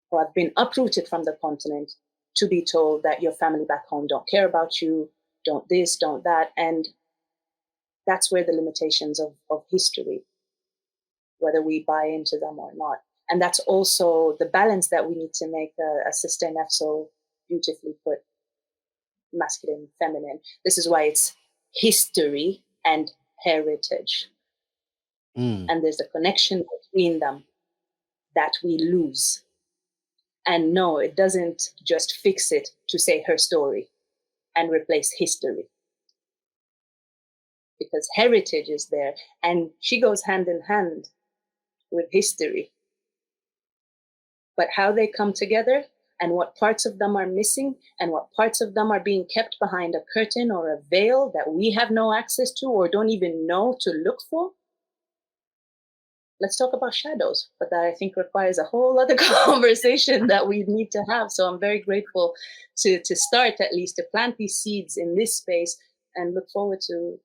or have been uprooted from the continent, to be told that your family back home don't care about you, don't this, don't that. And that's where the limitations of history, whether we buy into them or not. And that's also the balance that we need to make. A Sister Neff so beautifully put, masculine, feminine. This is why it's history and heritage. And there's a connection between them that we lose. And no, it doesn't just fix it to say her story and replace history. Because heritage is there, and she goes hand in hand with history. But how they come together, and what parts of them are missing, and what parts of them are being kept behind a curtain or a veil that we have no access to or don't even know to look for. Let's talk about shadows, but that I think requires a whole other conversation that we need to have. So I'm very grateful to start, at least, to plant these seeds in this space, and look forward to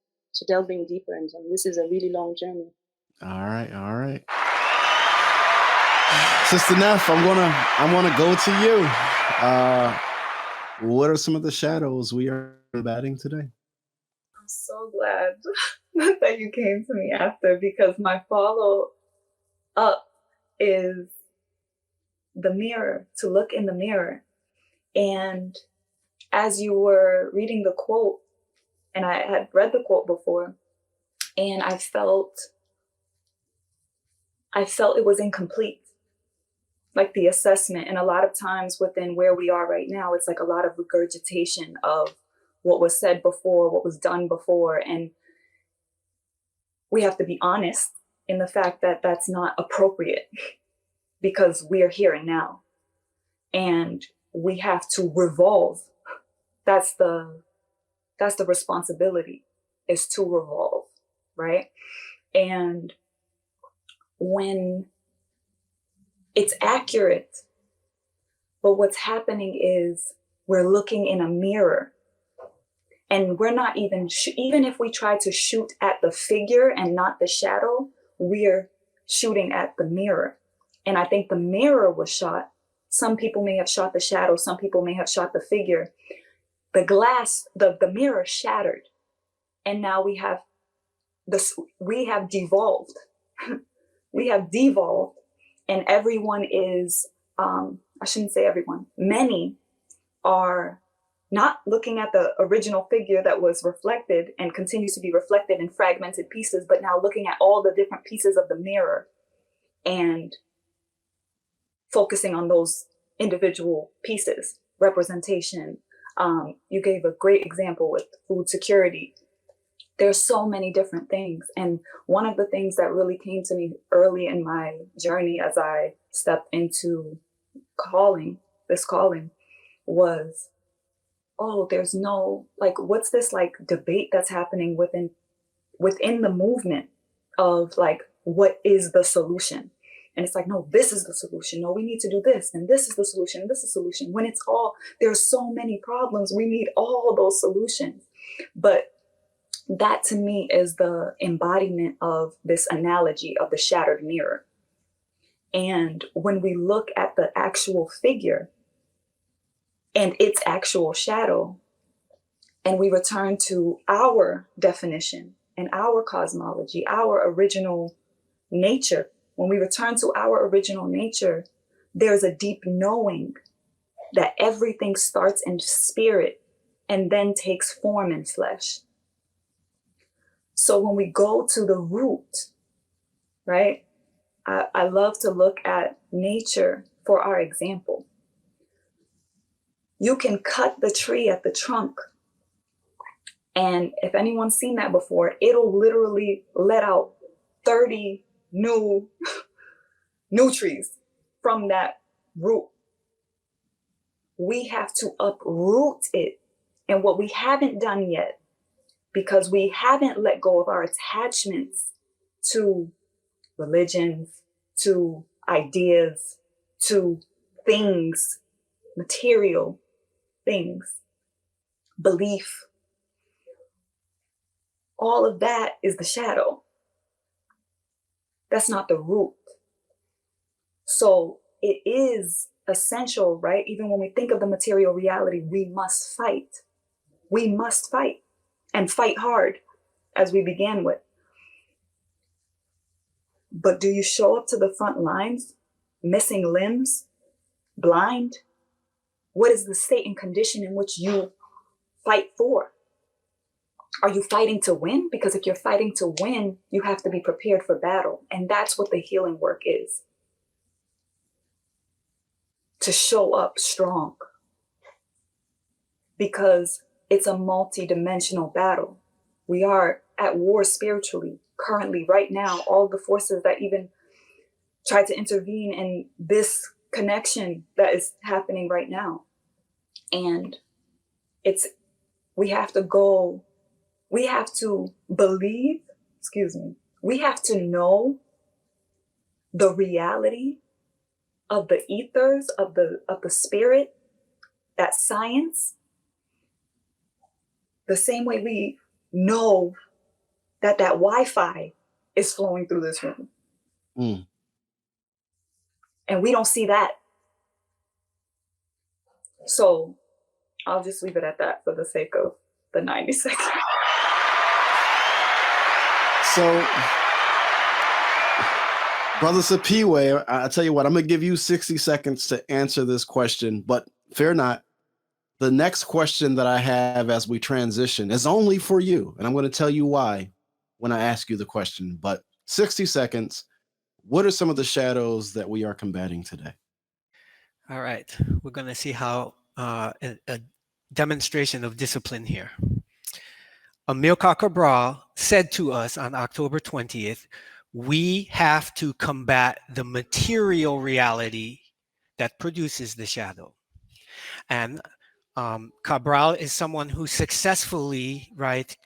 delving deeper into them. This is a really long journey. All right. Sister Neff, I'm gonna go to you. What are some of the shadows we are combating today? so glad that you came to me after, because my follow up is the mirror, to look in the mirror. And as you were reading the quote, and I had read the quote before, and I felt it was incomplete, like the assessment. And a lot of times within where we are right now, it's like a lot of regurgitation of what was said before, what was done before. And we have to be honest in the fact that that's not appropriate, because we are here and now. And we have to revolve. That's the responsibility, is to revolve, right? And when it's accurate, but what's happening is we're looking in a mirror, and we're not even if we try to shoot at the figure and not the shadow, we're shooting at the mirror. And I think the mirror was shot. Some people may have shot the shadow, some people may have shot the figure. The glass, the mirror shattered, and now we have devolved. We have devolved, and everyone is, I shouldn't say everyone, many are not looking at the original figure that was reflected and continues to be reflected in fragmented pieces, but now looking at all the different pieces of the mirror and focusing on those individual pieces, representation. You gave a great example with food security. There's so many different things. And one of the things that really came to me early in my journey as I stepped into this calling was, oh, there's no, like, what's this like debate that's happening within the movement of like, what is the solution? And it's like, no, this is the solution. No, we need to do this. And this is the solution. And this is the solution. When it's all, there's so many problems. We need all those solutions. But that to me is the embodiment of this analogy of the shattered mirror. And when we look at the actual figure and its actual shadow, and we return to our definition and our cosmology, our original nature, when we return to our original nature, there's a deep knowing that everything starts in spirit and then takes form in flesh. So when we go to the root, right? I love to look at nature for our example. You can cut the tree at the trunk. And if anyone's seen that before, it'll literally let out 30 new trees from that root. We have to uproot it. And what we haven't done yet, because we haven't let go of our attachments to religions, to ideas, to things, material things, belief, all of that is the shadow. That's not the root. So it is essential, right? Even when we think of the material reality, we must fight. We must fight, and fight hard, as we began with. But do you show up to the front lines, missing limbs, blind? What is the state and condition in which you fight for? Are you fighting to win? Because if you're fighting to win, you have to be prepared for battle. And that's what the healing work is. To show up strong. Because it's a multi-dimensional battle. We are at war spiritually, currently, right now. All the forces that even try to intervene in this connection that is happening right now. And we have to believe, we have to know the reality of the ethers, of the spirit, that science, the same way we know that Wi-Fi is flowing through this room. Mm. And we don't see that. So I'll just leave it at that for the sake of the 90 seconds. So, Brother Sapiwe, I tell you what, I'm going to give you 60 seconds to answer this question, but fear not. The next question that I have as we transition is only for you, and I'm going to tell you why when I ask you the question. But 60 seconds, what are some of the shadows that we are combating today? All right, we're going to see how a demonstration of discipline here. Amilcar Cabral said to us on October 20th, we have to combat the material reality that produces the shadow. And Cabral is someone who successfully, right,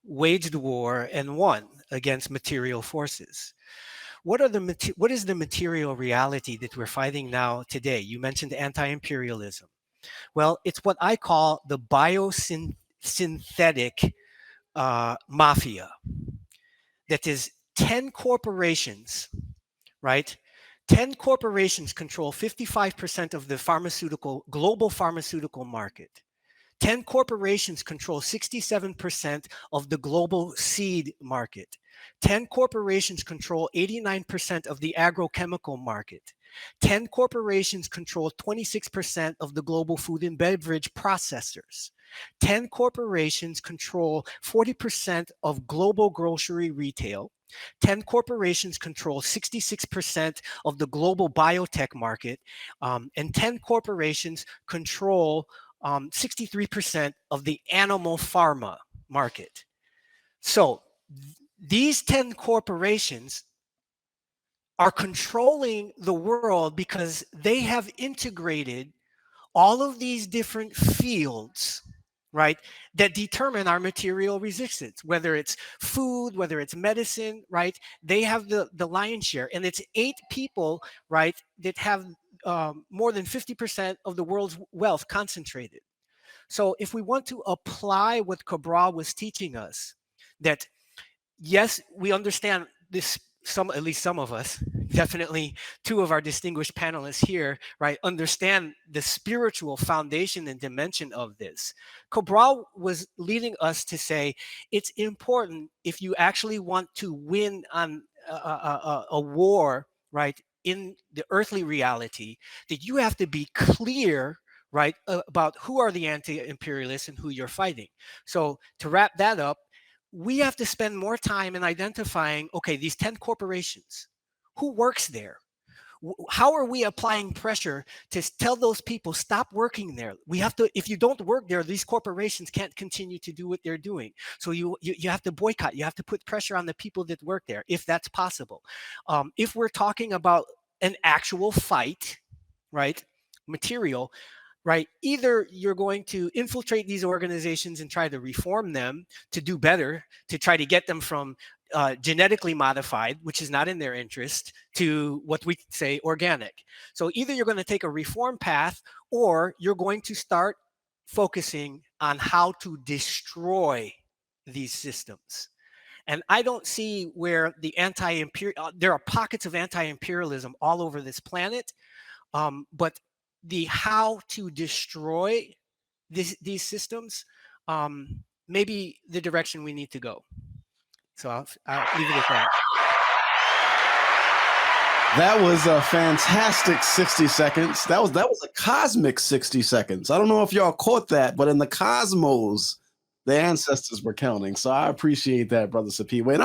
waged war and won against material forces. What is the material reality that we're fighting now today? You mentioned anti-imperialism. Well, it's what I call the biosynthetic mafia. That is 10 corporations, right? 10 corporations control 55% of the global pharmaceutical market. 10 corporations control 67% of the global seed market. 10 corporations control 89% of the agrochemical market. 10 corporations control 26% of the global food and beverage processors. 10 corporations control 40% of global grocery retail. 10 corporations control 66% of the global biotech market. And 10 corporations control 63% of the animal pharma market. So these 10 corporations are controlling the world because they have integrated all of these different fields, right, that determine our material resistance, whether it's food, whether it's medicine, right? They have the lion's share. And it's 8 people, right, that have more than 50% of the world's wealth concentrated. So if we want to apply what Cabral was teaching us, that yes, we understand this, at least some of us, definitely 2 of our distinguished panelists here, right, understand the spiritual foundation and dimension of this. Cabral was leading us to say it's important, if you actually want to win on a war, right, in the earthly reality, that you have to be clear, right, about who are the anti-imperialists and who you're fighting. So to wrap that up, we have to spend more time in identifying, okay, these 10 corporations, who works there? How are we applying pressure to tell those people, stop working there? We have to, if you don't work there, these corporations can't continue to do what they're doing. So you have to boycott, you have to put pressure on the people that work there, if that's possible. If we're talking about an actual fight, right, material, right, either you're going to infiltrate these organizations and try to reform them to do better, to try to get them from genetically modified, which is not in their interest, to what we say organic. So either you're going to take a reform path, or you're going to start focusing on how to destroy these systems. And I don't see where the there are pockets of anti-imperialism all over this planet, but the how to destroy these systems may be the direction we need to go. So I'll leave it at that. That was a fantastic 60 seconds. That was a cosmic 60 seconds. I don't know if y'all caught that, but in the cosmos, the ancestors were counting. So I appreciate that, Brother Sapiwe. And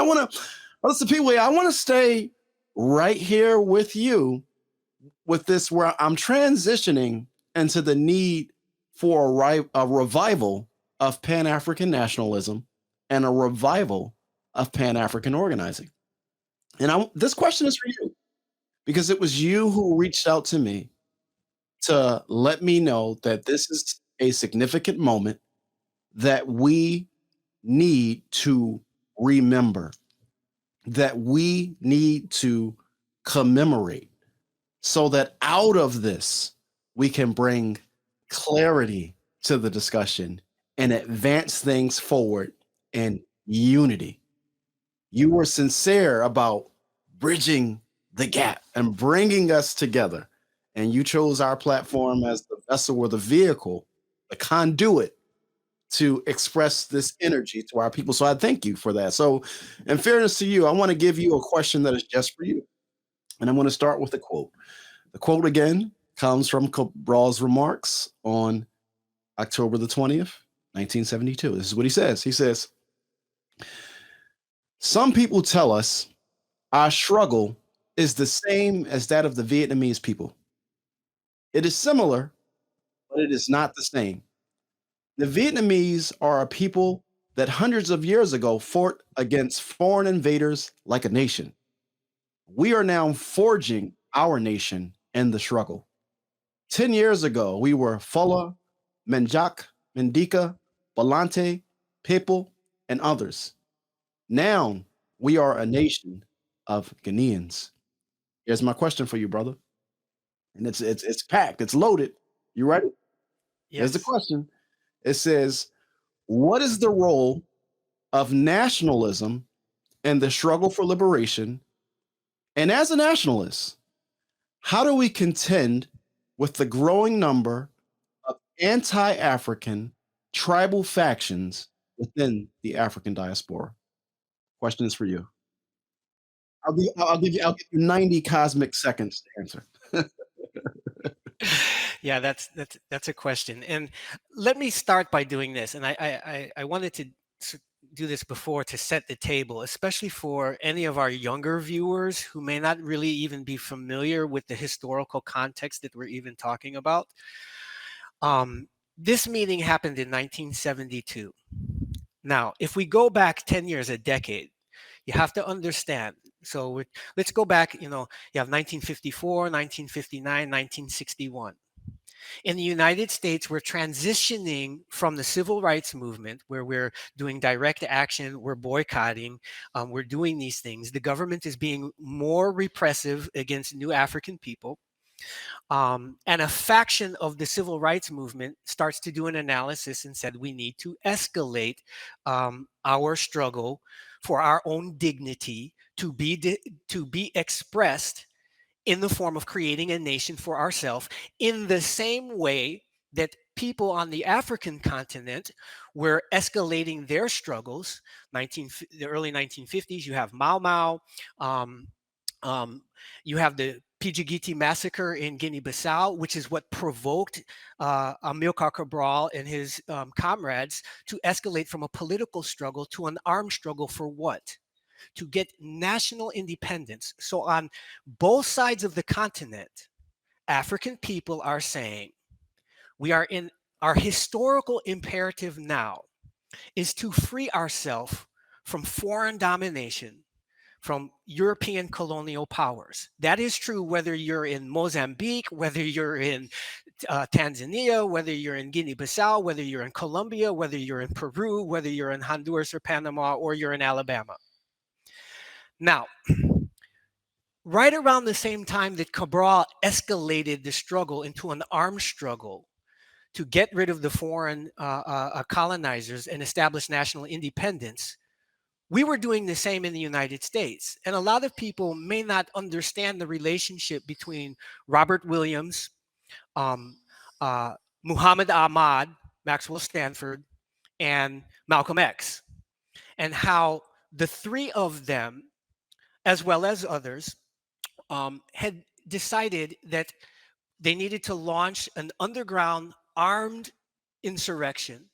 Brother Sapiwe, I want to stay right here with you with this, where I'm transitioning into the need for a revival of Pan-African nationalism and a revival of Pan-African organizing. And this question is for you, because it was you who reached out to me to let me know that this is a significant moment that we need to remember, that we need to commemorate, so that out of this, we can bring clarity to the discussion and advance things forward in unity. You were sincere about bridging the gap and bringing us together. And you chose our platform as the vessel or the vehicle, the conduit, to express this energy to our people. So I thank you for that. So, in fairness to you, I want to give you a question that is just for you. And I'm going to start with a quote. The quote again comes from Cabral's remarks on October the 20th, 1972. This is what he says. He says, "Some people tell us our struggle is the same as that of the Vietnamese people. It is similar, but it is not the same. The Vietnamese are a people that hundreds of years ago fought against foreign invaders like a nation. We are now forging our nation in the struggle. 10 years ago, we were Fulla, Menjak, Mendika, Balante, People, and others. Now we are a nation of Ghanaians." Here's my question for you, brother. And it's packed, it's loaded. You ready? Here's the Yes. question. It says, what is the role of nationalism in the struggle for liberation? And as a nationalist, how do we contend with the growing number of anti-African tribal factions within the African diaspora? Question is for you. I'll give you 90 cosmic seconds to answer. Yeah, that's a question. And let me start by doing this. And I wanted to do this before to set the table, especially for any of our younger viewers who may not really even be familiar with the historical context that we're even talking about. This meeting happened in 1972. Now, if we go back 10 years, a decade, you have to understand. So let's go back, you have 1954, 1959, 1961. In the United States, we're transitioning from the civil rights movement, where we're doing direct action, we're boycotting, we're doing these things. The government is being more repressive against new African people. And a faction of the civil rights movement starts to do an analysis and said we need to escalate our struggle for our own dignity to be expressed in the form of creating a nation for ourselves, in the same way that people on the African continent were escalating their struggles. The early 1950s, you have Mau Mau, you have the Pijigiti massacre in Guinea-Bissau, which is what provoked Amilcar Cabral and his comrades to escalate from a political struggle to an armed struggle for what? To get national independence. So on both sides of the continent, African people are saying, we are in our historical imperative now is to free ourselves from foreign domination, from European colonial powers. That is true whether you're in Mozambique, whether you're in Tanzania, whether you're in Guinea-Bissau, whether you're in Colombia, whether you're in Peru, whether you're in Honduras or Panama, or you're in Alabama. Now, right around the same time that Cabral escalated the struggle into an armed struggle to get rid of the foreign colonizers and establish national independence, we were doing the same in the United States. And a lot of people may not understand the relationship between Robert Williams, Muhammad Ahmad, Maxwell Stanford, and Malcolm X, and how the three of them, as well as others, had decided that they needed to launch an underground armed insurrection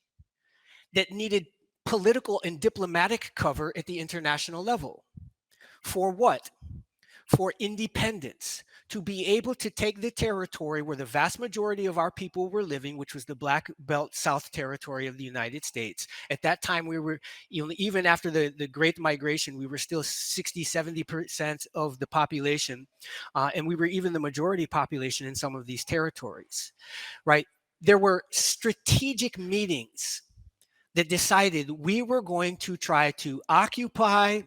that needed political and diplomatic cover at the international level. For what? For independence, to be able to take the territory where the vast majority of our people were living, which was the Black Belt South Territory of the United States. At that time, we were, even after the Great Migration, we were still 60, 70% of the population. And we were even the majority population in some of these territories, right? There were strategic meetings that decided we were going to try to occupy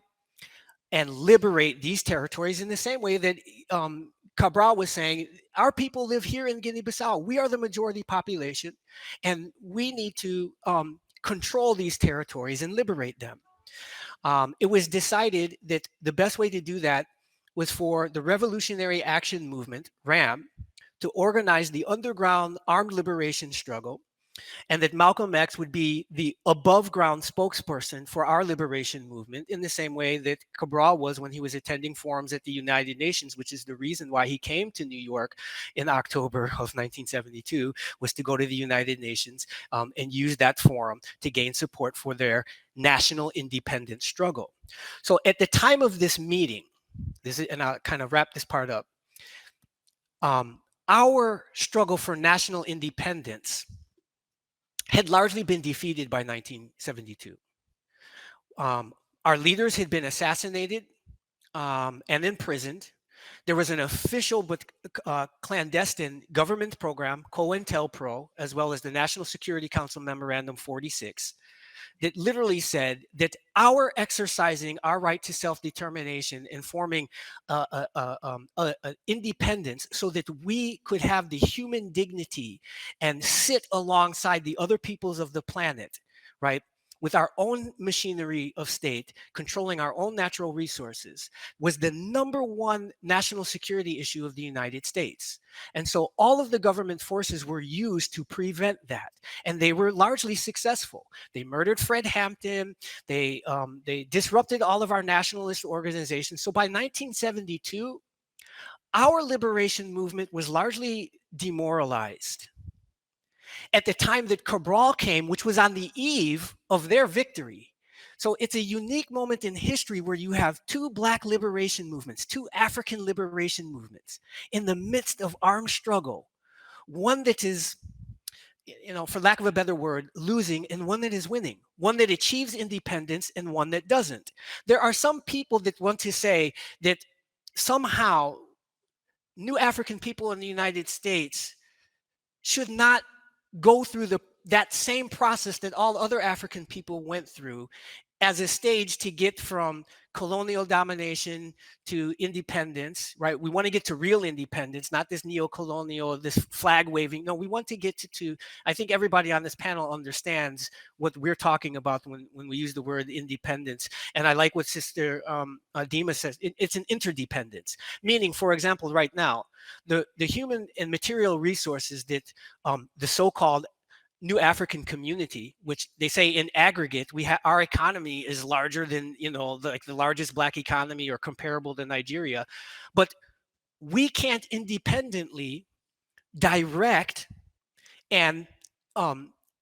and liberate these territories in the same way that Cabral was saying, our people live here in Guinea-Bissau. We are the majority population, and we need to control these territories and liberate them. It was decided that the best way to do that was for the Revolutionary Action Movement, RAM, to organize the underground armed liberation struggle and that Malcolm X would be the above ground spokesperson for our liberation movement in the same way that Cabral was when he was attending forums at the United Nations, which is the reason why he came to New York in October of 1972, was to go to the United Nations and use that forum to gain support for their national independence struggle. So at the time of this meeting, and I'll kind of wrap this part up, our struggle for national independence had largely been defeated by 1972. Our leaders had been assassinated and imprisoned. There was an official but clandestine government program, COINTELPRO, as well as the National Security Council Memorandum 46, that literally said that our exercising our right to self-determination and forming independence so that we could have the human dignity and sit alongside the other peoples of the planet, right, with our own machinery of state, controlling our own natural resources, was the #1 national security issue of the United States. And so all of the government forces were used to prevent that. And they were largely successful. They murdered Fred Hampton. They disrupted all of our nationalist organizations. So by 1972, our liberation movement was largely demoralized. At the time that Cabral came, which was on the eve of their victory. So it's a unique moment in history where you have two Black liberation movements, two African liberation movements in the midst of armed struggle. One that is, for lack of a better word, losing, and one that is winning. One that achieves independence and one that doesn't. There are some people that want to say that somehow new African people in the United States should not go through that same process that all other African people went through as a stage to get from colonial domination to independence, right? We want to get to real independence, not this neo-colonial, this flag waving. No, we want to get to I think everybody on this panel understands what we're talking about when we use the word independence. And I like what Sister Dima says. It's an interdependence, meaning, for example, right now, the human and material resources that the so-called new African community, which they say in aggregate, our economy is larger than, like the largest Black economy or comparable to Nigeria, but we can't independently direct and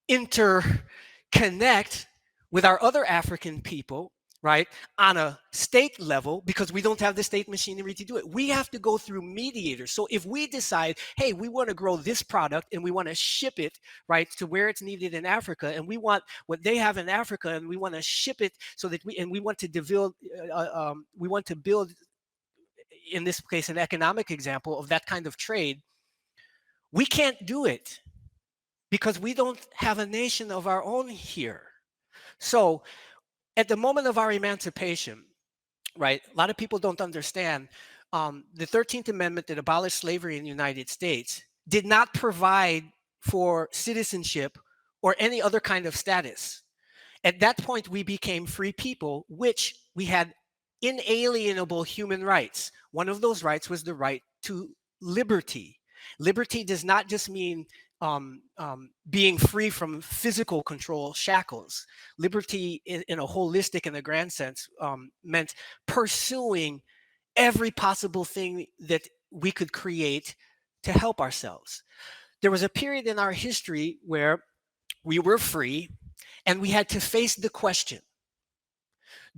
interconnect with our other African people, right, on a state level, because we don't have the state machinery to do it. We have to go through mediators. So if we decide, hey, we want to grow this product and we want to ship it, right, to where it's needed in Africa, and we want what they have in Africa, and we want to ship it so that we want to build, in this case, an economic example of that kind of trade, we can't do it because we don't have a nation of our own here. So at the moment of our emancipation, right, a lot of people don't understand the 13th Amendment that abolished slavery in the United States did not provide for citizenship or any other kind of status. At that point, we became free people, which we had inalienable human rights. One of those rights was the right to liberty. Liberty does not just mean being free from physical control, shackles. Liberty in a holistic and a grand sense meant pursuing every possible thing that we could create to help ourselves. There was a period in our history where we were free and we had to face the question,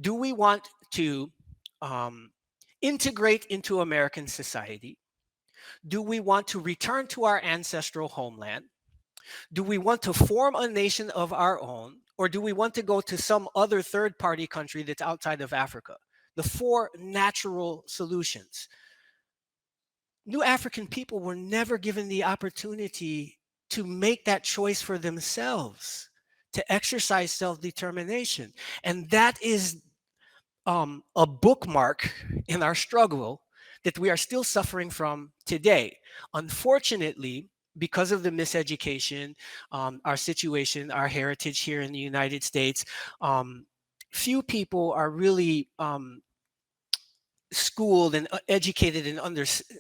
do we want to integrate into American society? Do we want to return to our ancestral homeland? Do we want to form a nation of our own? Or do we want to go to some other third-party country that's outside of Africa? The 4 natural solutions. New African people were never given the opportunity to make that choice for themselves, to exercise self-determination. And that is a bookmark in our struggle that we are still suffering from today. Unfortunately, because of the miseducation, our situation, our heritage here in the United States, few people are really schooled and educated and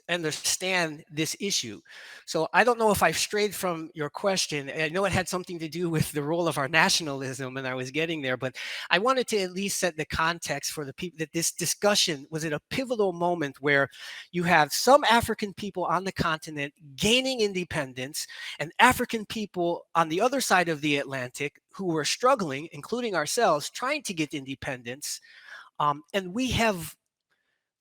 understand this issue. So I don't know if I've strayed from your question. I know it had something to do with the role of our nationalism, and I was getting there, but I wanted to at least set the context for the people that this discussion was at a pivotal moment where you have some African people on the continent gaining independence and African people on the other side of the Atlantic who were struggling, including ourselves, trying to get independence. And we have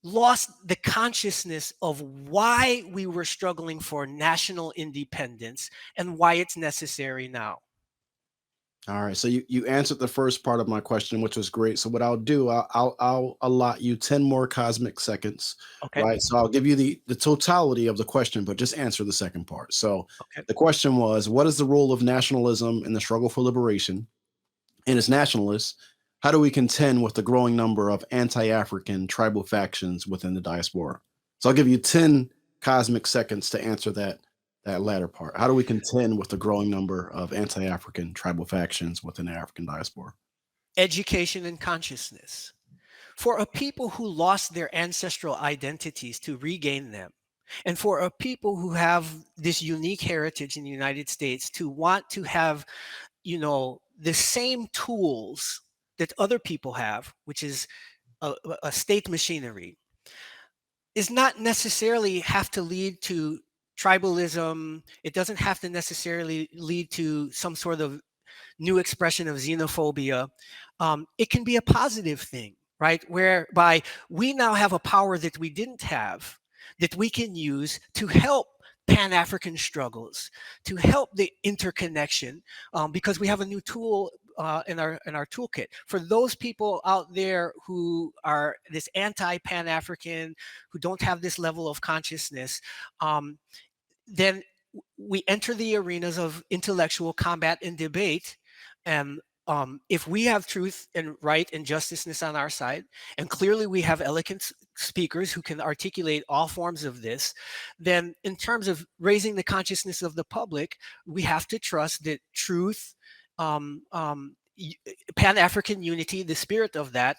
lost the consciousness of why we were struggling for national independence and why it's necessary now. All right. So you answered the first part of my question, which was great. So what I'll do, I'll allot you 10 more cosmic seconds. Okay. Right. So I'll give you the totality of the question, but just answer the second part. So Okay. the question was, what is the role of nationalism in the struggle for liberation? And as nationalists, how do we contend with the growing number of anti-African tribal factions within the diaspora? So I'll give you 10 cosmic seconds to answer that latter part. How do we contend with the growing number of anti-African tribal factions within the African diaspora? Education and consciousness. For a people who lost their ancestral identities to regain them, and for a people who have this unique heritage in the United States to want to have, the same tools that other people have, which is a state machinery, is not necessarily have to lead to tribalism. It doesn't have to necessarily lead to some sort of new expression of xenophobia. It can be a positive thing, right? Whereby we now have a power that we didn't have, that we can use to help Pan-African struggles, to help the interconnection, because we have a new tool in our toolkit. For those people out there who are this anti-Pan-African, who don't have this level of consciousness, then we enter the arenas of intellectual combat and debate. And if we have truth and right and justiceness on our side, and clearly we have eloquent speakers who can articulate all forms of this, then in terms of raising the consciousness of the public, we have to trust that truth, Pan-African unity, the spirit of that,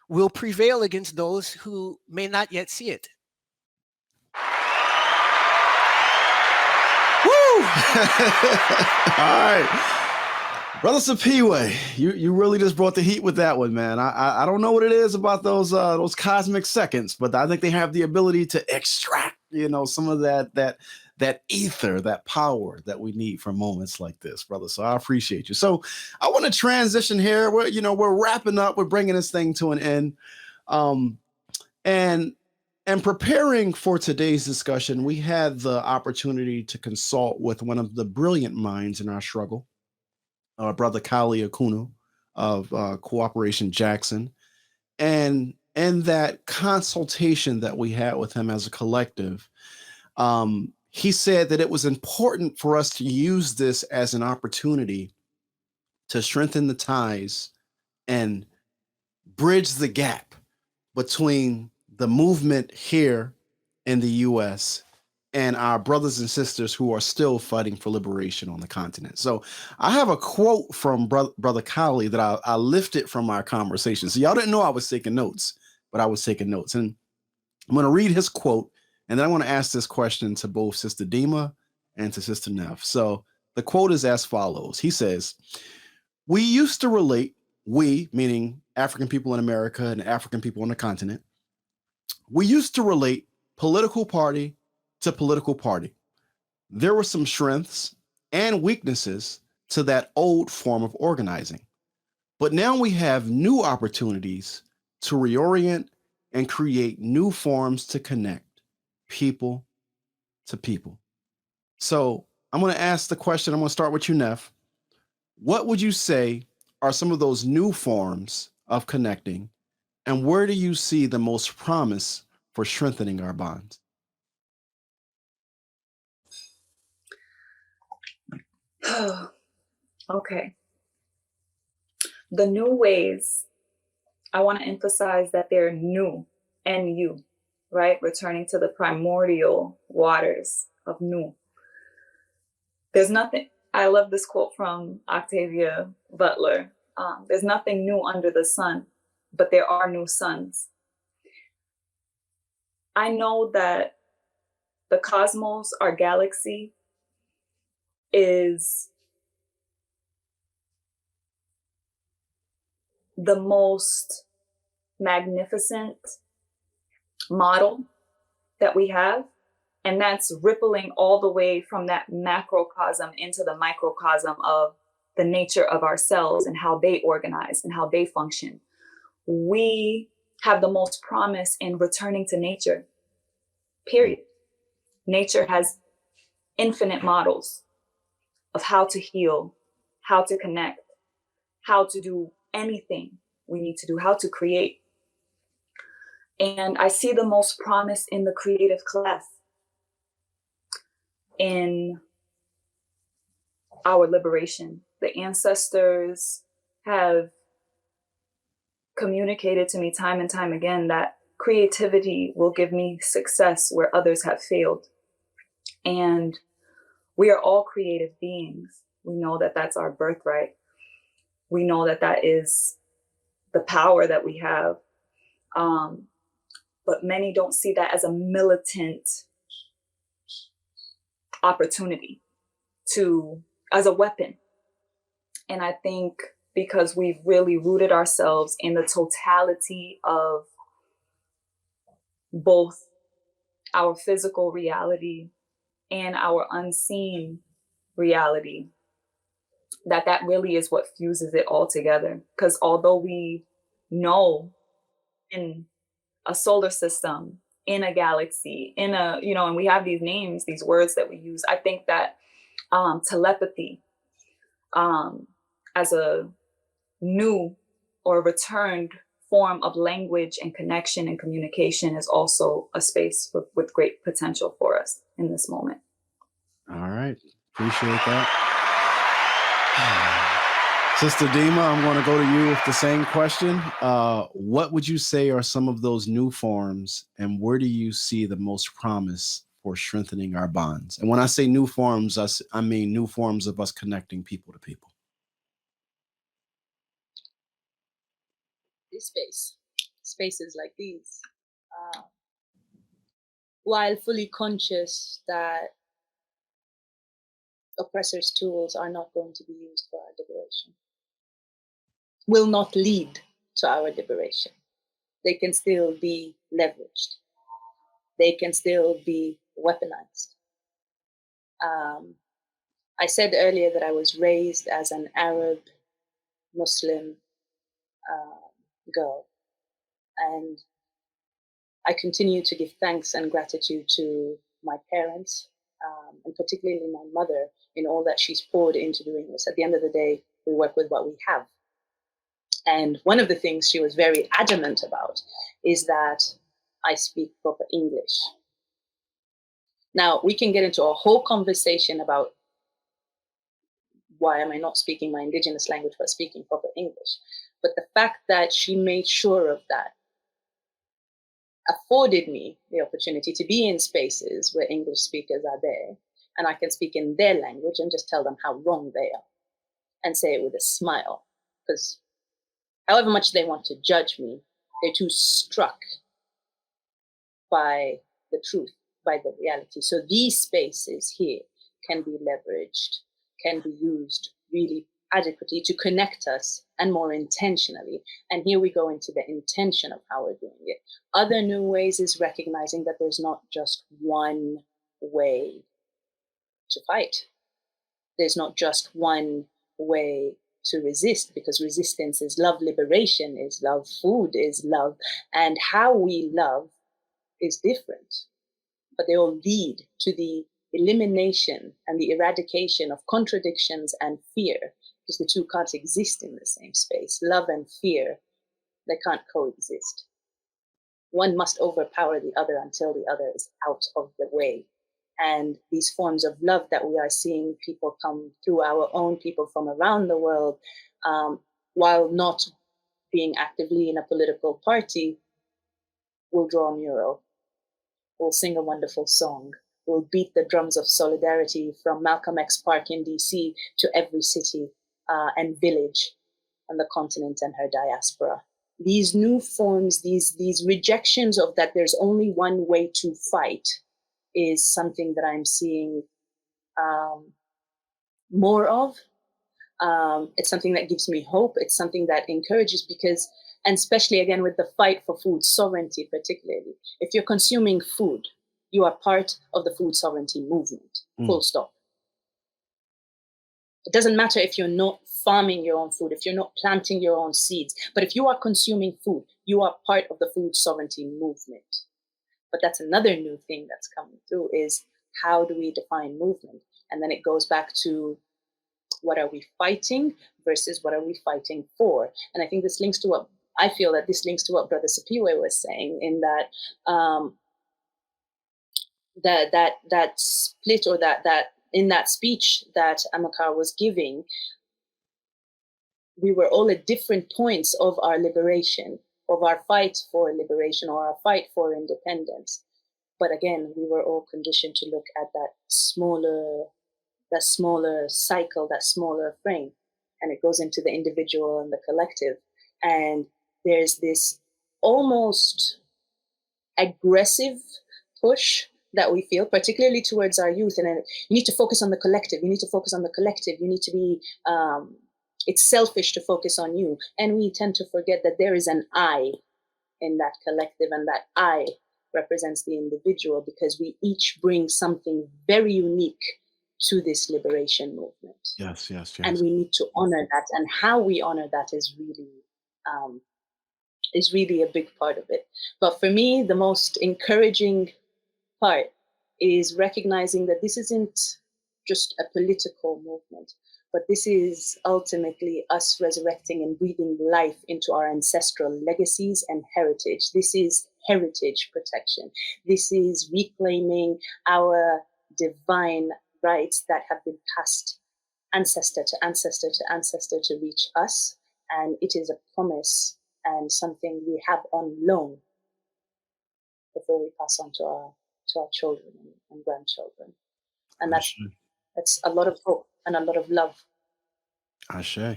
will prevail against those who may not yet see it. Woo! All right. Brother Sapiwe, you really just brought the heat with that one, man. I don't know what it is about those cosmic seconds, but I think they have the ability to extract, some of that ether, that power that we need for moments like this, brother. So I appreciate you. So I want to transition here. We're wrapping up. We're bringing this thing to an end. And preparing for today's discussion, we had the opportunity to consult with one of the brilliant minds in our struggle, Brother Kali Akunu of Cooperation Jackson. And in that consultation that we had with him as a collective, he said that it was important for us to use this as an opportunity to strengthen the ties and bridge the gap between the movement here in the US and our brothers and sisters who are still fighting for liberation on the continent. So I have a quote from Brother Kali that I lifted from our conversation. So y'all didn't know I was taking notes, but I was taking notes. And I'm going to read his quote, and then I want to ask this question to both Sister Dima and to Sister Neff. So the quote is as follows. He says, "We used to relate, we, meaning African people in America and African people on the continent, we used to relate political party to political party. There were some strengths and weaknesses to that old form of organizing. But now we have new opportunities to reorient and create new forms to connect people to people." So I'm going to ask the question. I'm going to start with you, Neff. What would you say are some of those new forms of connecting, and where do you see the most promise for strengthening our bonds? Okay. The new ways, I want to emphasize that they're new, NU, right? Returning to the primordial waters of new. There's nothing, I love this quote from Octavia Butler. There's nothing new under the sun, but there are new suns. I know that the cosmos, our galaxy, is the most magnificent model that we have. And that's rippling all the way from that macrocosm into the microcosm of the nature of our cells and how they organize and how they function. We have the most promise in returning to nature, period. Nature has infinite models of how to heal, how to connect, how to do anything we need to do, how to create. And I see the most promise in the creative class, in our liberation. The ancestors have communicated to me time and time again that creativity will give me success where others have failed. And we are all creative beings. We know that that's our birthright. We know that that is the power that we have. But many don't see that as a militant opportunity, as a weapon. And I think because we've really rooted ourselves in the totality of both our physical reality and our unseen reality, that really is what fuses it all together. Because although we know in a solar system, in a galaxy, and we have these names, these words that we use, I think that telepathy as a new or returned form of language and connection and communication is also a space with great potential for us in this moment. All right. Appreciate that. Sister Dima, I'm going to go to you with the same question. What would you say are some of those new forms, and where do you see the most promise for strengthening our bonds? And when I say new forms, I mean new forms of us connecting people to people. This spaces like these, while fully conscious that oppressors' tools are not going to be used for our liberation, will not lead to our liberation. They can still be leveraged. They can still be weaponized. I said earlier that I was raised as an Arab Muslim girl, and I continue to give thanks and gratitude to my parents, and particularly my mother, in all that she's poured into doing this. At the end of the day, we work with what we have. And one of the things she was very adamant about is that I speak proper English. Now, we can get into a whole conversation about why am I not speaking my indigenous language but speaking proper English. But the fact that she made sure of that afforded me the opportunity to be in spaces where English speakers are there, and I can speak in their language and just tell them how wrong they are and say it with a smile. Because however much they want to judge me, they're too struck by the truth, by the reality. So these spaces here can be leveraged, can be used really adequately to connect us, and more intentionally. And here we go into the intention of how we're doing it. Other new ways is recognizing that there's not just one way to fight. There's not just one way to resist, because resistance is love, liberation is love, food is love, and how we love is different. But they all lead to the elimination and the eradication of contradictions and fear, because the two can't exist in the same space. Love and fear, they can't coexist. One must overpower the other until the other is out of the way. And these forms of love that we are seeing people come through, our own people from around the world, while not being actively in a political party, will draw a mural, will sing a wonderful song, will beat the drums of solidarity from Malcolm X Park in DC to every city and village on the continent and her diaspora. these new forms, these rejections of that there's only one way to fight is something that I'm seeing more of. It's something that gives me hope. It's something that encourages because, and especially again with the fight for food sovereignty, particularly, if you're consuming food, you are part of the food sovereignty movement, full stop. It doesn't matter if you're not farming your own food, if you're not planting your own seeds, but if you are consuming food, you are part of the food sovereignty movement. But that's another new thing that's coming through is how do we define movement? And then it goes back to what are we fighting versus what are we fighting for? And I think this links to what I feel that this links to what Brother Sapiwe was saying in that that split or that in that speech that Amilcar was giving, we were all at different points of our liberation, of our fight for liberation or our fight for independence. But again, we were all conditioned to look at that smaller cycle, that smaller frame, and it goes into the individual and the collective. And there's this almost aggressive push that we feel, particularly towards our youth. And you need to focus on the collective. You need to focus on the collective. You need to be, it's selfish to focus on you. And we tend to forget that there is an I in that collective, and that I represents the individual because we each bring something very unique to this liberation movement. Yes. And we need to honor that. And how we honor that is really a big part of it. But for me, the most encouraging part is recognizing that this isn't just a political movement, but this is ultimately us resurrecting and breathing life into our ancestral legacies and heritage. This is heritage protection. This is reclaiming our divine rights that have been passed ancestor to ancestor to ancestor to reach us. And it is a promise and something we have on loan before we pass on to our children and grandchildren. And that's a lot of hope and a lot of love. Ashe. All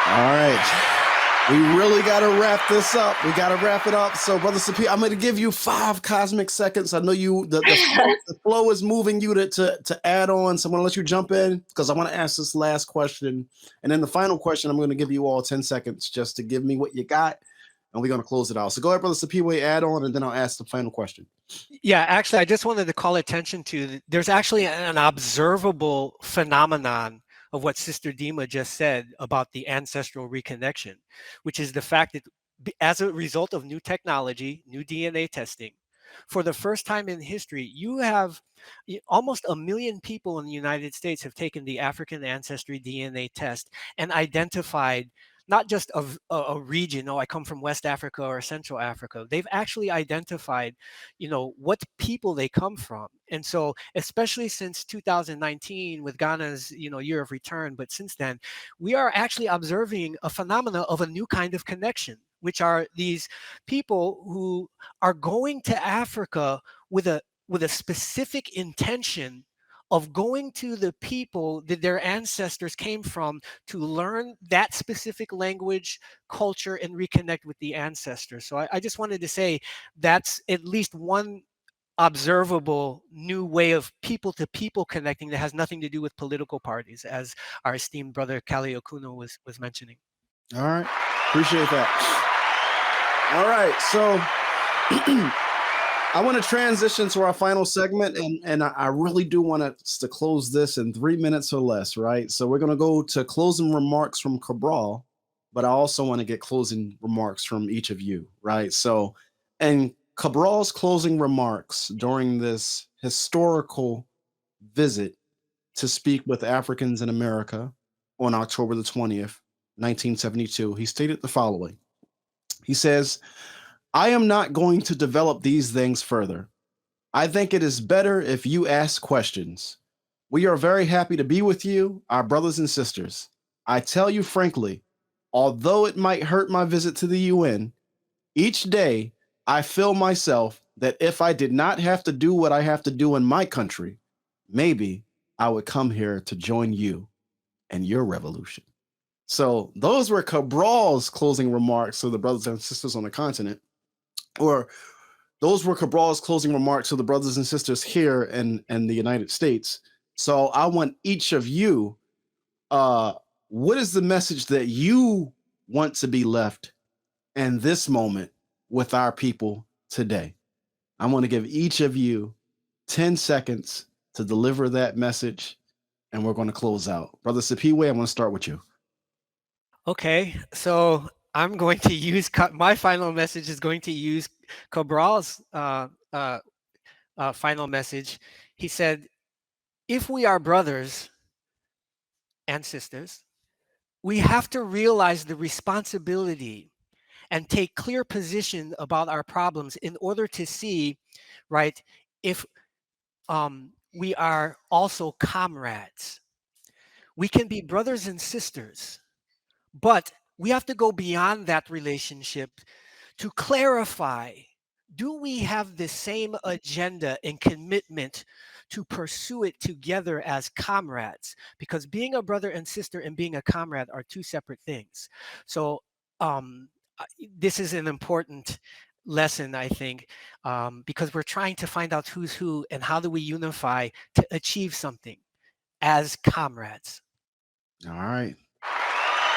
right. We really got to wrap this up. We got to wrap it up. So, Brother Sapi, I'm going to give you 5 cosmic seconds. I know the flow is moving you to add on. So I'm going to let you jump in because I want to ask this last question. And then the final question, I'm going to give you all 10 seconds just to give me what you got. And we're going to close it out. So go ahead, Brother Sapiwe, add on, and then I'll ask the final question. Yeah, actually, I just wanted to call attention to there's actually an observable phenomenon of what Sister Dima just said about the ancestral reconnection, which is the fact that as a result of new technology, new DNA testing, for the first time in history, you have almost 1 million people in the United States have taken the African ancestry DNA test and identified not just a region, I come from West Africa or Central Africa. They've actually identified, what people they come from. And so, especially since 2019 with Ghana's, year of return, but since then, we are actually observing a phenomena of a new kind of connection, which are these people who are going to Africa with a specific intention of going to the people that their ancestors came from to learn that specific language, culture, and reconnect with the ancestors. So I just wanted to say that's at least one observable new way of people to people connecting that has nothing to do with political parties, as our esteemed brother Kali Okuno was mentioning. All right. Appreciate that. All right. So I want to transition to our final segment, and I really do want us to close this in 3 minutes or less, right? So we're going to go to closing remarks from Cabral, but I also want to get closing remarks from each of you, right? So, and Cabral's closing remarks during this historical visit to speak with Africans in America on October the 20th, 1972, he stated the following. He says, "I am not going to develop these things further. I think it is better if you ask questions. We are very happy to be with you, our brothers and sisters. I tell you frankly, although it might hurt my visit to the UN, each day I feel myself that if I did not have to do what I have to do in my country, maybe I would come here to join you and your revolution." So those were Cabral's closing remarks to the brothers and sisters on the continent, or those were Cabral's closing remarks to the brothers and sisters here in the United States. So I want each of you, what is the message that you want to be left in this moment with our people today? I want to give each of you 10 seconds to deliver that message, and we're going to close out. Brother Sapiwe, I'm going to start with you. Okay, so I'm going to use my final message is going to use Cabral's final message. He said, if we are brothers and sisters, we have to realize the responsibility and take clear position about our problems in order to see, right, if we are also comrades. We can be brothers and sisters, but we have to go beyond that relationship to clarify, do we have the same agenda and commitment to pursue it together as comrades? Because being a brother and sister and being a comrade are two separate things. So this is an important lesson, I think, because we're trying to find out who's who and how do we unify to achieve something as comrades. All right.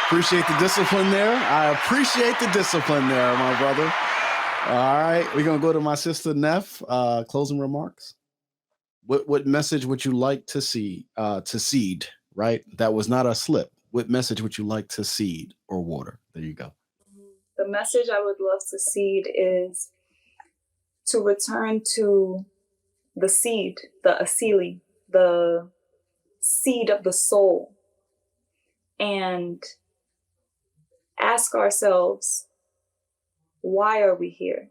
Appreciate the discipline there. I appreciate the discipline there, my brother. All right. We're going to go to my sister, Neff. Closing remarks. What message would you like to see, to seed, right? That was not a slip. What message would you like to seed or water? There you go. The message I would love to seed is to return to the seed, the asili, the seed of the soul, and ask ourselves, why are we here?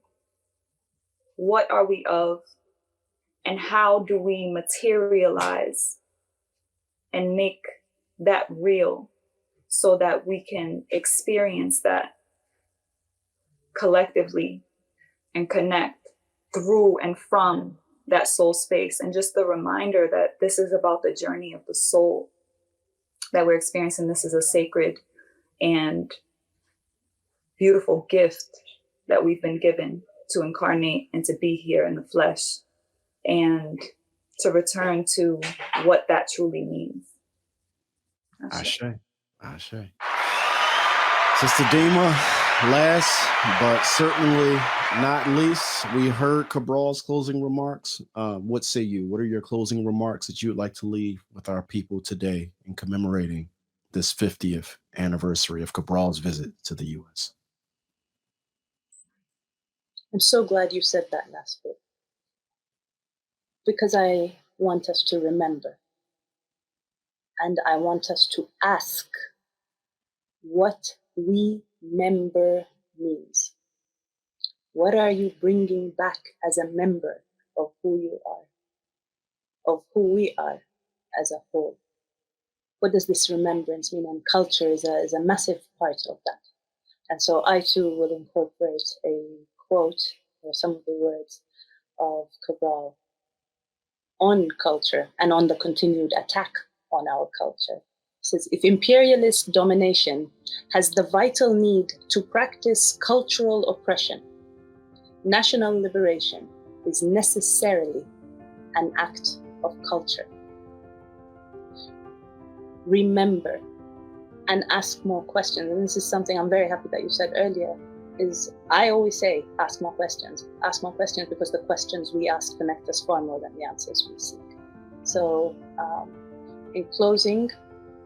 What are we of? And how do we materialize and make that real so that we can experience that collectively and connect through and from that soul space? And just the reminder that this is about the journey of the soul that we're experiencing. This is a sacred and beautiful gift that we've been given to incarnate and to be here in the flesh and to return to what that truly means. Ashe. Ashe. Sister Dima, last but certainly not least, we heard Cabral's closing remarks. What say you? What are your closing remarks that you would like to leave with our people today in commemorating this 50th anniversary of Cabral's visit to the U.S.? I'm so glad you said that last bit, because I want us to remember, and I want us to ask what remember means. What are you bringing back as a member of who you are, of who we are as a whole? What does this remembrance mean? And culture is a massive part of that. And so I too will incorporate a quote or some of the words of Cabral on culture and on the continued attack on our culture. He says, if imperialist domination has the vital need to practice cultural oppression, national liberation is necessarily an act of culture. Remember and ask more questions. And this is something I'm very happy that you said earlier, is I always say, ask more questions. Ask more questions, because the questions we ask connect us far more than the answers we seek. So in closing,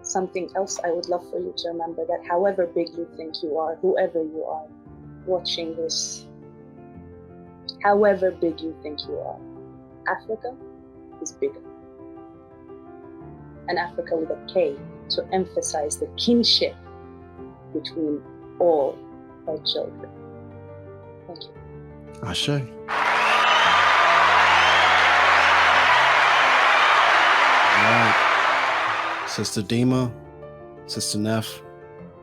something else I would love for you to remember, that however big you think you are, whoever you are watching this, however big you think you are, Africa is bigger. And Africa with a K, to emphasize the kinship between all our children. Thank you. Ashe. All right. Sister Dima, Sister Neff,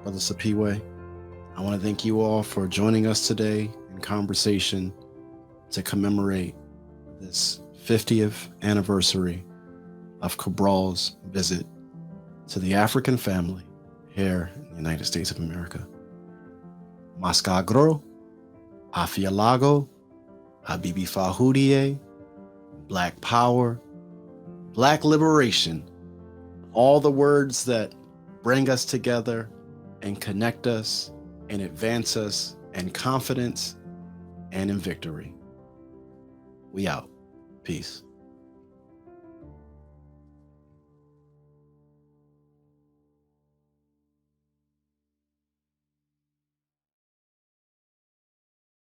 Brother Sapiwe, I want to thank you all for joining us today in conversation to commemorate this 50th anniversary of Cabral's visit to the African family here in the United States of America. Mascagro, Afialago, Habibi Fahudie, Black Power, Black Liberation, all the words that bring us together and connect us and advance us in confidence and in victory. We out. Peace.